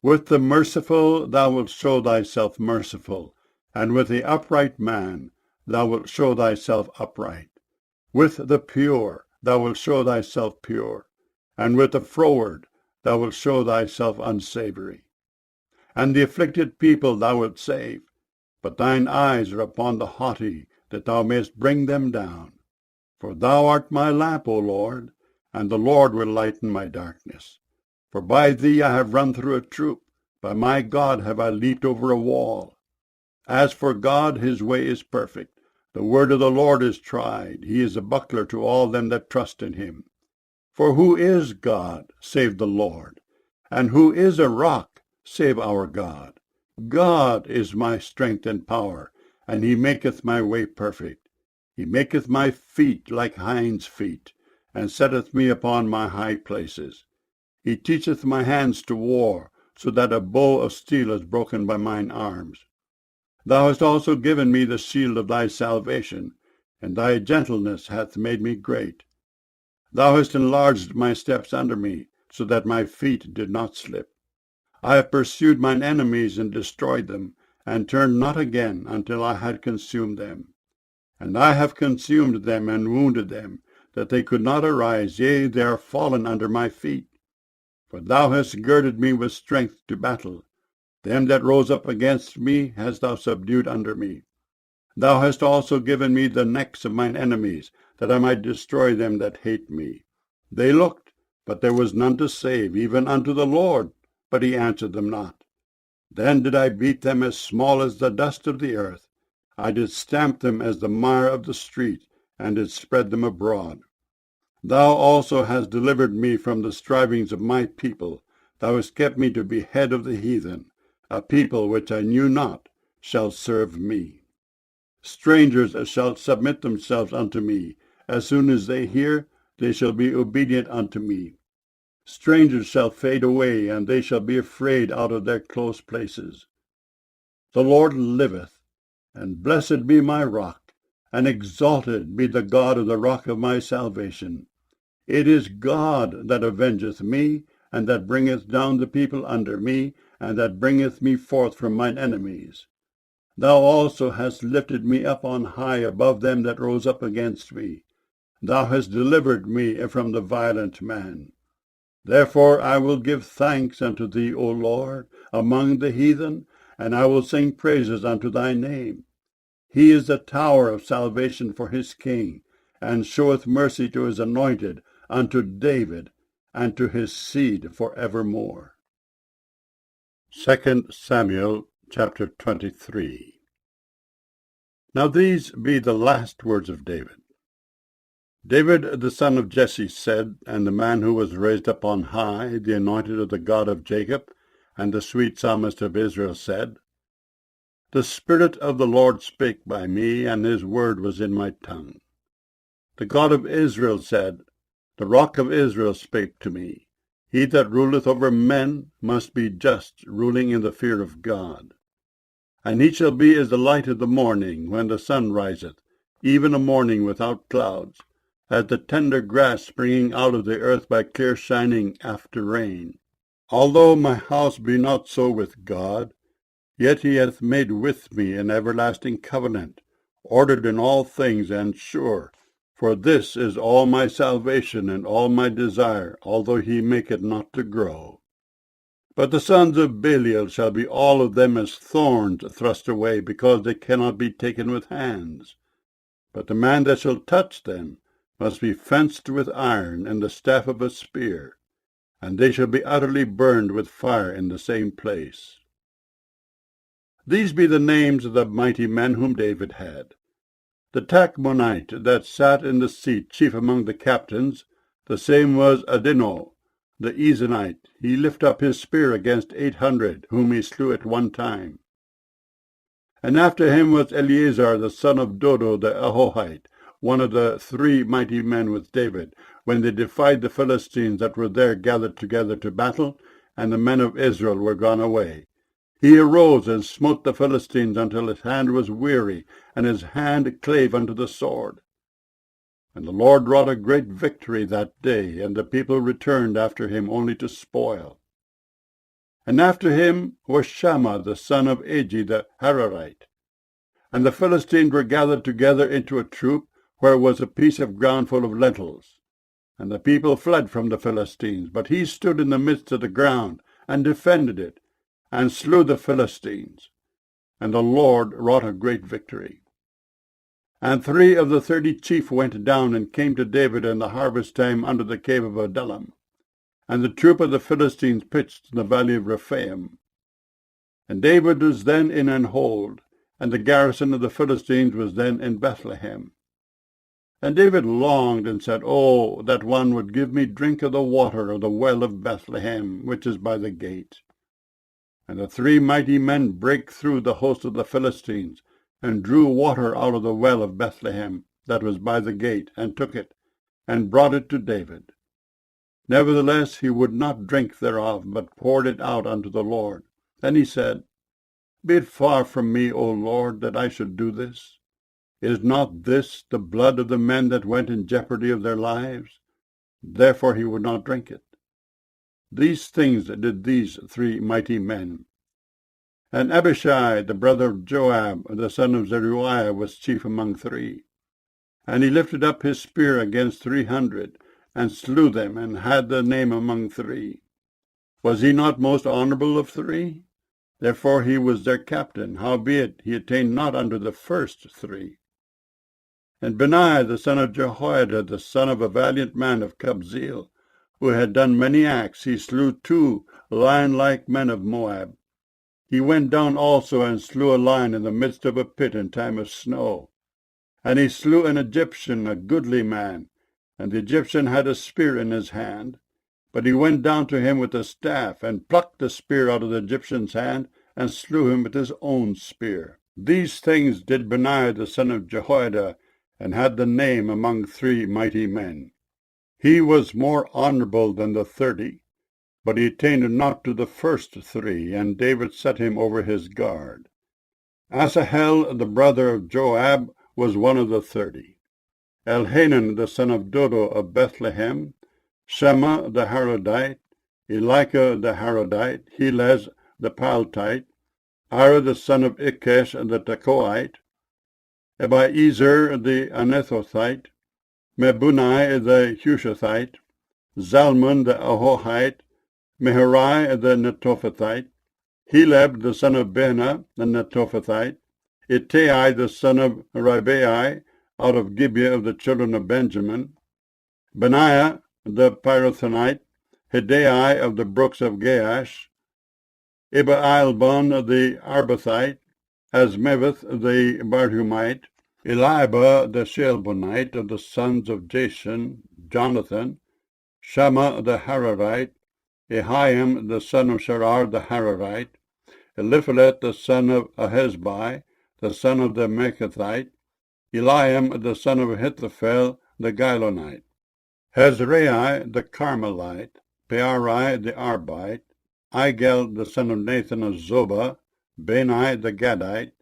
[SPEAKER 2] With the merciful thou wilt show thyself merciful, and with the upright man thou wilt show thyself upright. With the pure thou wilt show thyself pure, and with the froward thou wilt show thyself unsavoury. And the afflicted people thou wilt save, but thine eyes are upon the haughty, that thou mayest bring them down. For thou art my lamp, O Lord, and the Lord will lighten my darkness. For by thee I have run through a troop, by my God have I leaped over a wall. As for God, his way is perfect. The word of the Lord is tried. He is a buckler to all them that trust in him. For who is God, save the Lord? And who is a rock, save our God? God is my strength and power, and he maketh my way perfect. He maketh my feet like hinds' feet, and setteth me upon my high places. He teacheth my hands to war, so that a bow of steel is broken by mine arms. Thou hast also given me the shield of thy salvation, and thy gentleness hath made me great. Thou hast enlarged my steps under me, so that my feet did not slip. I have pursued mine enemies and destroyed them, and turned not again until I had consumed them. And I have consumed them and wounded them, that they could not arise, yea, they are fallen under my feet. For thou hast girded me with strength to battle. Them that rose up against me hast thou subdued under me. Thou hast also given me the necks of mine enemies, that I might destroy them that hate me. They looked, but there was none to save, even unto the Lord, but he answered them not. Then did I beat them as small as the dust of the earth. I did stamp them as the mire of the street, and did spread them abroad. Thou also hast delivered me from the strivings of my people. Thou hast kept me to be head of the heathen. A people which I knew not shall serve me. Strangers shall submit themselves unto me. As soon as they hear, they shall be obedient unto me. Strangers shall fade away, and they shall be afraid out of their close places. The Lord liveth, and blessed be my rock, and exalted be the God of the rock of my salvation. It is God that avengeth me, and that bringeth down the people under me, and that bringeth me forth from mine enemies. Thou also hast lifted me up on high above them that rose up against me. Thou hast delivered me from the violent man. Therefore I will give thanks unto thee, O Lord, among the heathen, and I will sing praises unto thy name. He is the tower of salvation for his king, and showeth mercy to his anointed, unto David, and to his seed for evermore. 2 Samuel chapter 23. Now these be the last words of David. David the son of Jesse said, and the man who was raised up on high, the anointed of the God of Jacob, and the sweet psalmist of Israel said, The Spirit of the Lord spake by me, and his word was in my tongue. The God of Israel said, The rock of Israel spake to me. He that ruleth over men must be just, ruling in the fear of God. And he shall be as the light of the morning, when the sun riseth, even a morning without clouds, as the tender grass springing out of the earth by clear shining after rain. Although my house be not so with God, yet he hath made with me an everlasting covenant, ordered in all things and sure. For this is all my salvation and all my desire, although he make it not to grow. But the sons of Belial shall be all of them as thorns thrust away, because they cannot be taken with hands. But the man that shall touch them must be fenced with iron and the staff of a spear, and they shall be utterly burned with fire in the same place. These be the names of the mighty men whom David had. The Tachmonite that sat in the seat, chief among the captains, the same was Adino, the Ezonite. He lift up his spear against 800, whom he slew at one time. And after him was Eleazar, the son of Dodo the Ahohite, one of the 3 mighty men with David, when they defied the Philistines that were there gathered together to battle, and the men of Israel were gone away. He arose and smote the Philistines until his hand was weary, and his hand clave unto the sword. And the Lord wrought a great victory that day, and the people returned after him only to spoil. And after him was Shammah the son of Agi the Hararite. And the Philistines were gathered together into a troop, where was a piece of ground full of lentils. And the people fled from the Philistines, but he stood in the midst of the ground, and defended it, and slew the Philistines. And the Lord wrought a great victory. And 3 of the 30 chief went down and came to David in the harvest time under the cave of Adullam. And the troop of the Philistines pitched in the valley of Rephaim. And David was then in an hold, and the garrison of the Philistines was then in Bethlehem. And David longed and said, Oh, that one would give me drink of the water of the well of Bethlehem, which is by the gate. And the 3 mighty men brake through the host of the Philistines, and drew water out of the well of Bethlehem that was by the gate, and took it, and brought it to David. Nevertheless he would not drink thereof, but poured it out unto the Lord. Then he said, Be it far from me, O Lord, that I should do this. Is not this the blood of the men that went in jeopardy of their lives? Therefore he would not drink it. These things did these 3 mighty men. And Abishai, the brother of Joab, the son of Zeruiah, was chief among 3. And he lifted up his spear against 300, and slew them, and had the name among 3. Was he not most honorable of 3? Therefore he was their captain, howbeit he attained not unto the first 3. And Benaiah, the son of Jehoiada, the son of a valiant man of Kabzeel, who had done many acts, he slew 2 lion-like men of Moab. He went down also and slew a lion in the midst of a pit in time of snow. And he slew an Egyptian, a goodly man, and the Egyptian had a spear in his hand. But he went down to him with a staff, and plucked the spear out of the Egyptian's hand, and slew him with his own spear. These things did Benaiah the son of Jehoiada, and had the name among 3 mighty men. He was more honorable than the 30, but he attained not to the first 3, and David set him over his guard. Asahel, the brother of Joab, was one of the 30. Elhanan, the son of Dodo of Bethlehem, Shema the Harodite, Elika the Harodite, Helez the Paltite, Ira the son of Ikesh the Tekoite, Ebiezer the Anethothite, Mebunai the Hushathite, Zalmon the Ahohite, Meharai the Netophathite, Heleb the son of Benah the Netophathite, Ittai the son of Ribai, out of Gibeah of the children of Benjamin, Benaiah the Pirathonite, Hidai of the brooks of Gaash, Ibailbon the Arbathite, Asmaveth the Barhumite, Eliba the Shelbonite of the sons of Jashan, Jonathan, Shammah the Hararite, Ahiam the son of Sharar the Hararite, Eliphalet the son of Ahesbai, the son of the Mechathite, Eliam the son of Ahithophel the Gilonite, Hezrai the Carmelite, Pearai the Arbite, Igel the son of Nathan of Zobah, Bani the Gadite,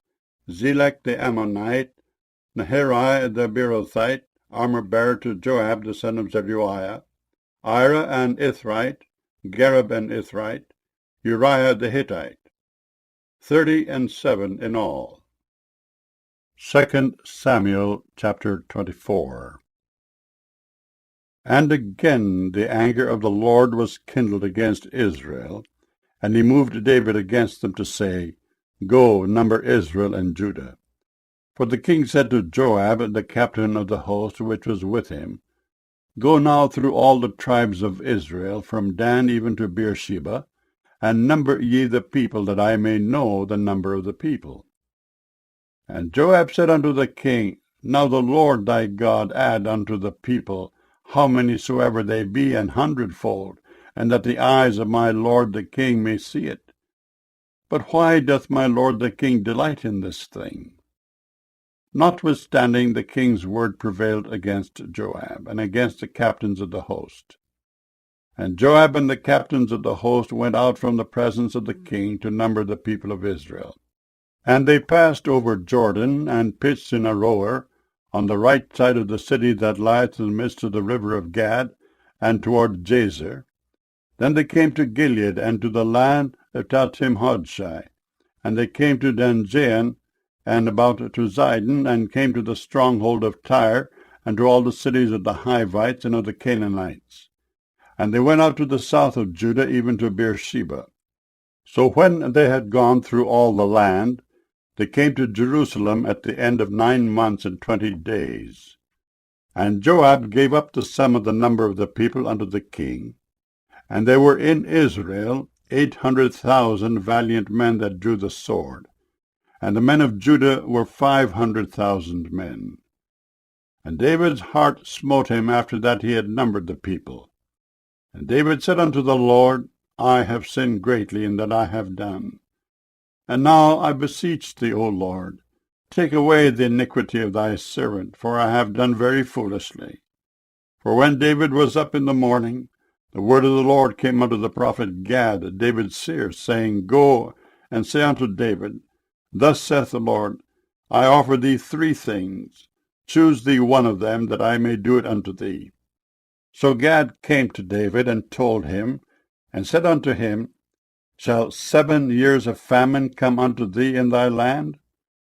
[SPEAKER 2] Zelek the Ammonite, Naharai the Beerothite, armor-bearer to Joab the son of Zeruiah, Ira and Ithrite, Gareb and Ithrite, Uriah the Hittite, 37 in all. 2 Samuel chapter 24. And again the anger of the Lord was kindled against Israel, and he moved David against them to say, Go, number Israel and Judah. For the king said to Joab, the captain of the host which was with him, Go now through all the tribes of Israel, from Dan even to Beersheba, and number ye the people, that I may know the number of the people. And Joab said unto the king, Now the Lord thy God add unto the people, how many soever they be, 100-fold, and that the eyes of my lord the king may see it. But why doth my lord the king delight in this thing? Notwithstanding, the king's word prevailed against Joab, and against the captains of the host. And Joab and the captains of the host went out from the presence of the king to number the people of Israel. And they passed over Jordan, and pitched in Aroer, on the right side of the city that lieth in the midst of the river of Gad, and toward Jazer. Then they came to Gilead, and to the land of Tatim-Hodshai. And they came to Danjain, and about to Zidon, and came to the stronghold of Tyre, and to all the cities of the Hivites and of the Canaanites. And they went out to the south of Judah, even to Beersheba. So when they had gone through all the land, they came to Jerusalem at the end of 9 months and 20 days. And Joab gave up the sum of the number of the people unto the king. And there were in Israel 800,000 valiant men that drew the sword. And the men of Judah were 500,000 men. And David's heart smote him after that he had numbered the people. And David said unto the Lord, I have sinned greatly in that I have done. And now I beseech thee, O Lord, take away the iniquity of thy servant, for I have done very foolishly. For when David was up in the morning, the word of the Lord came unto the prophet Gad, David's seer, saying, Go and say unto David, Thus saith the Lord, I offer thee 3 things. Choose thee one of them, that I may do it unto thee. So Gad came to David, and told him, and said unto him, Shall 7 years of famine come unto thee in thy land?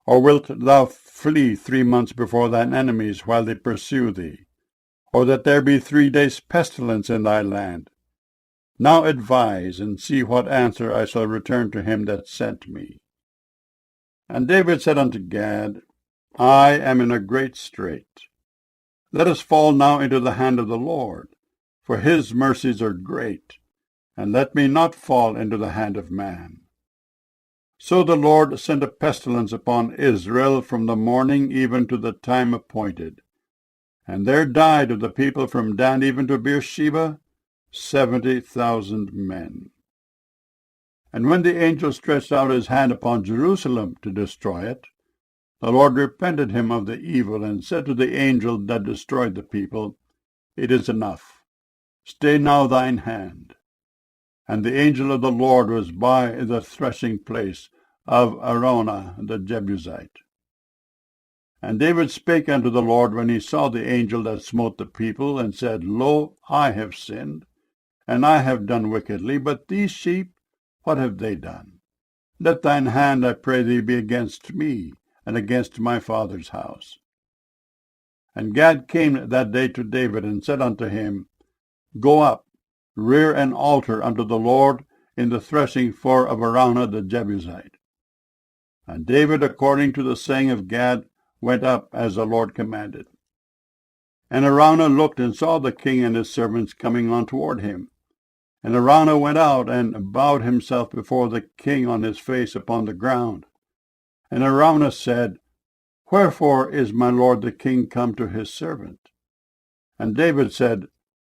[SPEAKER 2] Or wilt thou flee 3 months before thine enemies, while they pursue thee? Or that there be 3 days' pestilence in thy land? Now advise, and see what answer I shall return to him that sent me. And David said unto Gad, I am in a great strait. Let us fall now into the hand of the Lord, for his mercies are great, and let me not fall into the hand of man. So the Lord sent a pestilence upon Israel from the morning even to the time appointed. And there died of the people from Dan even to Beersheba 70,000 men. And when the angel stretched out his hand upon Jerusalem to destroy it, the Lord repented him of the evil, and said to the angel that destroyed the people, It is enough. Stay now thine hand. And the angel of the Lord was by the threshing place of Araunah the Jebusite. And David spake unto the Lord when he saw the angel that smote the people, and said, Lo, I have sinned, and I have done wickedly, but these sheep, what have they done? Let thine hand, I pray thee, be against me, and against my father's house. And Gad came that day to David, and said unto him, Go up, rear an altar unto the Lord in the threshing floor of Araunah the Jebusite. And David, according to the saying of Gad, went up as the Lord commanded. And Araunah looked and saw the king and his servants coming on toward him. And Araunah went out and bowed himself before the king on his face upon the ground. And Araunah said, Wherefore is my lord the king come to his servant? And David said,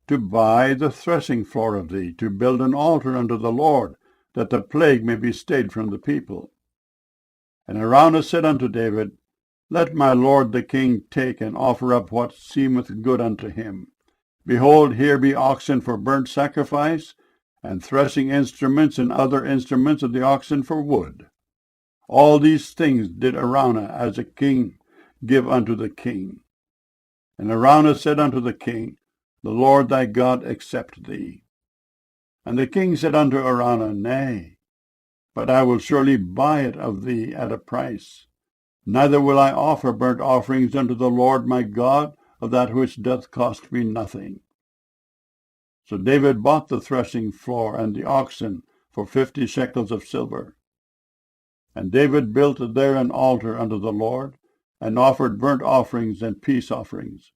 [SPEAKER 2] To buy the threshing floor of thee, to build an altar unto the Lord, that the plague may be stayed from the people. And Araunah said unto David, Let my lord the king take and offer up what seemeth good unto him. Behold, here be oxen for burnt sacrifice, and threshing instruments and other instruments of the oxen for wood. All these things did Araunah as a king give unto the king. And Araunah said unto the king, The Lord thy God accept thee. And the king said unto Araunah, Nay, but I will surely buy it of thee at a price. Neither will I offer burnt offerings unto the Lord my God of that which doth cost me nothing. So David bought the threshing floor and the oxen for 50 shekels of silver. And David built there an altar unto the Lord, and offered burnt offerings and peace offerings.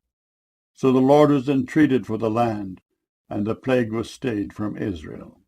[SPEAKER 2] So the Lord was entreated for the land, and the plague was stayed from Israel.